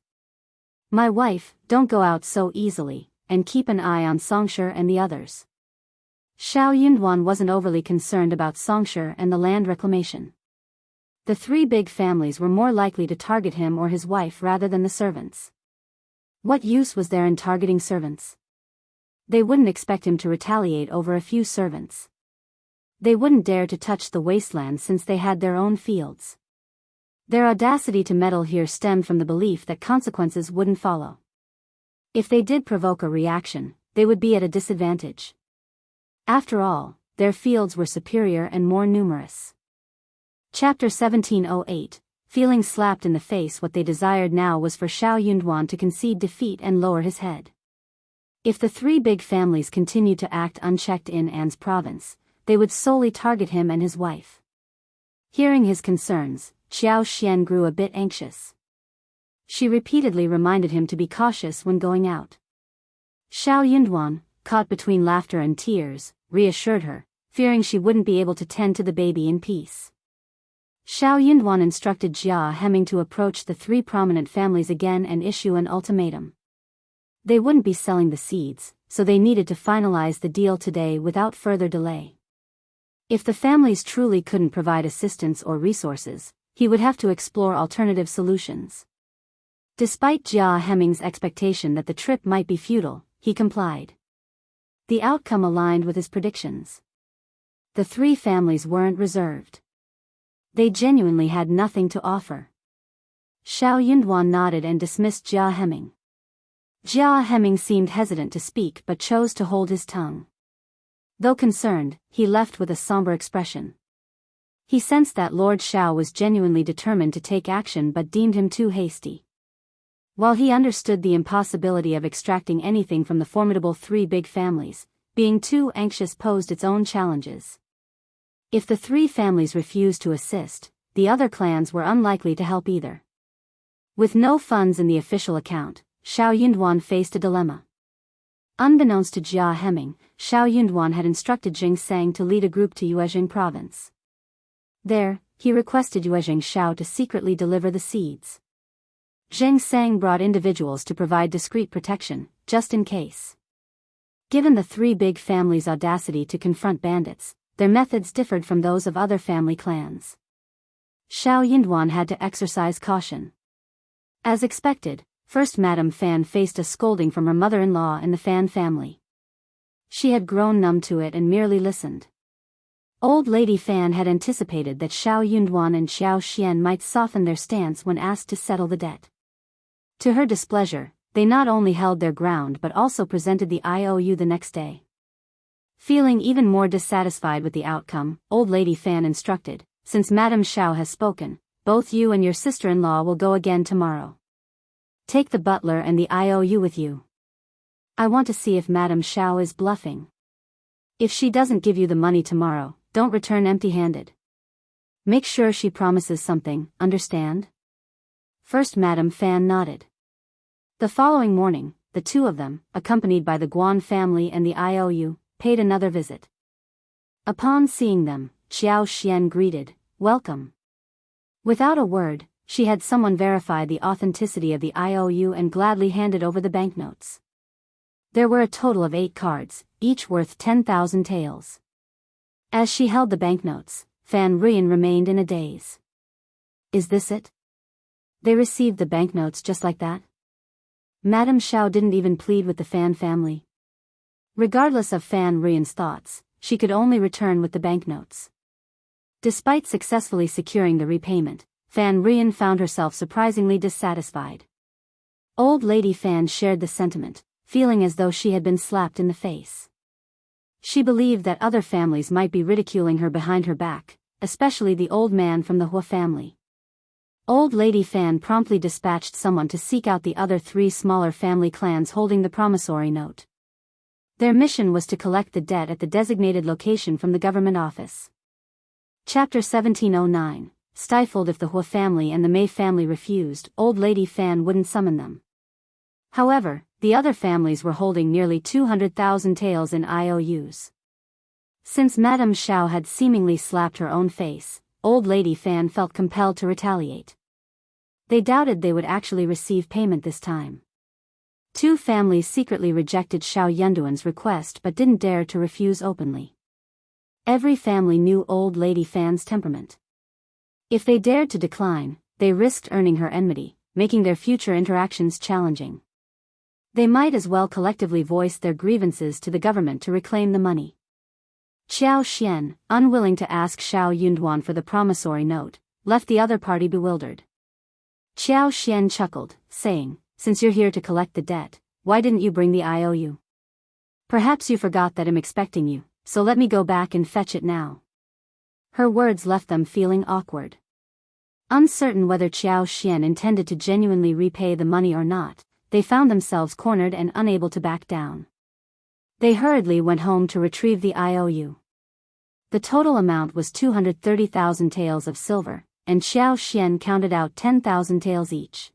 A: My wife, don't go out so easily, and keep an eye on Songshi and the others. Xiao Yunduan wasn't overly concerned about Songshi and the land reclamation. The three big families were more likely to target him or his wife rather than the servants. What use was there in targeting servants? They wouldn't expect him to retaliate over a few servants. They wouldn't dare to touch the wasteland since they had their own fields. Their audacity to meddle here stemmed from the belief that consequences wouldn't follow. If they did provoke a reaction, they would be at a disadvantage. After all, their fields were superior and more numerous. Chapter 1708, feeling slapped in the face. What they desired now was for Xiao Yunduan to concede defeat and lower his head. If the three big families continued to act unchecked in An's province, they would solely target him and his wife. Hearing his concerns, Xiao Xian grew a bit anxious. She repeatedly reminded him to be cautious when going out. Xiao Yunduan, caught between laughter and tears, reassured her, fearing she wouldn't be able to tend to the baby in peace. Xiao Yunduan instructed Jia Heming to approach the three prominent families again and issue an ultimatum. They wouldn't be selling the seeds, so they needed to finalize the deal today without further delay. If the families truly couldn't provide assistance or resources, he would have to explore alternative solutions. Despite Jia Heming's expectation that the trip might be futile, he complied. The outcome aligned with his predictions. The three families weren't reserved. They genuinely had nothing to offer. Xiao Yunduan nodded and dismissed Jia Heming. Jia Heming seemed hesitant to speak but chose to hold his tongue. Though concerned, he left with a somber expression. He sensed that Lord Xiao was genuinely determined to take action but deemed him too hasty. While he understood the impossibility of extracting anything from the formidable three big families, being too anxious posed its own challenges. If the three families refused to assist, the other clans were unlikely to help either. With no funds in the official account, Xiao Yunduan faced a dilemma. Unbeknownst to Jia Heming, Xiao Yunduan had instructed Jing Sang to lead a group to Yuezheng province. There, he requested Yuezheng Xiao to secretly deliver the seeds. Zheng Sang brought individuals to provide discreet protection, just in case. Given the three big families' audacity to confront bandits, their methods differed from those of other family clans. Xiao Yunduan had to exercise caution. As expected, first Madame Fan faced a scolding from her mother-in-law and the Fan family. She had grown numb to it and merely listened. Old Lady Fan had anticipated that Xiao Yunduan and Xiao Xian might soften their stance when asked to settle the debt. To her displeasure, they not only held their ground but also presented the IOU the next day. Feeling even more dissatisfied with the outcome, Old Lady Fan instructed, "Since Madame Xiao has spoken, both you and your sister-in-law will go again tomorrow. Take the butler and the IOU with you. I want to see if Madame Xiao is bluffing. If she doesn't give you the money tomorrow, don't return empty-handed. Make sure she promises something, understand?" First Madame Fan nodded. The following morning, the two of them, accompanied by the Guan family and the IOU, paid another visit. Upon seeing them, Xiao Xian greeted, "Welcome." Without a word, she had someone verify the authenticity of the IOU and gladly handed over the banknotes. There were a total of 8 cards, each worth 10,000 taels. As she held the banknotes, Fan Ruyan remained in a daze. Is this it? They received the banknotes just like that? Madame Xiao didn't even plead with the Fan family. Regardless of Fan Ruyan's thoughts, she could only return with the banknotes. Despite successfully securing the repayment, Fan Rian found herself surprisingly dissatisfied. Old Lady Fan shared the sentiment, feeling as though she had been slapped in the face. She believed that other families might be ridiculing her behind her back, especially the old man from the Hua family. Old Lady Fan promptly dispatched someone to seek out the other 3 smaller family clans holding the promissory note. Their mission was to collect the debt at the designated location from the government office. Chapter 1709. Stifled. If the Hua family and the Mei family refused, Old Lady Fan wouldn't summon them. However, the other families were holding nearly 200,000 taels in IOUs. Since Madame Xiao had seemingly slapped her own face, Old Lady Fan felt compelled to retaliate. They doubted they would actually receive payment this time. 2 families secretly rejected Xiao Yunduan's request but didn't dare to refuse openly. Every family knew Old Lady Fan's temperament. If they dared to decline, they risked earning her enmity, making their future interactions challenging. They might as well collectively voice their grievances to the government to reclaim the money. Qiao Xian, unwilling to ask Xiao Yunduan for the promissory note, left the other party bewildered. Qiao Xian chuckled, saying, "Since you're here to collect the debt, why didn't you bring the IOU? Perhaps you forgot that I'm expecting you, so let me go back and fetch it now." Her words left them feeling awkward. Uncertain whether Qiao Xian intended to genuinely repay the money or not, they found themselves cornered and unable to back down. They hurriedly went home to retrieve the IOU. The total amount was 230,000 taels of silver, and Qiao Xian counted out 10,000 taels each.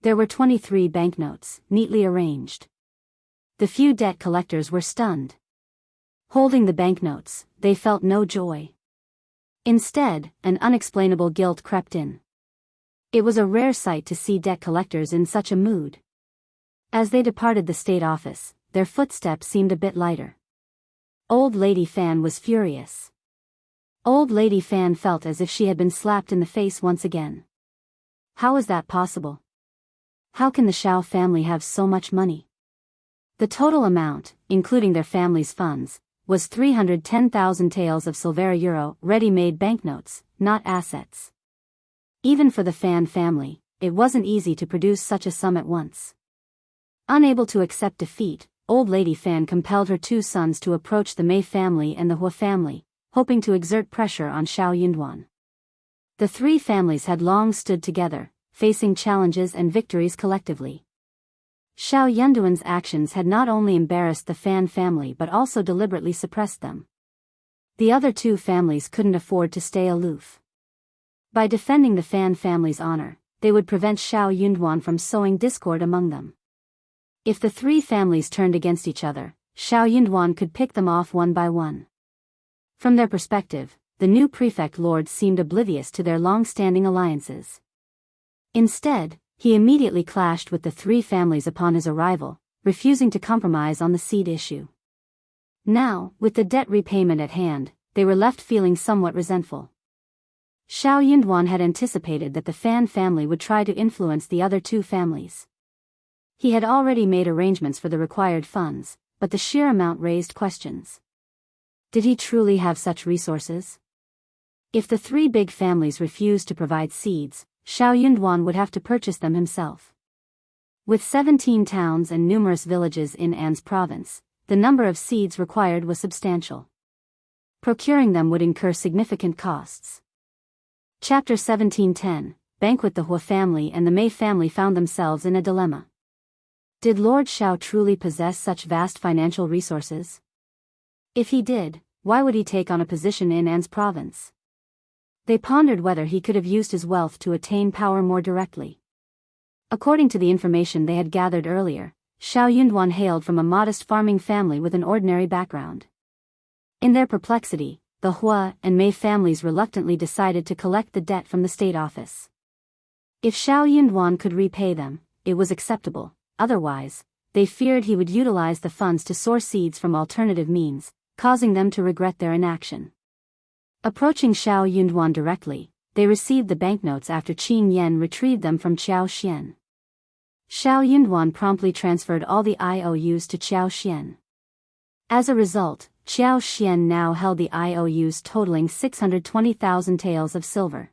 A: There were 23 banknotes, neatly arranged. The few debt collectors were stunned. Holding the banknotes, they felt no joy. Instead, an unexplainable guilt crept in. It was a rare sight to see debt collectors in such a mood. As they departed the state office, their footsteps seemed a bit lighter. Old Lady Fan was furious. Old Lady Fan felt as if she had been slapped in the face once again. How is that possible? How can the Xiao family have so much money? The total amount, including their family's funds, was 310,000 taels of silver euro ready-made banknotes, not assets. Even for the Fan family, it wasn't easy to produce such a sum at once. Unable to accept defeat, Old Lady Fan compelled her 2 sons to approach the Mei family and the Hua family, hoping to exert pressure on Xiao Yunduan. The 3 families had long stood together, facing challenges and victories collectively. Xiao Yunduan's actions had not only embarrassed the Fan family but also deliberately suppressed them. The other 2 families couldn't afford to stay aloof. By defending the Fan family's honor, they would prevent Xiao Yunduan from sowing discord among them. If the 3 families turned against each other, Xiao Yunduan could pick them off one by one. From their perspective, the new prefect lord seemed oblivious to their long-standing alliances. Instead, he immediately clashed with the 3 families upon his arrival, refusing to compromise on the seed issue. Now, with the debt repayment at hand, they were left feeling somewhat resentful. Xiao Yunduan had anticipated that the Fan family would try to influence the other 2 families. He had already made arrangements for the required funds, but the sheer amount raised questions. Did he truly have such resources? If the 3 big families refused to provide seeds, Xiao Yunduan would have to purchase them himself. With 17 towns and numerous villages in An's province, the number of seeds required was substantial. Procuring them would incur significant costs. Chapter 1710. Banquet. The Hua family and the Mei family found themselves in a dilemma. Did Lord Xiao truly possess such vast financial resources? If he did, why would he take on a position in An's province? They pondered whether he could have used his wealth to attain power more directly. According to the information they had gathered earlier, Xiao Yunduan hailed from a modest farming family with an ordinary background. In their perplexity, the Hua and Mei families reluctantly decided to collect the debt from the state office. If Xiao Yunduan could repay them, it was acceptable. Otherwise, they feared he would utilize the funds to source seeds from alternative means, causing them to regret their inaction. Approaching Xiao Yunduan directly, they received the banknotes after Qin Yan retrieved them from Qiao Xian. Xiao Yunduan promptly transferred all the IOUs to Qiao Xian. As a result, Xiao Xian now held the IOUs totaling 620,000 taels of silver.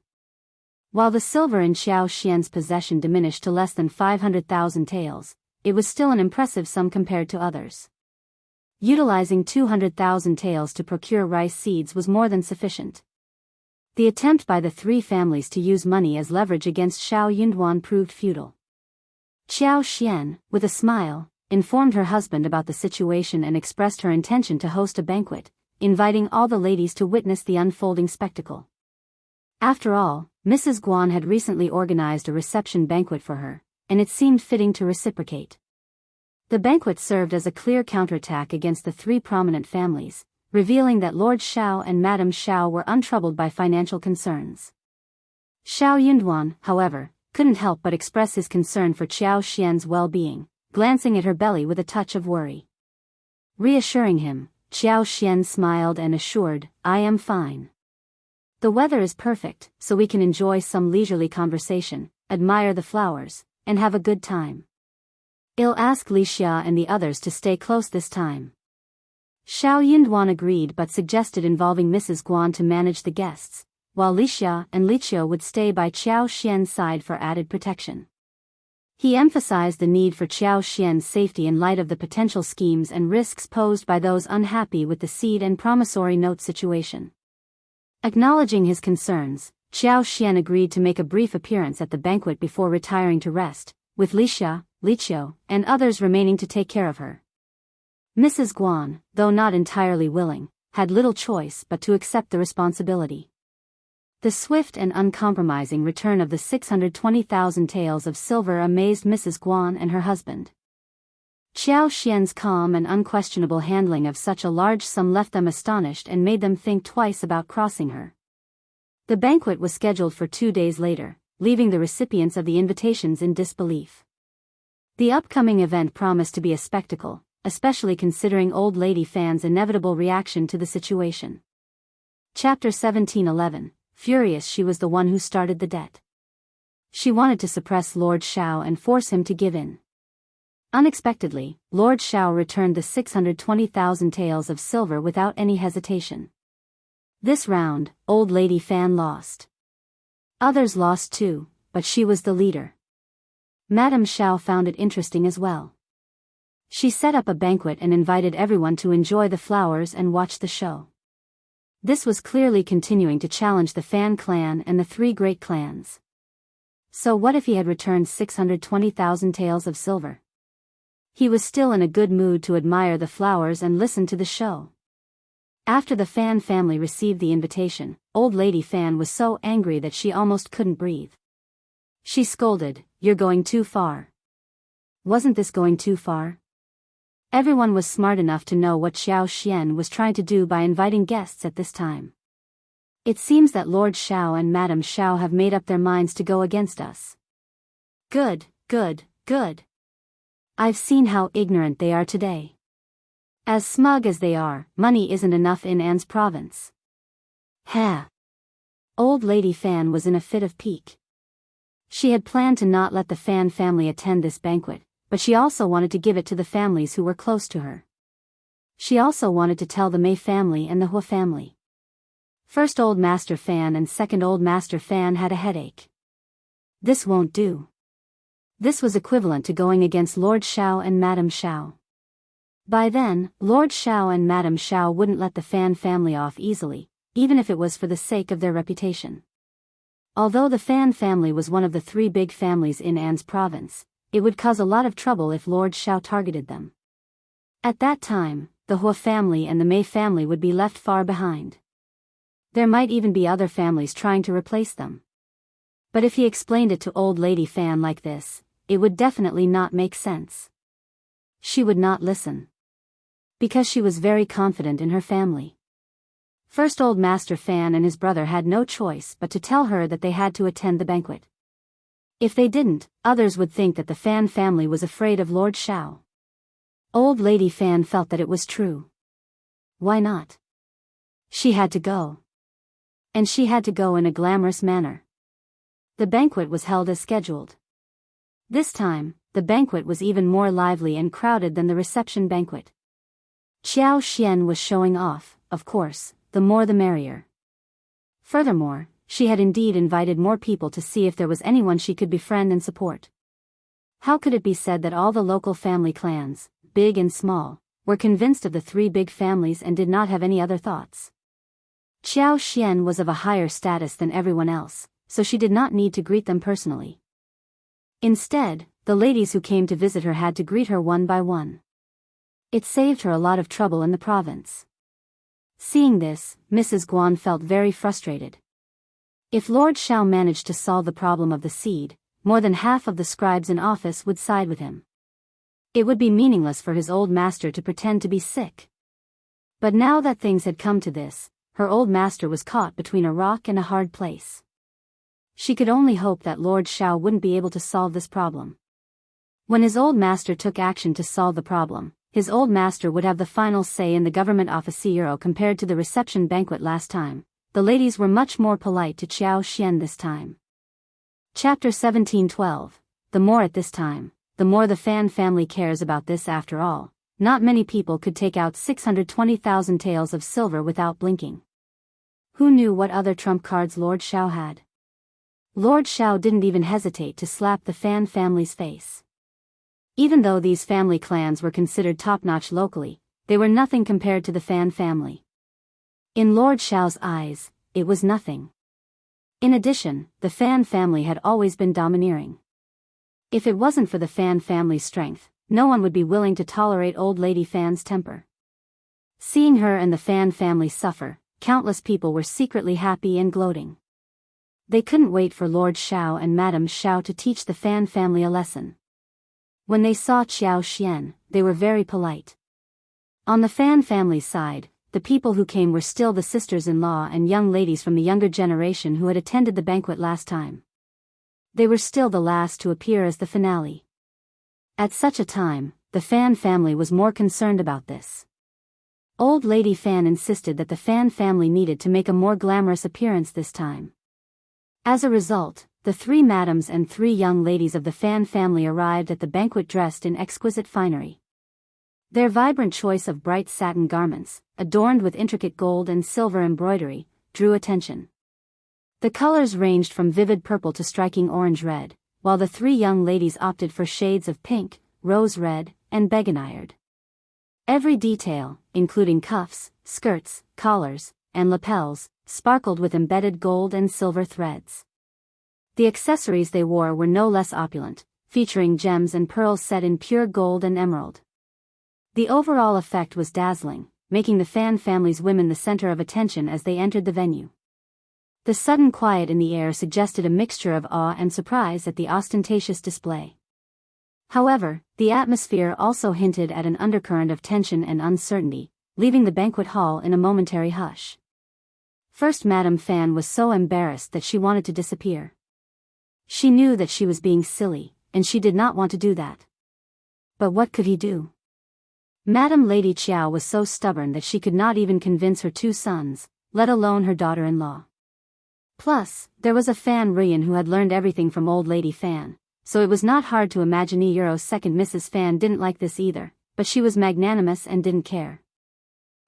A: While the silver in Xiao Xian's possession diminished to less than 500,000 taels, it was still an impressive sum compared to others. Utilizing 200,000 taels to procure rice seeds was more than sufficient. The attempt by the three families to use money as leverage against Xiao Yunduan proved futile. Xiao Xian, with a smile, informed her husband about the situation and expressed her intention to host a banquet, inviting all the ladies to witness the unfolding spectacle. After all, Mrs. Guan had recently organized a reception banquet for her, and it seemed fitting to reciprocate. The banquet served as a clear counterattack against the three prominent families, revealing that Lord Xiao and Madame Xiao were untroubled by financial concerns. Xiao Yunduan, however, couldn't help but express his concern for Xiao Xian's well-being, glancing at her belly with a touch of worry. Reassuring him, Xiao Xian smiled and assured, "I am fine. The weather is perfect, so we can enjoy some leisurely conversation, admire the flowers, and have a good time. I'll ask Li Xia and the others to stay close this time." Xiao Yunduan agreed but suggested involving Mrs. Guan to manage the guests, while Li Xia and Li Qiu would stay by Xiao Xian's side for added protection. He emphasized the need for Xiao Xian's safety in light of the potential schemes and risks posed by those unhappy with the seed and promissory note situation. Acknowledging his concerns, Xiao Xian agreed to make a brief appearance at the banquet before retiring to rest, with Li Xia, Li Qiu, and others remaining to take care of her. Mrs. Guan, though not entirely willing, had little choice but to accept the responsibility. The swift and uncompromising return of the 620,000 taels of silver amazed Mrs. Guan and her husband. Xiao Xian's calm and unquestionable handling of such a large sum left them astonished and made them think twice about crossing her. The banquet was scheduled for 2 days later, leaving the recipients of the invitations in disbelief. The upcoming event promised to be a spectacle, especially considering old lady fans' inevitable reaction to the situation. Chapter 17:11. Furious, she was the one who started the debt. She wanted to suppress Lord Xiao and force him to give in. Unexpectedly, Lord Xiao returned the 620,000 taels of silver without any hesitation. This round, old lady Fan lost. Others lost too, but she was the leader. Madame Xiao found it interesting as well. She set up a banquet and invited everyone to enjoy the flowers and watch the show. This was clearly continuing to challenge the Fan clan and the three great clans. So what if he had returned 620,000 taels of silver? He was still in a good mood to admire the flowers and listen to the show. After the Fan family received the invitation, old lady Fan was so angry that she almost couldn't breathe. She scolded, "You're going too far." Wasn't this going too far? Everyone was smart enough to know what Xiao Xian was trying to do by inviting guests at this time. It seems that Lord Xiao and Madame Xiao have made up their minds to go against us. Good, good, good. I've seen how ignorant they are today. As smug as they are, money isn't enough in An's province. Ha! Old lady Fan was in a fit of pique. She had planned to not let the Fan family attend this banquet, but she also wanted to give it to the families who were close to her. She also wanted to tell the Mei family and the Hua family. First Old Master Fan and Second Old Master Fan had a headache. This won't do. This was equivalent to going against Lord Xiao and Madame Xiao. By then, Lord Xiao and Madame Xiao wouldn't let the Fan family off easily, even if it was for the sake of their reputation. Although the Fan family was one of the three big families in An's province, it would cause a lot of trouble if Lord Xiao targeted them. At that time, the Hua family and the Mei family would be left far behind. There might even be other families trying to replace them. But if he explained it to old lady Fan like this, it would definitely not make sense. She would not listen. Because she was very confident in her family. First Old Master Fan and his brother had no choice but to tell her that they had to attend the banquet. If they didn't, others would think that the Fan family was afraid of Lord Xiao. Old lady Fan felt that it was true. Why not? She had to go. And she had to go in a glamorous manner. The banquet was held as scheduled. This time, the banquet was even more lively and crowded than the reception banquet. Xiao Xian was showing off, of course, the more the merrier. Furthermore, she had indeed invited more people to see if there was anyone she could befriend and support. How could it be said that all the local family clans, big and small, were convinced of the three big families and did not have any other thoughts? Xiao Xian was of a higher status than everyone else, so she did not need to greet them personally. Instead, the ladies who came to visit her had to greet her one by one. It saved her a lot of trouble in the province. Seeing this, Mrs. Guan felt very frustrated. If Lord Xiao managed to solve the problem of the seed, more than half of the scribes in office would side with him. It would be meaningless for his old master to pretend to be sick. But now that things had come to this, her old master was caught between a rock and a hard place. She could only hope that Lord Xiao wouldn't be able to solve this problem. When his old master took action to solve the problem, his old master would have the final say in the government office. Compared to the reception banquet last time, the ladies were much more polite to Xiao Xian this time. Chapter 17:12. The more at this time, the more the Fan family cares about this. After all, not many people could take out 620,000 taels of silver without blinking. Who knew what other trump cards Lord Xiao had? Lord Xiao didn't even hesitate to slap the Fan family's face. Even though these family clans were considered top-notch locally, they were nothing compared to the Fan family. In Lord Xiao's eyes, it was nothing. In addition, the Fan family had always been domineering. If it wasn't for the Fan family's strength, no one would be willing to tolerate old lady Fan's temper. Seeing her and the Fan family suffer, countless people were secretly happy and gloating. They couldn't wait for Lord Xiao and Madame Xiao to teach the Fan family a lesson. When they saw Xiao Xian, they were very polite. On the Fan family's side, the people who came were still the sisters-in-law and young ladies from the younger generation who had attended the banquet last time. They were still the last to appear as the finale. At such a time, the Fan family was more concerned about this. Old Lady Fan insisted that the Fan family needed to make a more glamorous appearance this time. As a result, the three madams and three young ladies of the Fan family arrived at the banquet dressed in exquisite finery. Their vibrant choice of bright satin garments, adorned with intricate gold and silver embroidery, drew attention. The colors ranged from vivid purple to striking orange-red, while the three young ladies opted for shades of pink, rose-red, and begonired. Every detail, including cuffs, skirts, collars, and lapels, sparkled with embedded gold and silver threads. The accessories they wore were no less opulent, featuring gems and pearls set in pure gold and emerald. The overall effect was dazzling, making the Fan family's women the center of attention as they entered the venue. The sudden quiet in the air suggested a mixture of awe and surprise at the ostentatious display. However, the atmosphere also hinted at an undercurrent of tension and uncertainty, leaving the banquet hall in a momentary hush. First, Madame Fan was so embarrassed that she wanted to disappear. She knew that she was being silly, and she did not want to do that. But what could he do? Madame Lady Qiao was so stubborn that she could not even convince her two sons, let alone her daughter-in-law. Plus, there was a Fan Rian who had learned everything from old Lady Fan, so it was not hard to imagine second Mrs. Fan didn't like this either, but she was magnanimous and didn't care.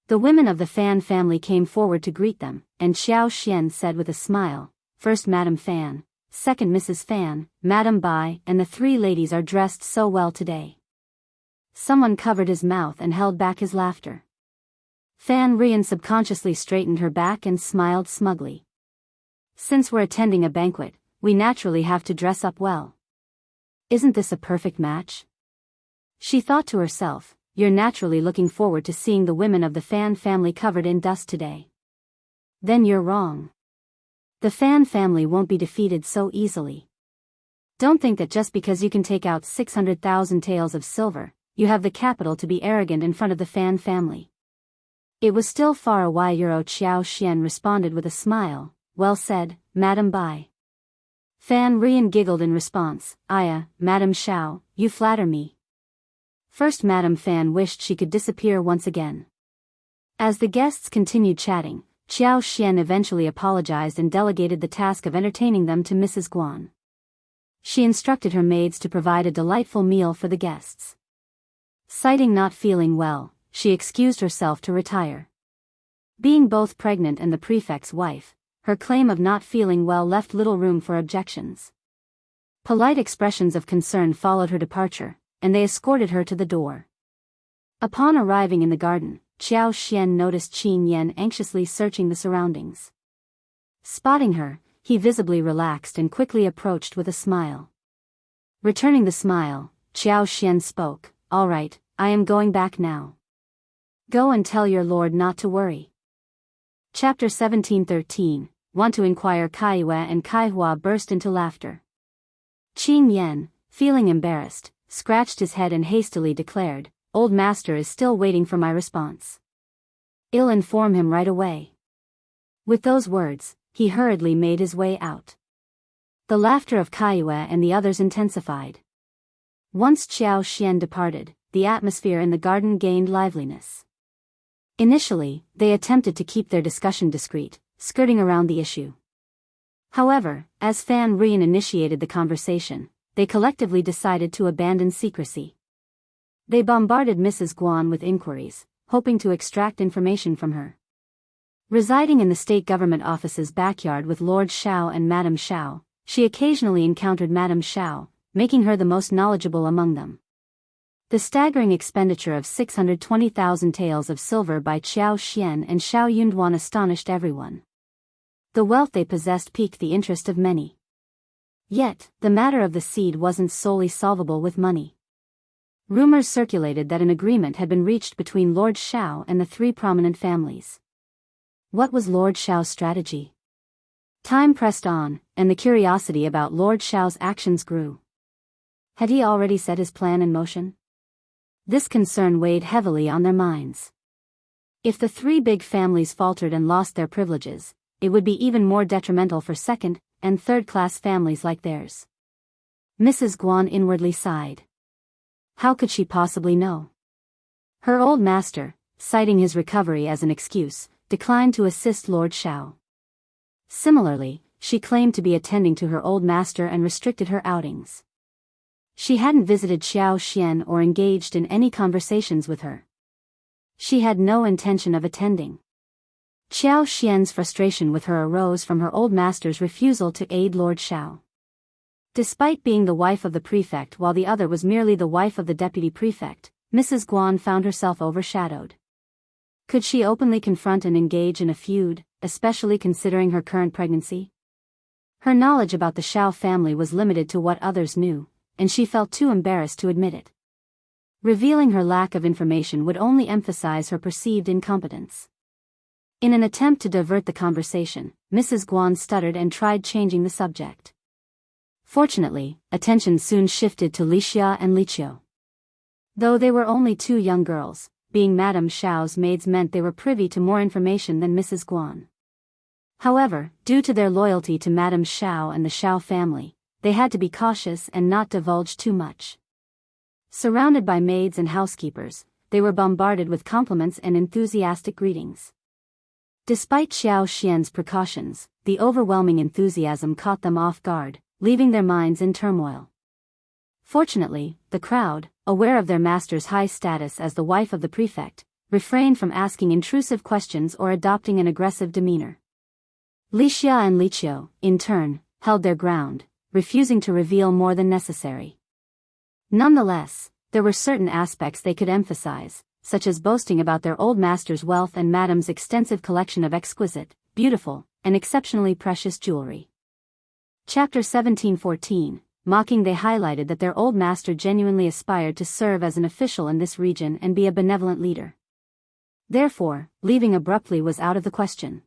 A: The women of the Fan family came forward to greet them, and Xiao Xian said with a smile, "First Madame Fan, second Mrs. Fan, Madame Bai, and the three ladies are dressed so well today." Someone covered his mouth and held back his laughter. Fan Rian subconsciously straightened her back and smiled smugly. "Since we're attending a banquet, we naturally have to dress up well. Isn't this a perfect match?" She thought to herself, "You're naturally looking forward to seeing the women of the Fan family covered in dust today. Then you're wrong. The Fan family won't be defeated so easily. Don't think that just because you can take out 600,000 taels of silver, you have the capital to be arrogant in front of the Fan family." It was still far away. Xiao Xian responded with a smile, "Well said, Madame Bai." Fan Rian giggled in response, "Aya, Madame Xiao, you flatter me." First Madame Fan wished she could disappear once again. As the guests continued chatting, Xiao Xian eventually apologized and delegated the task of entertaining them to Mrs. Guan. She instructed her maids to provide a delightful meal for the guests. Citing not feeling well, she excused herself to retire. Being both pregnant and the prefect's wife, her claim of not feeling well left little room for objections. Polite expressions of concern followed her departure, and they escorted her to the door. Upon arriving in the garden, Xiao Xian noticed Qin Yan anxiously searching the surroundings. Spotting her, he visibly relaxed and quickly approached with a smile. Returning the smile, Xiao Xian spoke, "All right, I am going back now. Go and tell your lord not to worry." Chapter 17:13, Want to inquire. Kaiyue and Kaihua burst into laughter. Qin Yan, feeling embarrassed, scratched his head and hastily declared, "Old master is still waiting for my response. I'll inform him right away." With those words, he hurriedly made his way out. The laughter of Kaiyue and the others intensified. Once Xiao Xian departed, the atmosphere in the garden gained liveliness. Initially, they attempted to keep their discussion discreet, skirting around the issue. However, as Fan Rian initiated the conversation, they collectively decided to abandon secrecy. They bombarded Mrs. Guan with inquiries, hoping to extract information from her. Residing in the state government office's backyard with Lord Shao and Madame Shao, she occasionally encountered Madame Shao, making her the most knowledgeable among them. The staggering expenditure of 620,000 taels of silver by Xiao Xian and Xiao Yunduan astonished everyone. The wealth they possessed piqued the interest of many. Yet, the matter of the seed wasn't solely solvable with money. Rumors circulated that an agreement had been reached between Lord Shao and the three prominent families. What was Lord Shao's strategy? Time pressed on, and the curiosity about Lord Shao's actions grew. Had he already set his plan in motion? This concern weighed heavily on their minds. If the three big families faltered and lost their privileges, it would be even more detrimental for second- and third-class families like theirs. Mrs. Guan inwardly sighed. How could she possibly know? Her old master, citing his recovery as an excuse, declined to assist Lord Shao. Similarly, she claimed to be attending to her old master and restricted her outings. She hadn't visited Xiao Xian or engaged in any conversations with her. She had no intention of attending. Xiao Xian's frustration with her arose from her old master's refusal to aid Lord Shao. Despite being the wife of the prefect while the other was merely the wife of the deputy prefect, Mrs. Guan found herself overshadowed. Could she openly confront and engage in a feud, especially considering her current pregnancy? Her knowledge about the Shao family was limited to what others knew, and she felt too embarrassed to admit it. Revealing her lack of information would only emphasize her perceived incompetence. In an attempt to divert the conversation, Mrs. Guan stuttered and tried changing the subject. Fortunately, attention soon shifted to Lixia and Liqiu. Though they were only two young girls, being Madame Shao's maids meant they were privy to more information than Mrs. Guan. However, due to their loyalty to Madame Shao and the Shao family, they had to be cautious and not divulge too much. Surrounded by maids and housekeepers, they were bombarded with compliments and enthusiastic greetings. Despite Xiao Xian's precautions, the overwhelming enthusiasm caught them off guard, leaving their minds in turmoil. Fortunately, the crowd, aware of their master's high status as the wife of the prefect, refrained from asking intrusive questions or adopting an aggressive demeanor. Lixia and Liqiu, in turn, held their ground, refusing to reveal more than necessary. Nonetheless, there were certain aspects they could emphasize, such as boasting about their old master's wealth and Madame's extensive collection of exquisite, beautiful, and exceptionally precious jewelry. Chapter 17:14, Mocking. They highlighted that their old master genuinely aspired to serve as an official in this region and be a benevolent leader. Therefore, leaving abruptly was out of the question.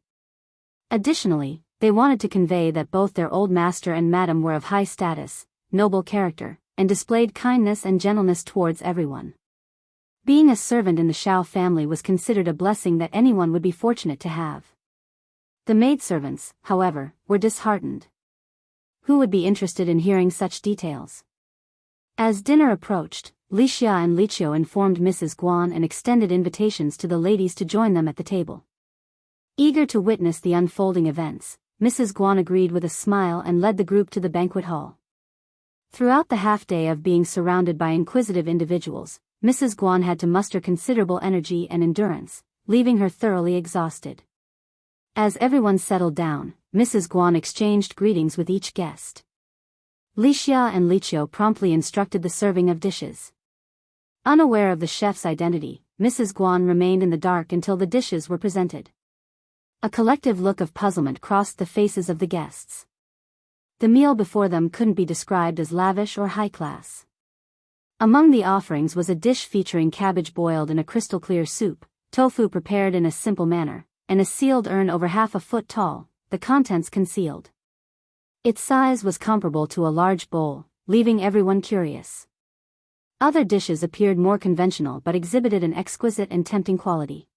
A: Additionally, they wanted to convey that both their old master and Madame were of high status, noble character, and displayed kindness and gentleness towards everyone. Being a servant in the Shao family was considered a blessing that anyone would be fortunate to have. The maidservants, however, were disheartened. Who would be interested in hearing such details? As dinner approached, Lixia and Liqiu informed Mrs. Guan and extended invitations to the ladies to join them at the table. Eager to witness the unfolding events, Mrs. Guan agreed with a smile and led the group to the banquet hall. Throughout the half-day of being surrounded by inquisitive individuals, Mrs. Guan had to muster considerable energy and endurance, leaving her thoroughly exhausted. As everyone settled down, Mrs. Guan exchanged greetings with each guest. Li Xia and Li Qiu promptly instructed the serving of dishes. Unaware of the chef's identity, Mrs. Guan remained in the dark until the dishes were presented. A collective look of puzzlement crossed the faces of the guests. The meal before them couldn't be described as lavish or high class. Among the offerings was a dish featuring cabbage boiled in a crystal-clear soup, tofu prepared in a simple manner, and a sealed urn over half a foot tall, the contents concealed. Its size was comparable to a large bowl, leaving everyone curious. Other dishes appeared more conventional but exhibited an exquisite and tempting quality.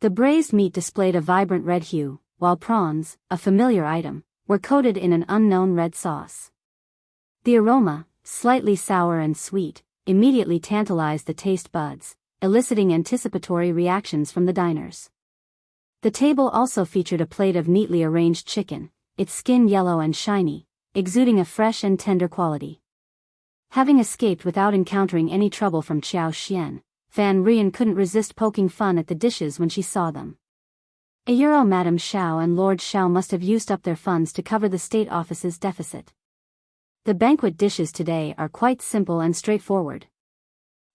A: The braised meat displayed a vibrant red hue, while prawns, a familiar item, were coated in an unknown red sauce. The aroma, slightly sour and sweet, immediately tantalized the taste buds, eliciting anticipatory reactions from the diners. The table also featured a plate of neatly arranged chicken, its skin yellow and shiny, exuding a fresh and tender quality. Having escaped without encountering any trouble from Xiao Xian, Fan Rian couldn't resist poking fun at the dishes when she saw them. Madame Xiao and Lord Xiao must have used up their funds to cover the state office's deficit. The banquet dishes today are quite simple and straightforward.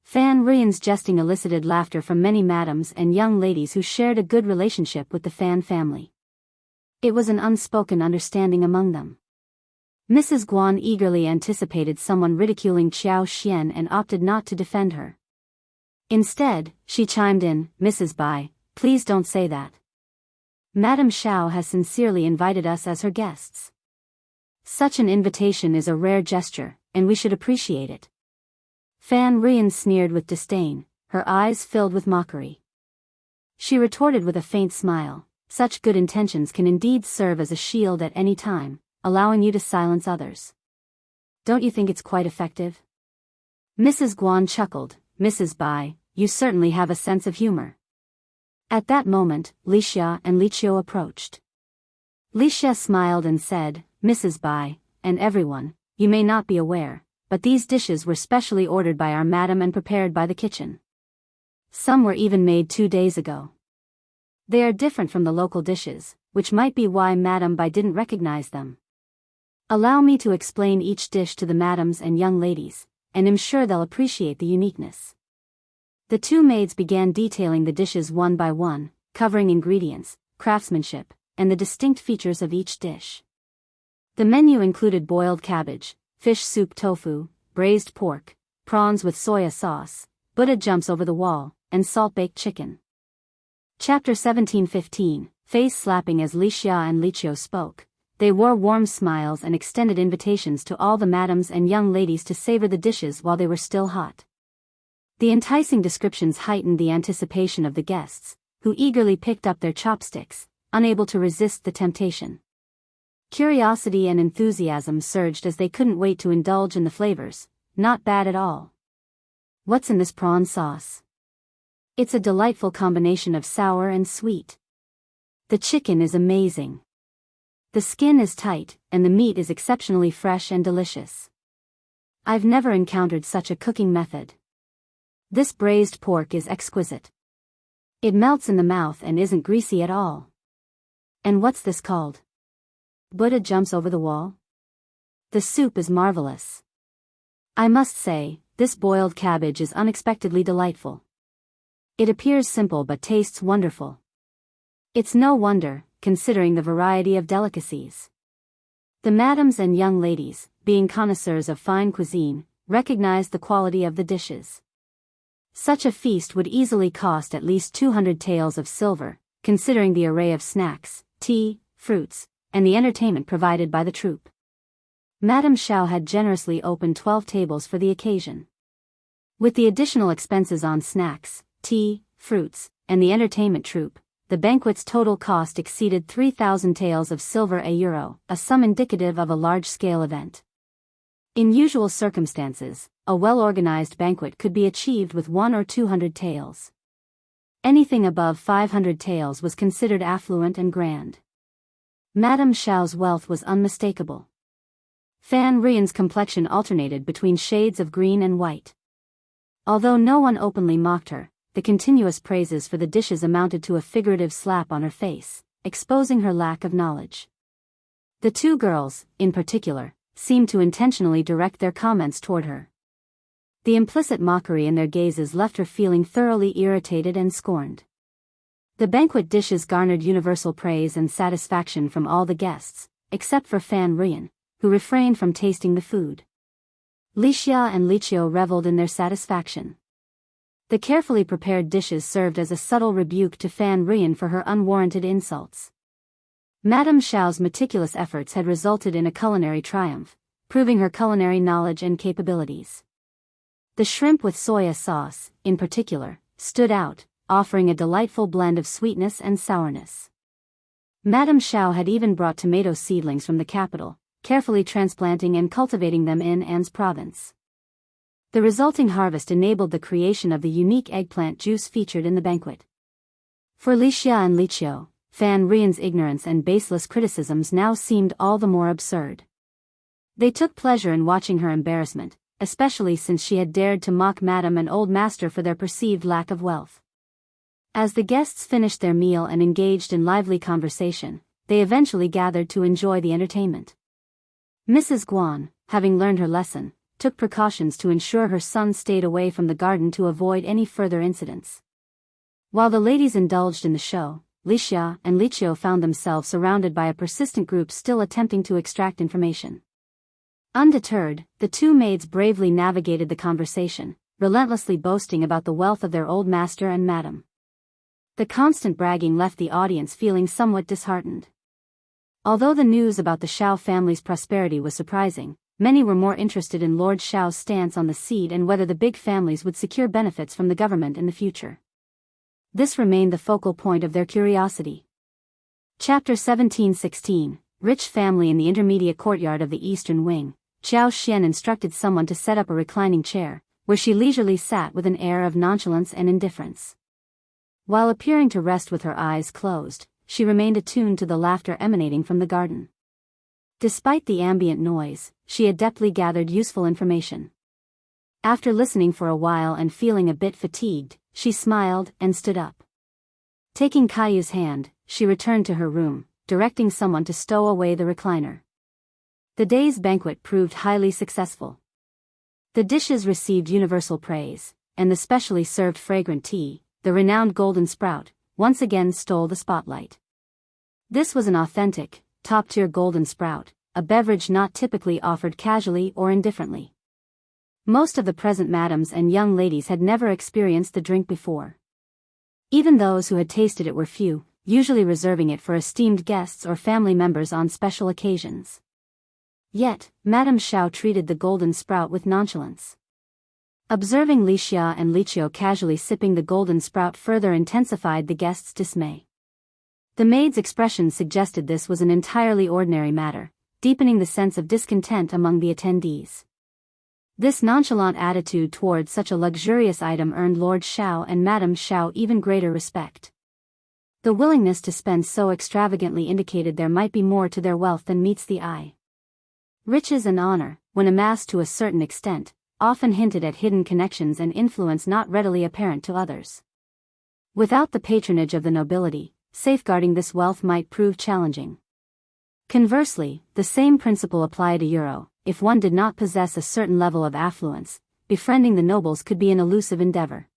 A: Fan Rian's jesting elicited laughter from many madams and young ladies who shared a good relationship with the Fan family. It was an unspoken understanding among them. Mrs. Guan eagerly anticipated someone ridiculing Xiao Xian and opted not to defend her. Instead, she chimed in, "Mrs. Bai, please don't say that. Madame Xiao has sincerely invited us as her guests. Such an invitation is a rare gesture, and we should appreciate it." Fan Rian sneered with disdain, her eyes filled with mockery. She retorted with a faint smile, "Such good intentions can indeed serve as a shield at any time, allowing you to silence others. Don't you think it's quite effective?" Mrs. Guan chuckled, "Mrs. Bai, you certainly have a sense of humor." At that moment, Li Xia and Li Qiu approached. Li Xia smiled and said, "Mrs. Bai, and everyone, you may not be aware, but these dishes were specially ordered by our madam and prepared by the kitchen. Some were even made 2 days ago. They are different from the local dishes, which might be why Madame Bai didn't recognize them. Allow me to explain each dish to the madams and young ladies, and I'm sure they'll appreciate the uniqueness." The two maids began detailing the dishes one by one, covering ingredients, craftsmanship, and the distinct features of each dish. The menu included boiled cabbage, fish soup tofu, braised pork, prawns with soya sauce, Buddha jumps over the wall, and salt-baked chicken. Chapter 17:15, face slapping. As Li Xia and Li Qiu spoke, they wore warm smiles and extended invitations to all the madams and young ladies to savor the dishes while they were still hot. The enticing descriptions heightened the anticipation of the guests, who eagerly picked up their chopsticks, unable to resist the temptation. Curiosity and enthusiasm surged as they couldn't wait to indulge in the flavors. "Not bad at all. What's in this prawn sauce? It's a delightful combination of sour and sweet. The chicken is amazing. The skin is tight, and the meat is exceptionally fresh and delicious. I've never encountered such a cooking method. This braised pork is exquisite. It melts in the mouth and isn't greasy at all. And what's this called? Buddha jumps over the wall? The soup is marvelous. I must say, this boiled cabbage is unexpectedly delightful. It appears simple but tastes wonderful. It's no wonder, considering the variety of delicacies." The madams and young ladies, being connoisseurs of fine cuisine, recognized the quality of the dishes. Such a feast would easily cost at least 200 taels of silver, considering the array of snacks, tea, fruits, and the entertainment provided by the troupe. Madame Xiao had generously opened 12 tables for the occasion. With the additional expenses on snacks, tea, fruits, and the entertainment troupe, the banquet's total cost exceeded 3,000 taels of silver a euro, a sum indicative of a large-scale event. In usual circumstances, a well-organized banquet could be achieved with 100 or 200 taels. Anything above 500 taels was considered affluent and grand. Madame Xiao's wealth was unmistakable. Fan Rian's complexion alternated between shades of green and white. Although no one openly mocked her, the continuous praises for the dishes amounted to a figurative slap on her face, exposing her lack of knowledge. The two girls, in particular, seemed to intentionally direct their comments toward her. The implicit mockery in their gazes left her feeling thoroughly irritated and scorned. The banquet dishes garnered universal praise and satisfaction from all the guests, except for Fan Rian, who refrained from tasting the food. Wuxia and Liqiu reveled in their satisfaction. The carefully prepared dishes served as a subtle rebuke to Fan Rian for her unwarranted insults. Madame Xiao's meticulous efforts had resulted in a culinary triumph, proving her culinary knowledge and capabilities. The shrimp with soya sauce, in particular, stood out, offering a delightful blend of sweetness and sourness. Madame Xiao had even brought tomato seedlings from the capital, carefully transplanting and cultivating them in An's province. The resulting harvest enabled the creation of the unique eggplant juice featured in the banquet. For Wuxia and Liqiu, Fan Rian's ignorance and baseless criticisms now seemed all the more absurd. They took pleasure in watching her embarrassment, especially since she had dared to mock Madame and Old Master for their perceived lack of wealth. As the guests finished their meal and engaged in lively conversation, they eventually gathered to enjoy the entertainment. Mrs. Guan, having learned her lesson, took precautions to ensure her son stayed away from the garden to avoid any further incidents. While the ladies indulged in the show, Wuxia and Liqiu found themselves surrounded by a persistent group still attempting to extract information. Undeterred, the two maids bravely navigated the conversation, relentlessly boasting about the wealth of their old master and madam. The constant bragging left the audience feeling somewhat disheartened. Although the news about the Xiao family's prosperity was surprising, many were more interested in Lord Xiao's stance on the seed and whether the big families would secure benefits from the government in the future. This remained the focal point of their curiosity. Chapter 17:16, Rich Family. In the intermediate courtyard of the eastern wing, Xiao Xian instructed someone to set up a reclining chair, where she leisurely sat with an air of nonchalance and indifference. While appearing to rest with her eyes closed, she remained attuned to the laughter emanating from the garden. Despite the ambient noise, she adeptly gathered useful information. After listening for a while and feeling a bit fatigued, she smiled and stood up. Taking Caillou's hand, she returned to her room, directing someone to stow away the recliner. The day's banquet proved highly successful. The dishes received universal praise, and the specially served fragrant tea, the renowned golden sprout, once again stole the spotlight. This was an authentic, top-tier golden sprout, a beverage not typically offered casually or indifferently. Most of the present madams and young ladies had never experienced the drink before. Even those who had tasted it were few, usually reserving it for esteemed guests or family members on special occasions. Yet, Madame Xiao treated the golden sprout with nonchalance. Observing Wuxia and Liqiu casually sipping the golden sprout further intensified the guests' dismay. The maid's expression suggested this was an entirely ordinary matter, deepening the sense of discontent among the attendees. This nonchalant attitude towards such a luxurious item earned Lord Xiao and Madame Xiao even greater respect. The willingness to spend so extravagantly indicated there might be more to their wealth than meets the eye. Riches and honor, when amassed to a certain extent, often hinted at hidden connections and influence not readily apparent to others. Without the patronage of the nobility, safeguarding this wealth might prove challenging. Conversely, the same principle applied to Euro. If one did not possess a certain level of affluence, befriending the nobles could be an elusive endeavor.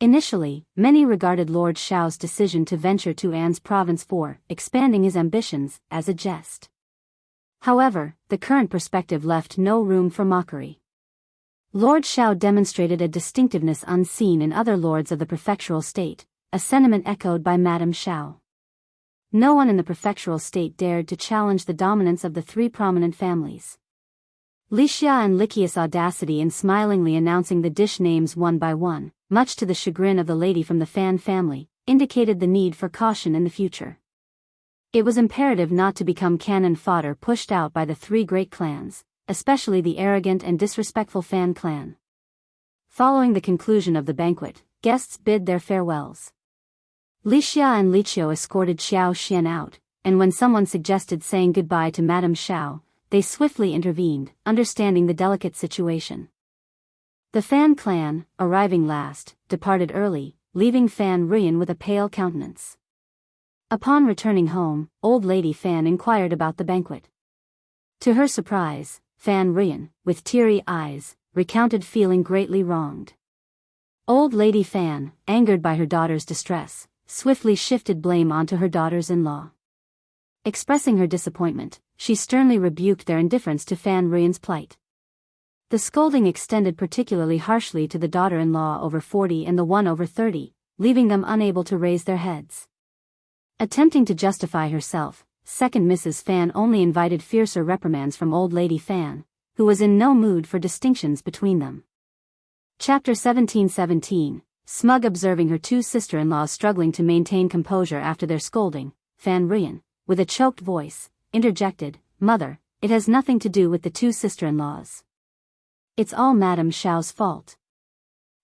A: Initially, many regarded Lord Xiao's decision to venture to An's province for expanding his ambitions as a jest. However, the current perspective left no room for mockery. Lord Xiao demonstrated a distinctiveness unseen in other lords of the prefectural state, a sentiment echoed by Madame Xiao. No one in the prefectural state dared to challenge the dominance of the three prominent families. Wuxia and Liqiu's audacity in smilingly announcing the dish names one by one, much to the chagrin of the lady from the Fan family, indicated the need for caution in the future. It was imperative not to become cannon fodder pushed out by the three great clans, especially the arrogant and disrespectful Fan clan. Following the conclusion of the banquet, guests bid their farewells. Wuxia and Liqiu escorted Xiao Xian out, and when someone suggested saying goodbye to Madame Xiao, they swiftly intervened, understanding the delicate situation. The Fan clan, arriving last, departed early, leaving Fan Ruyan with a pale countenance. Upon returning home, old lady Fan inquired about the banquet. To her surprise, Fan Ruyan, with teary eyes, recounted feeling greatly wronged. Old lady Fan, angered by her daughter's distress, swiftly shifted blame onto her daughters-in-law. Expressing her disappointment, she sternly rebuked their indifference to Fan Ruyan's plight. The scolding extended particularly harshly to the daughter-in-law over 40 and the one over 30, leaving them unable to raise their heads. Attempting to justify herself, second Mrs. Fan only invited fiercer reprimands from old lady Fan, who was in no mood for distinctions between them. Chapter 17:17. Smug observing her two sister-in-laws struggling to maintain composure after their scolding, Fan Ruyan, with a choked voice, interjected, "Mother, it has nothing to do with the two sister-in-laws. It's all Madame Xiao's fault."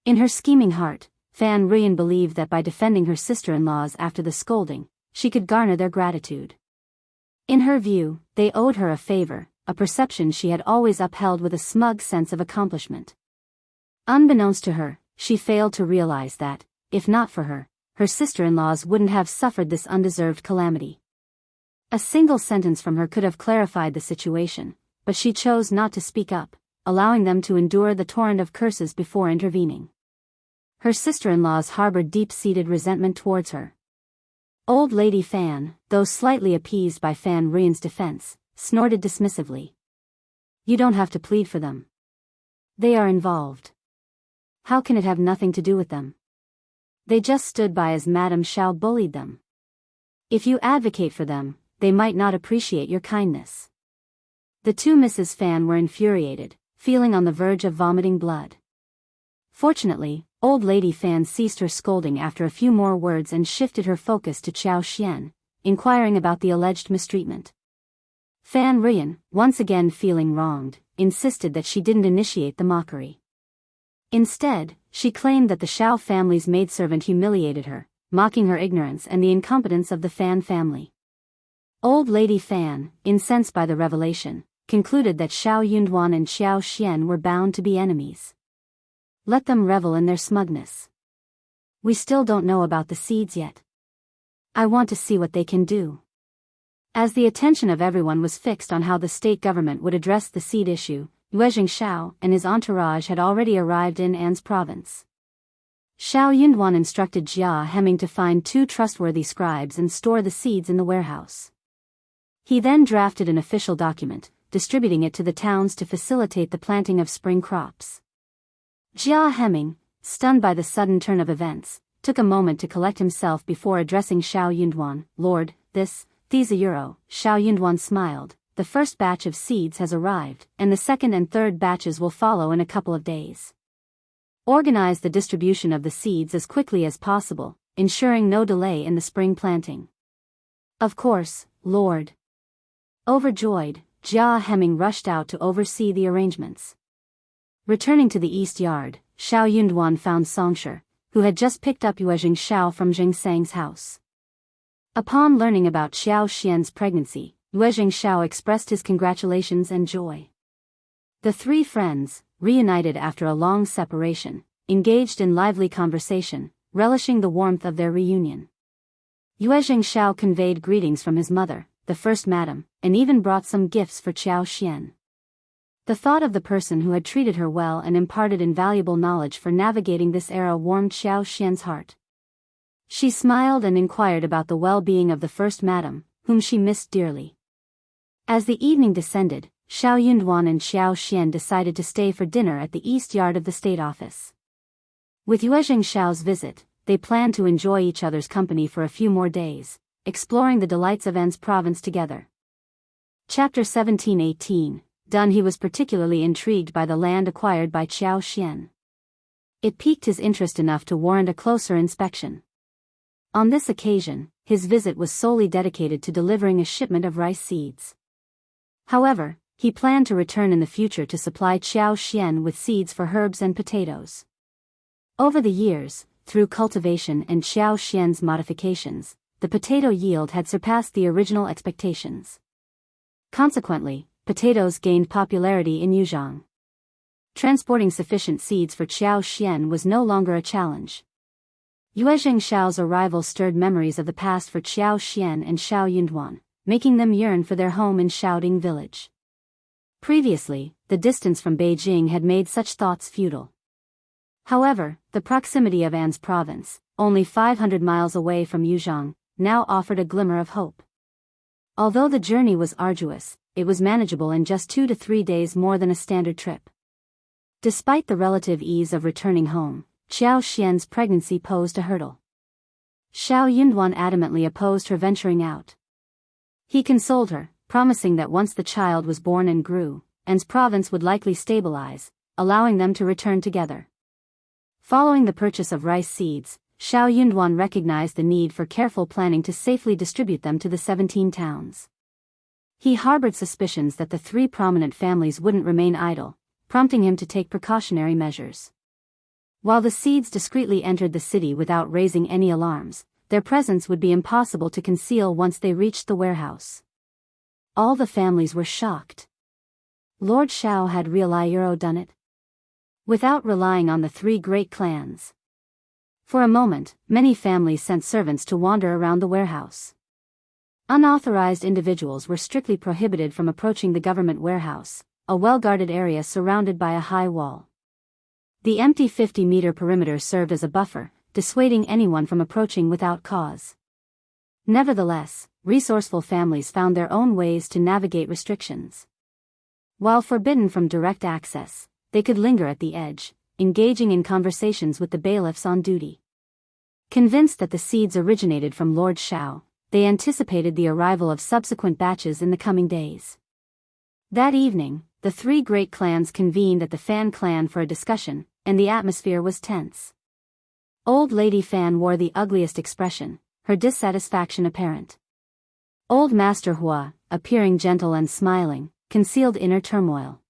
A: In her scheming heart, Fan Ruyan believed that by defending her sister-in-laws after the scolding, she could garner their gratitude. In her view, they owed her a favor, a perception she had always upheld with a smug sense of accomplishment. Unbeknownst to her, she failed to realize that, if not for her, her sister-in-laws wouldn't have suffered this undeserved calamity. A single sentence from her could have clarified the situation, but she chose not to speak up, allowing them to endure the torrent of curses before intervening. Her sister-in-laws harbored deep-seated resentment towards her. Old lady Fan, though slightly appeased by Fan Ruyan's defense, snorted dismissively. "You don't have to plead for them. They are involved. How can it have nothing to do with them? They just stood by as Madame Xiao bullied them. If you advocate for them, they might not appreciate your kindness." The two Mrs. Fan were infuriated, feeling on the verge of vomiting blood. Fortunately, old lady Fan ceased her scolding after a few more words and shifted her focus to Xiao Xian, inquiring about the alleged mistreatment. Fan Ruyan, once again feeling wronged, insisted that she didn't initiate the mockery. Instead, she claimed that the Xiao family's maidservant humiliated her, mocking her ignorance and the incompetence of the Fan family. Old lady Fan, incensed by the revelation, concluded that Xiao Yunduan and Xiao Xian were bound to be enemies. Let them revel in their smugness. We still don't know about the seeds yet. I want to see what they can do. As the attention of everyone was fixed on how the state government would address the seed issue, Xiao and his entourage had already arrived in An's province. Xiao Yunduan instructed Jia Hemming to find 2 trustworthy scribes and store the seeds in the warehouse. He then drafted an official document, distributing it to the towns to facilitate the planting of spring crops. Jia Hemming, stunned by the sudden turn of events, took a moment to collect himself before addressing Xiao Yunduan. "Lord, these €1. Xiao Yunduan smiled. "The first batch of seeds has arrived, and the second and third batches will follow in a couple of days. Organize the distribution of the seeds as quickly as possible, ensuring no delay in the spring planting." "Of course, Lord." Overjoyed, Jia Hemming rushed out to oversee the arrangements. Returning to the east yard, Xiao Yunduan found Songshi, who had just picked up Xiao from Jingsang's house. Upon learning about Xiao Xian's pregnancy, Xiao expressed his congratulations and joy. The 3 friends, reunited after a long separation, engaged in lively conversation, relishing the warmth of their reunion. Xiao conveyed greetings from his mother, the first madam, and even brought some gifts for Xiao Xian. The thought of the person who had treated her well and imparted invaluable knowledge for navigating this era warmed Xiao Xian's heart. She smiled and inquired about the well-being of the first madam, whom she missed dearly. As the evening descended, Xiao Yunduan and Xiao Xian decided to stay for dinner at the east yard of the state office. With Xiao's visit, they planned to enjoy each other's company for a few more days, exploring the delights of An's province together. Chapter 17:18. Dun. He was particularly intrigued by the land acquired by Xiao Xian. It piqued his interest enough to warrant a closer inspection. On this occasion, his visit was solely dedicated to delivering a shipment of rice seeds. However, he planned to return in the future to supply Xiao Xian with seeds for herbs and potatoes. Over the years, through cultivation and Xiao Xian's modifications, the potato yield had surpassed the original expectations. Consequently, potatoes gained popularity in Yuzhong. transporting sufficient seeds for Xiao Xian was no longer a challenge. Yue Zhengxiao's arrival stirred memories of the past for Xiao Xian and Xiao Yunduan, making them yearn for their home in Shaoding village. Previously, the distance from Beijing had made such thoughts futile. However, the proximity of An's province, only 500 miles away from Yuzhong, now offered a glimmer of hope. Although the journey was arduous, it was manageable in just 2 to 3 days more than a standard trip. Despite the relative ease of returning home, Xiao Xian's pregnancy posed a hurdle. Xiao Yunduan adamantly opposed her venturing out. He consoled her, promising that once the child was born and grew, An's province would likely stabilize, allowing them to return together. Following the purchase of rice seeds, Xiao Yunduan recognized the need for careful planning to safely distribute them to the 17 towns. He harbored suspicions that the 3 prominent families wouldn't remain idle, prompting him to take precautionary measures. While the seeds discreetly entered the city without raising any alarms, their presence would be impossible to conceal once they reached the warehouse. All the families were shocked. Lord Xiao had really done it? Without relying on the 3 great clans. For a moment, many families sent servants to wander around the warehouse. Unauthorized individuals were strictly prohibited from approaching the government warehouse, a well-guarded area surrounded by a high wall. The empty 50-meter perimeter served as a buffer, dissuading anyone from approaching without cause. Nevertheless, resourceful families found their own ways to navigate restrictions. While forbidden from direct access, they could linger at the edge, engaging in conversations with the bailiffs on duty. Convinced that the seeds originated from Lord Xiao, they anticipated the arrival of subsequent batches in the coming days. That evening, the 3 great clans convened at the Fan clan for a discussion, and the atmosphere was tense. Old Lady Fan wore the ugliest expression, her dissatisfaction apparent. Old Master Hua, appearing gentle and smiling, concealed inner turmoil.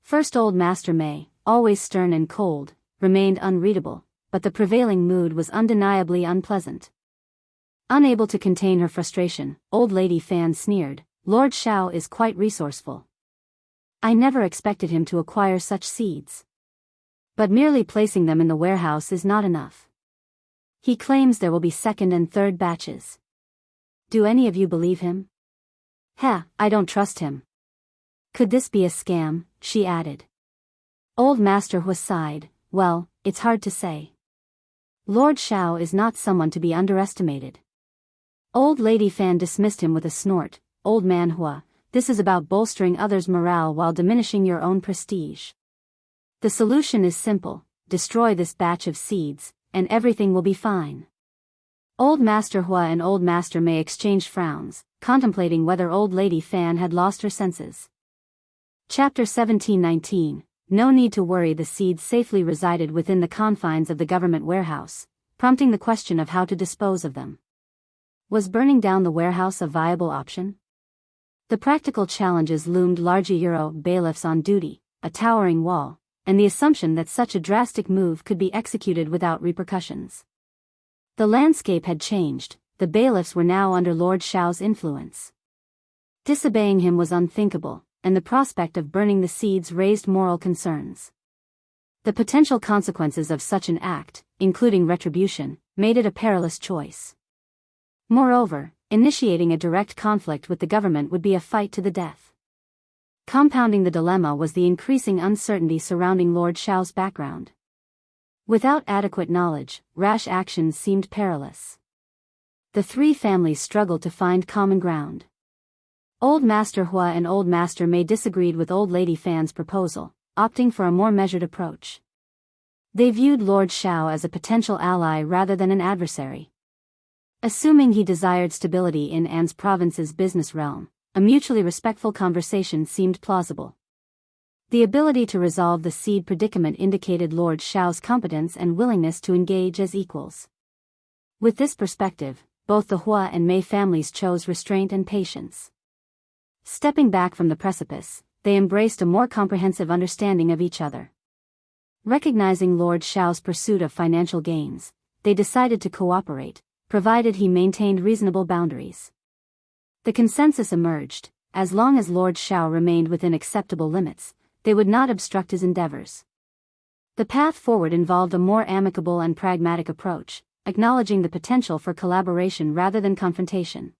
A: First Old Master Mei, always stern and cold, remained unreadable, but the prevailing mood was undeniably unpleasant. Unable to contain her frustration, Old Lady Fan sneered, "Lord Xiao is quite resourceful. I never expected him to acquire such seeds. But merely placing them in the warehouse is not enough. He claims there will be 2nd and 3rd batches. Do any of you believe him?" I don't trust him." "Could this be a scam?" she added. Old Master Hua sighed, "Well, it's hard to say. Lord Xiao is not someone to be underestimated." Old Lady Fan dismissed him with a snort, "Old Man Hua, this is about bolstering others' morale while diminishing your own prestige. The solution is simple: destroy this batch of seeds, and everything will be fine." Old Master Hua and Old Master Mei exchanged frowns, contemplating whether Old Lady Fan had lost her senses. Chapter 1719. No need to worry. The seeds safely resided within the confines of the government warehouse, prompting the question of how to dispose of them. Was burning down the warehouse a viable option? The practical challenges loomed large: bailiffs on duty, a towering wall, and the assumption that such a drastic move could be executed without repercussions. The landscape had changed, the bailiffs were now under Lord Xiao's influence. Disobeying him was unthinkable, and the prospect of burning the seeds raised moral concerns. The potential consequences of such an act, including retribution, made it a perilous choice. Moreover, initiating a direct conflict with the government would be a fight to the death. Compounding the dilemma was the increasing uncertainty surrounding Lord Xiao's background. Without adequate knowledge, rash actions seemed perilous. The 3 families struggled to find common ground. Old Master Hua and Old Master Mei disagreed with Old Lady Fan's proposal, opting for a more measured approach. They viewed Lord Xiao as a potential ally rather than an adversary. Assuming he desired stability in An's province's business realm, a mutually respectful conversation seemed plausible. The ability to resolve the seed predicament indicated Lord Xiao's competence and willingness to engage as equals. With this perspective, both the Hua and Mei families chose restraint and patience. Stepping back from the precipice, they embraced a more comprehensive understanding of each other. Recognizing Lord Xiao's pursuit of financial gains, they decided to cooperate, provided he maintained reasonable boundaries. The consensus emerged: as long as Lord Xiao remained within acceptable limits, they would not obstruct his endeavors. The path forward involved a more amicable and pragmatic approach, acknowledging the potential for collaboration rather than confrontation.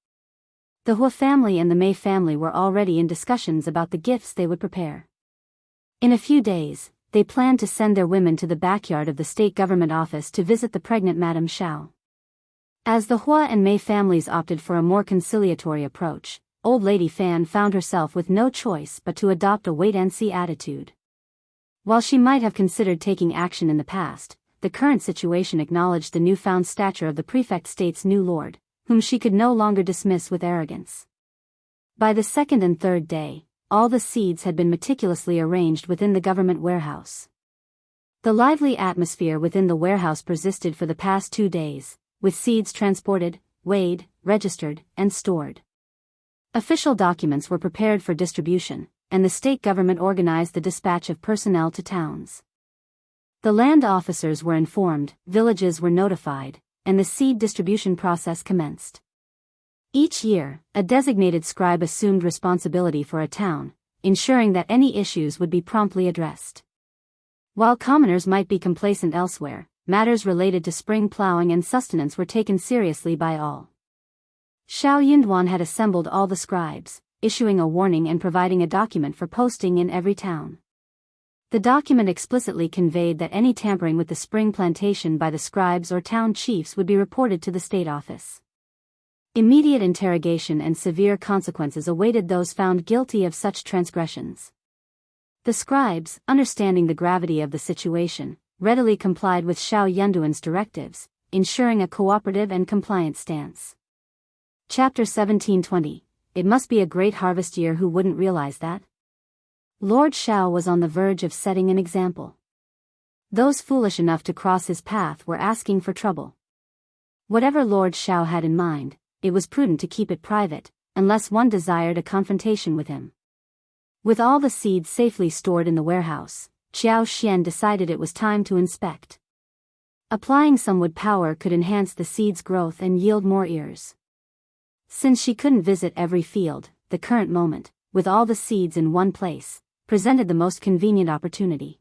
A: The Hua family and the Mei family were already in discussions about the gifts they would prepare. In a few days, they planned to send their women to the backyard of the state government office to visit the pregnant Madame Xiao. As the Hua and Mei families opted for a more conciliatory approach, Old Lady Fan found herself with no choice but to adopt a wait-and-see attitude. While she might have considered taking action in the past, the current situation acknowledged the newfound stature of the prefect state's new lord, whom she could no longer dismiss with arrogance. By the second and third day, all the seeds had been meticulously arranged within the government warehouse. The lively atmosphere within the warehouse persisted for the past 2 days, with seeds transported, weighed, registered, and stored. Official documents were prepared for distribution, and the state government organized the dispatch of personnel to towns. The land officers were informed, villages were notified, and the seed distribution process commenced. Each year, a designated scribe assumed responsibility for a town, ensuring that any issues would be promptly addressed. While commoners might be complacent elsewhere, matters related to spring plowing and sustenance were taken seriously by all. Xiao Yunduan had assembled all the scribes, issuing a warning and providing a document for posting in every town. The document explicitly conveyed that any tampering with the spring plantation by the scribes or town chiefs would be reported to the state office. Immediate interrogation and severe consequences awaited those found guilty of such transgressions. The scribes, understanding the gravity of the situation, readily complied with Xiao Yunduan's directives, ensuring a cooperative and compliant stance. Chapter 1720. It must be a great harvest year. Who wouldn't realize that? Lord Xiao was on the verge of setting an example. Those foolish enough to cross his path were asking for trouble. Whatever Lord Xiao had in mind, it was prudent to keep it private, unless one desired a confrontation with him. With all the seeds safely stored in the warehouse, Xiao Xian decided it was time to inspect. Applying some wood power could enhance the seed's growth and yield more ears. Since she couldn't visit every field, the current moment, with all the seeds in one place, presented the most convenient opportunity.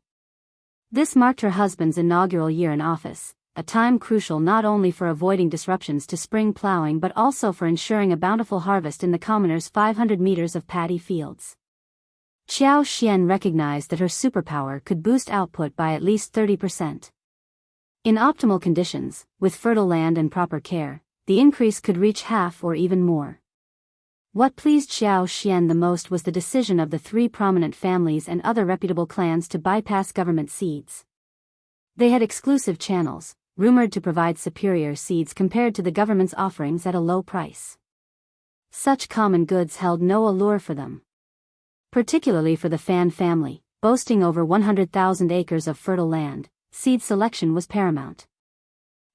A: This marked her husband's inaugural year in office, a time crucial not only for avoiding disruptions to spring plowing but also for ensuring a bountiful harvest in the commoners' 500 meters of paddy fields. Xiao Xian recognized that her superpower could boost output by at least 30%. In optimal conditions, with fertile land and proper care, the increase could reach half or even more. What pleased Xiao Xian the most was the decision of the 3 prominent families and other reputable clans to bypass government seeds. They had exclusive channels, rumored to provide superior seeds compared to the government's offerings at a low price. Such common goods held no allure for them. Particularly for the Fan family, boasting over 100,000 acres of fertile land, seed selection was paramount.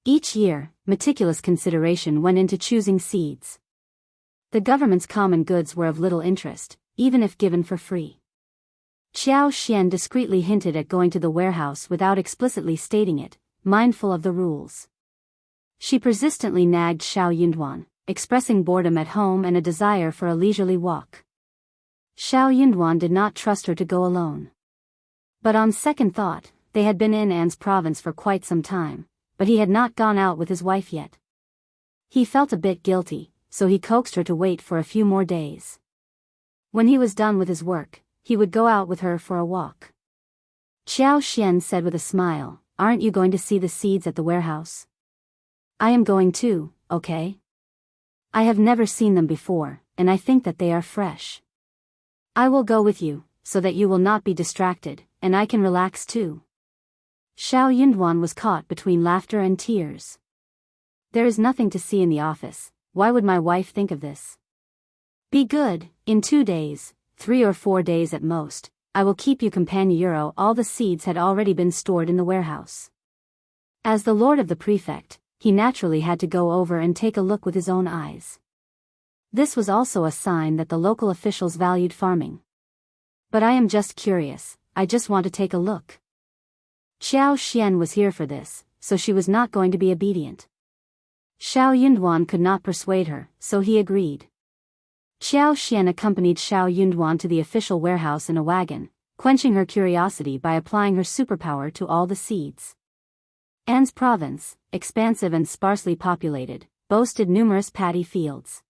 A: Each year, meticulous consideration went into choosing seeds. The government's common goods were of little interest, even if given for free. Xiao Xian discreetly hinted at going to the warehouse without explicitly stating it, mindful of the rules. She persistently nagged Xiao Yunduan, expressing boredom at home and a desire for a leisurely walk. Xiao Yunduan did not trust her to go alone. But on second thought, they had been in An's province for quite some time, but he had not gone out with his wife yet. He felt a bit guilty, so he coaxed her to wait for a few more days. When he was done with his work, he would go out with her for a walk. Xiao Xian said with a smile, "Aren't you going to see the seeds at the warehouse?" "I am going too, okay? I have never seen them before, and I think that they are fresh. I will go with you, so that you will not be distracted, and I can relax too." Xiao Yunduan was caught between laughter and tears. "There is nothing to see in the office, why would my wife think of this? Be good, in 2 days, 3 or 4 days at most, I will keep you compagnon." All the seeds had already been stored in the warehouse. As the lord of the prefect, he naturally had to go over and take a look with his own eyes. This was also a sign that the local officials valued farming. "But I am just curious, I just want to take a look." Xiao Xian was here for this, so she was not going to be obedient. Xiao Yunduan could not persuade her, so he agreed. Xiao Xian accompanied Xiao Yunduan to the official warehouse in a wagon, quenching her curiosity by applying her superpower to all the seeds. Anne's province, expansive and sparsely populated, boasted numerous paddy fields.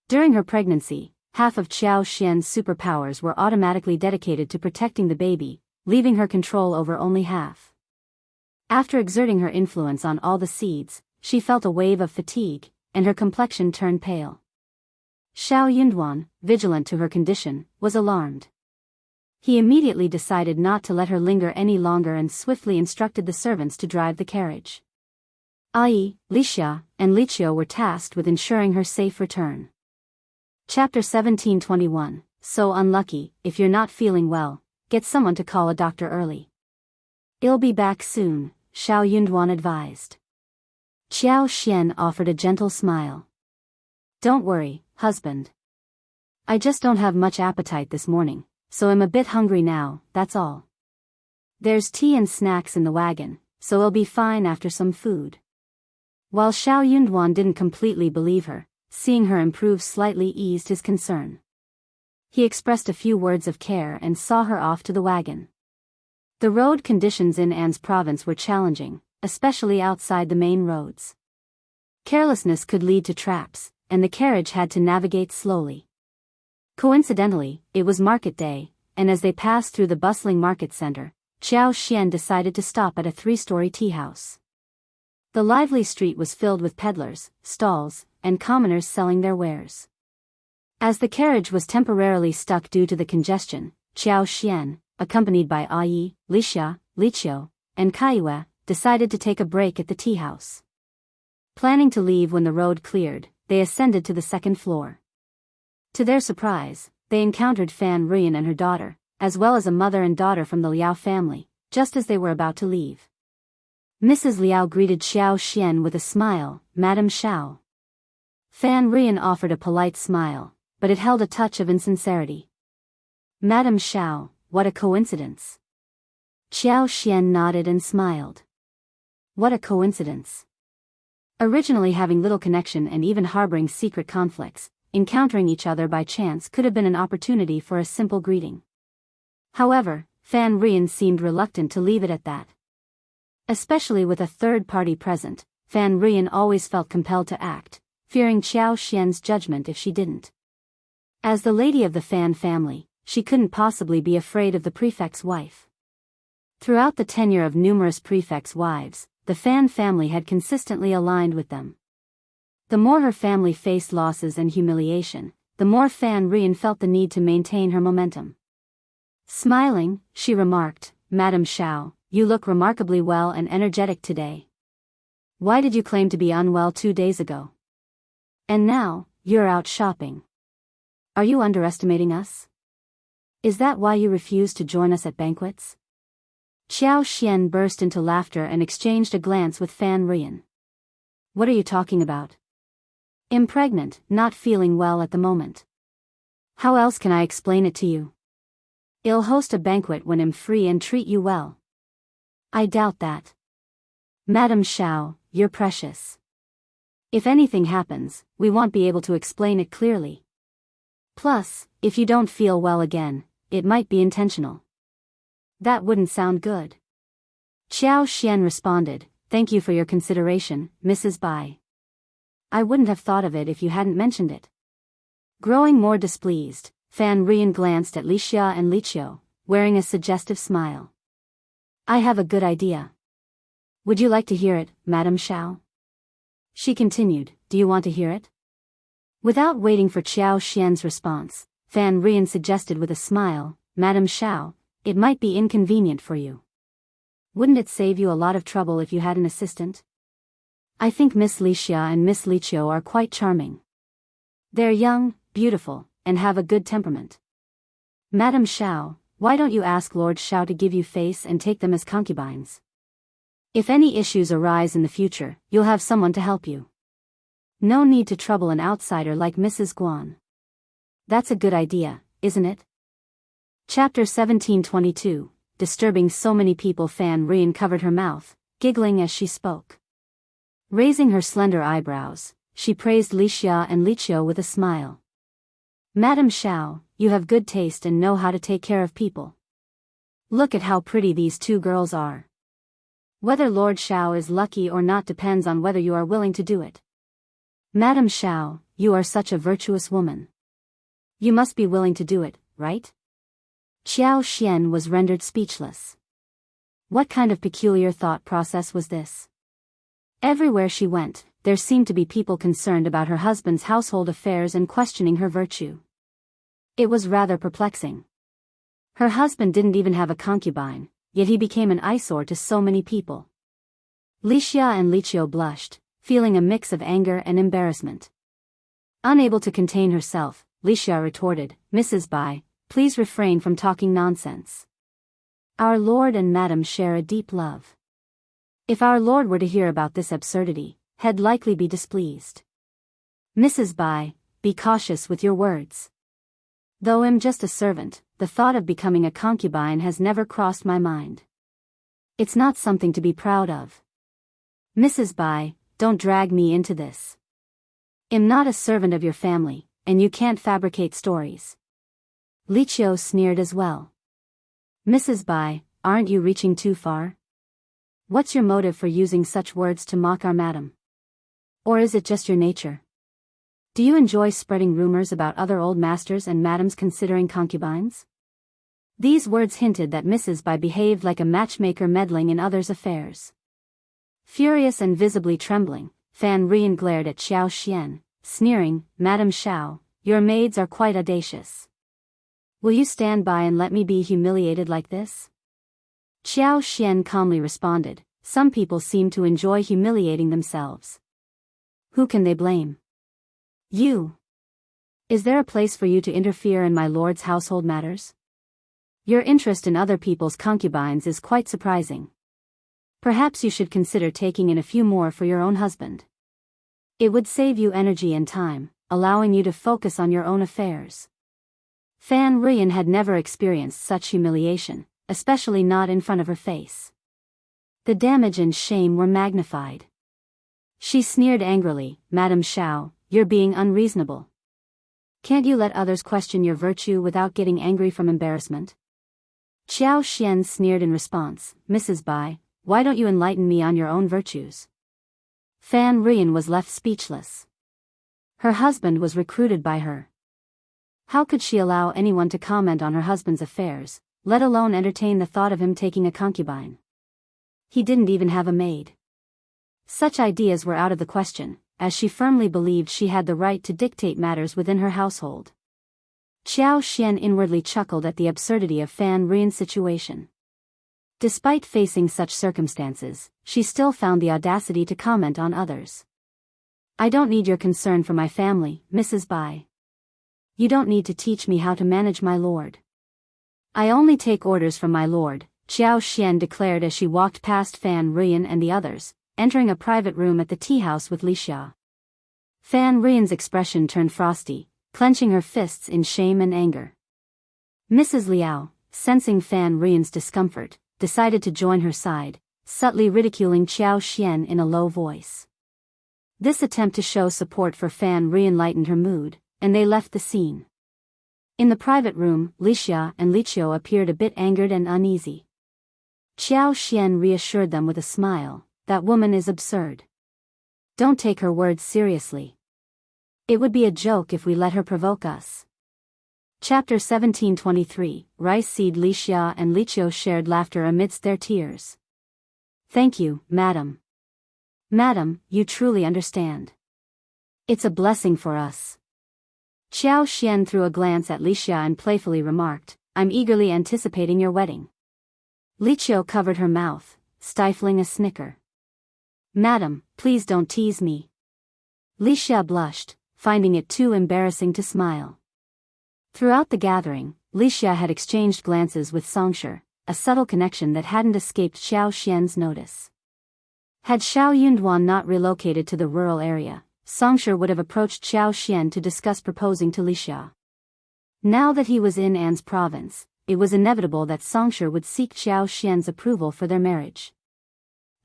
A: During her pregnancy, half of Xiao Xian's superpowers were automatically dedicated to protecting the baby, leaving her control over only half. After exerting her influence on all the seeds, she felt a wave of fatigue, and her complexion turned pale. Xiao Yunduan, vigilant to her condition, was alarmed. He immediately decided not to let her linger any longer and swiftly instructed the servants to drive the carriage. Ai, Lixia, and Liqiu were tasked with ensuring her safe return. Chapter 1721, So unlucky, if you're not feeling well, get someone to call a doctor early. I'll be back soon, Xiao Yunduan advised. Xiao Xian offered a gentle smile. Don't worry, husband. I just don't have much appetite this morning, so I'm a bit hungry now, that's all. There's tea and snacks in the wagon, so I'll be fine after some food. While Xiao Yunduan didn't completely believe her, seeing her improve slightly eased his concern. He expressed a few words of care and saw her off to the wagon. The road conditions in Anne's province were challenging, especially outside the main roads. Carelessness could lead to traps, and the carriage had to navigate slowly. Coincidentally, it was market day, and as they passed through the bustling market center, Xiao Xian decided to stop at a 3-story tea house. The lively street was filled with peddlers, stalls, and commoners selling their wares. As the carriage was temporarily stuck due to the congestion, Xiao Xian, accompanied by Ai, Lixia, Liqiu, and Kaiyue, decided to take a break at the tea house. Planning to leave when the road cleared, they ascended to the second floor. To their surprise, they encountered Fan Ruyan and her daughter, as well as a mother and daughter from the Liao family, just as they were about to leave. Mrs. Liao greeted Xiao Xian with a smile, Madam Xiao. Fan Ruyan offered a polite smile, but it held a touch of insincerity. Madam Xiao, what a coincidence. Xiao Xian nodded and smiled. What a coincidence. Originally having little connection and even harboring secret conflicts, encountering each other by chance could have been an opportunity for a simple greeting. However, Fan Ruyan seemed reluctant to leave it at that. Especially with a third party present, Fan Ruyan always felt compelled to act, fearing Xiao Xian's judgment if she didn't. As the lady of the Fan family, she couldn't possibly be afraid of the prefect's wife. Throughout the tenure of numerous prefects' wives, the Fan family had consistently aligned with them. The more her family faced losses and humiliation, the more Fan Ruyan felt the need to maintain her momentum. Smiling, she remarked, Madam Xiao, you look remarkably well and energetic today. Why did you claim to be unwell 2 days ago? And now, you're out shopping. Are you underestimating us? Is that why you refused to join us at banquets? Xiao Xian burst into laughter and exchanged a glance with Fan Ruyan. What are you talking about? I'm pregnant, not feeling well at the moment. How else can I explain it to you? I'll host a banquet when I'm free and treat you well. I doubt that. Madam Xiao, you're precious. If anything happens, we won't be able to explain it clearly. Plus, if you don't feel well again, it might be intentional. That wouldn't sound good. Xiao Xian responded, Thank you for your consideration, Mrs. Bai. I wouldn't have thought of it if you hadn't mentioned it. Growing more displeased, Fan Ruyan glanced at Lixia and Liqiu, wearing a suggestive smile. I have a good idea. Would you like to hear it, Madam Xiao? She continued, Do you want to hear it? Without waiting for Xiao Xian's response, Fan Ruyan suggested with a smile, Madam Xiao, it might be inconvenient for you. Wouldn't it save you a lot of trouble if you had an assistant? I think Miss Lixia and Miss Liqiu are quite charming. They're young, beautiful, and have a good temperament. Madam Xiao, why don't you ask Lord Xiao to give you face and take them as concubines? If any issues arise in the future, you'll have someone to help you. No need to trouble an outsider like Mrs. Guan. That's a good idea, isn't it? Chapter 1722, Disturbing so many people. Fan Ruyan covered her mouth, giggling as she spoke. Raising her slender eyebrows, she praised Lixia and Liqiu with a smile. Madam Xiao, you have good taste and know how to take care of people. Look at how pretty these two girls are. Whether Lord Xiao is lucky or not depends on whether you are willing to do it. Madam Xiao, you are such a virtuous woman. You must be willing to do it, right? Xiao Xian was rendered speechless. What kind of peculiar thought process was this? Everywhere she went, there seemed to be people concerned about her husband's household affairs and questioning her virtue. It was rather perplexing. Her husband didn't even have a concubine, yet he became an eyesore to so many people. Lixia and Liqiu blushed, feeling a mix of anger and embarrassment. Unable to contain herself, Lixia retorted, "Mrs. Bai, please refrain from talking nonsense. Our lord and madam share a deep love. If our lord were to hear about this absurdity, he'd likely be displeased. Mrs. Bai, be cautious with your words. Though I'm just a servant, the thought of becoming a concubine has never crossed my mind. It's not something to be proud of. Mrs. Bai, don't drag me into this. I'm not a servant of your family, and you can't fabricate stories." Liqiu sneered as well. "Mrs. Bai, aren't you reaching too far? What's your motive for using such words to mock our madam? Or is it just your nature? Do you enjoy spreading rumors about other old masters and madams considering concubines?" These words hinted that Mrs. Bai behaved like a matchmaker meddling in others' affairs. Furious and visibly trembling, Fan Rian glared at Xiao Xian, sneering, "Madam Xiao, your maids are quite audacious. Will you stand by and let me be humiliated like this?" Xiao Xian calmly responded, "Some people seem to enjoy humiliating themselves. Who can they blame? You. Is there a place for you to interfere in my lord's household matters? Your interest in other people's concubines is quite surprising. Perhaps you should consider taking in a few more for your own husband. It would save you energy and time, allowing you to focus on your own affairs." Fan Rian had never experienced such humiliation, especially not in front of her face. The damage and shame were magnified. She sneered angrily, "Madam Xiao, you're being unreasonable. Can't you let others question your virtue without getting angry from embarrassment?" Xiao Xian sneered in response, "Mrs. Bai, why don't you enlighten me on your own virtues?" Fan Rian was left speechless. Her husband was recruited by her. How could she allow anyone to comment on her husband's affairs, let alone entertain the thought of him taking a concubine? He didn't even have a maid. Such ideas were out of the question, as she firmly believed she had the right to dictate matters within her household. Xiao Xian inwardly chuckled at the absurdity of Fan Rian's situation. Despite facing such circumstances, she still found the audacity to comment on others. "I don't need your concern for my family, Mrs. Bai. You don't need to teach me how to manage my lord. I only take orders from my lord," Xiao Xian declared as she walked past Fan Rian and the others, entering a private room at the tea house with Lixia. Fan Rian's expression turned frosty, clenching her fists in shame and anger. Mrs. Liao, sensing Fan Rian's discomfort, decided to join her side, subtly ridiculing Xiao Xian in a low voice. This attempt to show support for Fan Rian lightened her mood, and they left the scene. In the private room, Lixia and Liqiu appeared a bit angered and uneasy. Xiao Xian reassured them with a smile, "That woman is absurd. Don't take her words seriously. It would be a joke if we let her provoke us." Chapter 1723, Rice Seed. Lixia and Liqiu shared laughter amidst their tears. "Thank you, madam. Madam, you truly understand. It's a blessing for us." Xiao Xian threw a glance at Lixia and playfully remarked, "I'm eagerly anticipating your wedding." Liqiu covered her mouth, stifling a snicker. "Madam, please don't tease me." Lixia blushed, finding it too embarrassing to smile. Throughout the gathering, Lixia had exchanged glances with Songshi, a subtle connection that hadn't escaped Xiao Xian's notice. Had Xiao Yunduan not relocated to the rural area, Songshi would have approached Xiao Xian to discuss proposing to Lixia. Now that he was in An's province, it was inevitable that Songshi would seek Xiao Xian's approval for their marriage.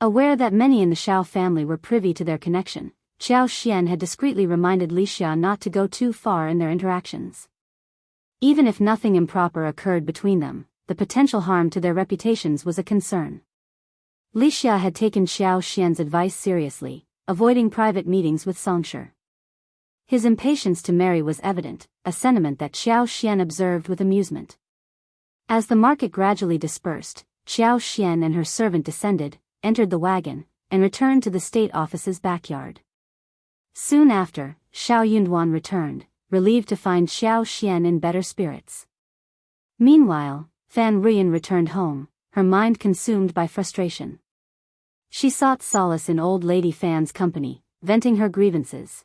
A: Aware that many in the Xiao family were privy to their connection, Xiao Xian had discreetly reminded Lixia not to go too far in their interactions. Even if nothing improper occurred between them, the potential harm to their reputations was a concern. Li Xia had taken Xiao Xian's advice seriously, avoiding private meetings with Songshi. His impatience to marry was evident, a sentiment that Xiao Xian observed with amusement. As the market gradually dispersed, Xiao Xian and her servant descended, entered the wagon, and returned to the state office's backyard. Soon after, Xiao Yunduan returned, relieved to find Xiao Xian in better spirits. Meanwhile, Fan Ruyan returned home, her mind consumed by frustration. She sought solace in Old Lady Fan's company, venting her grievances.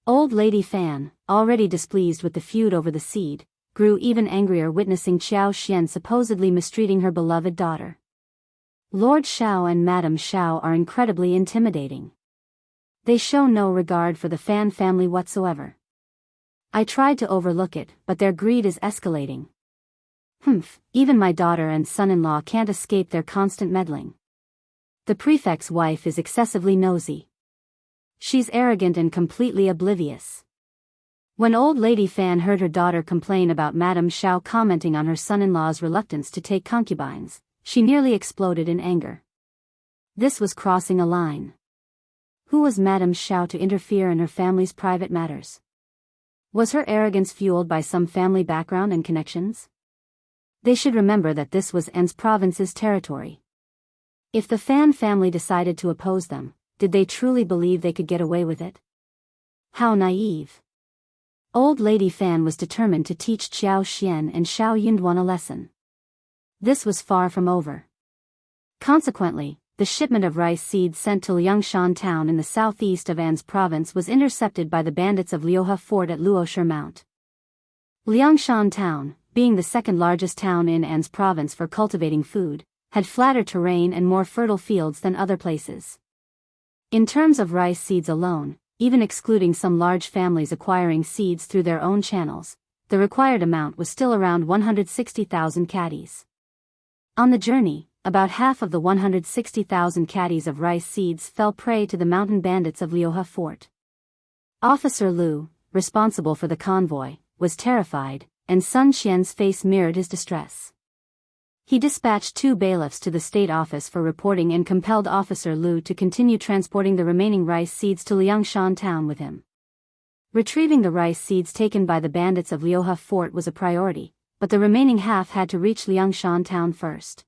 A: Old Lady Fan, already displeased with the feud over the seed, grew even angrier witnessing Xiao Xian supposedly mistreating her beloved daughter. Lord Xiao and Madame Xiao are incredibly intimidating. They show no regard for the Fan family whatsoever. I tried to overlook it, but their greed is escalating. Even my daughter and son-in-law can't escape their constant meddling. The prefect's wife is excessively nosy. She's arrogant and completely oblivious. When Old Lady Fan heard her daughter complain about Madame Xiao commenting on her son-in-law's reluctance to take concubines, she nearly exploded in anger. This was crossing a line. Who was Madame Xiao to interfere in her family's private matters? Was her arrogance fueled by some family background and connections? They should remember that this was An's province's territory. If the Fan family decided to oppose them, did they truly believe they could get away with it? How naive. Old Lady Fan was determined to teach Xiao Xian and Xiao Yunduan a lesson. This was far from over. Consequently, the shipment of rice seeds sent to Liangshan town in the southeast of An's province was intercepted by the bandits of Liuhe Fort at Luoshi Mount. Liangshan town, being the second largest town in An's province for cultivating food, had flatter terrain and more fertile fields than other places. In terms of rice seeds alone, even excluding some large families acquiring seeds through their own channels, the required amount was still around 160,000 caddies. On the journey, about half of the 160,000 caddies of rice seeds fell prey to the mountain bandits of Liuhe Fort. Officer Lu, responsible for the convoy, was terrified, and Sun Qian's face mirrored his distress. He dispatched 2 bailiffs to the state office for reporting and compelled Officer Lu to continue transporting the remaining rice seeds to Liangshan town with him. Retrieving the rice seeds taken by the bandits of Liuhe Fort was a priority, but the remaining half had to reach Liangshan town first.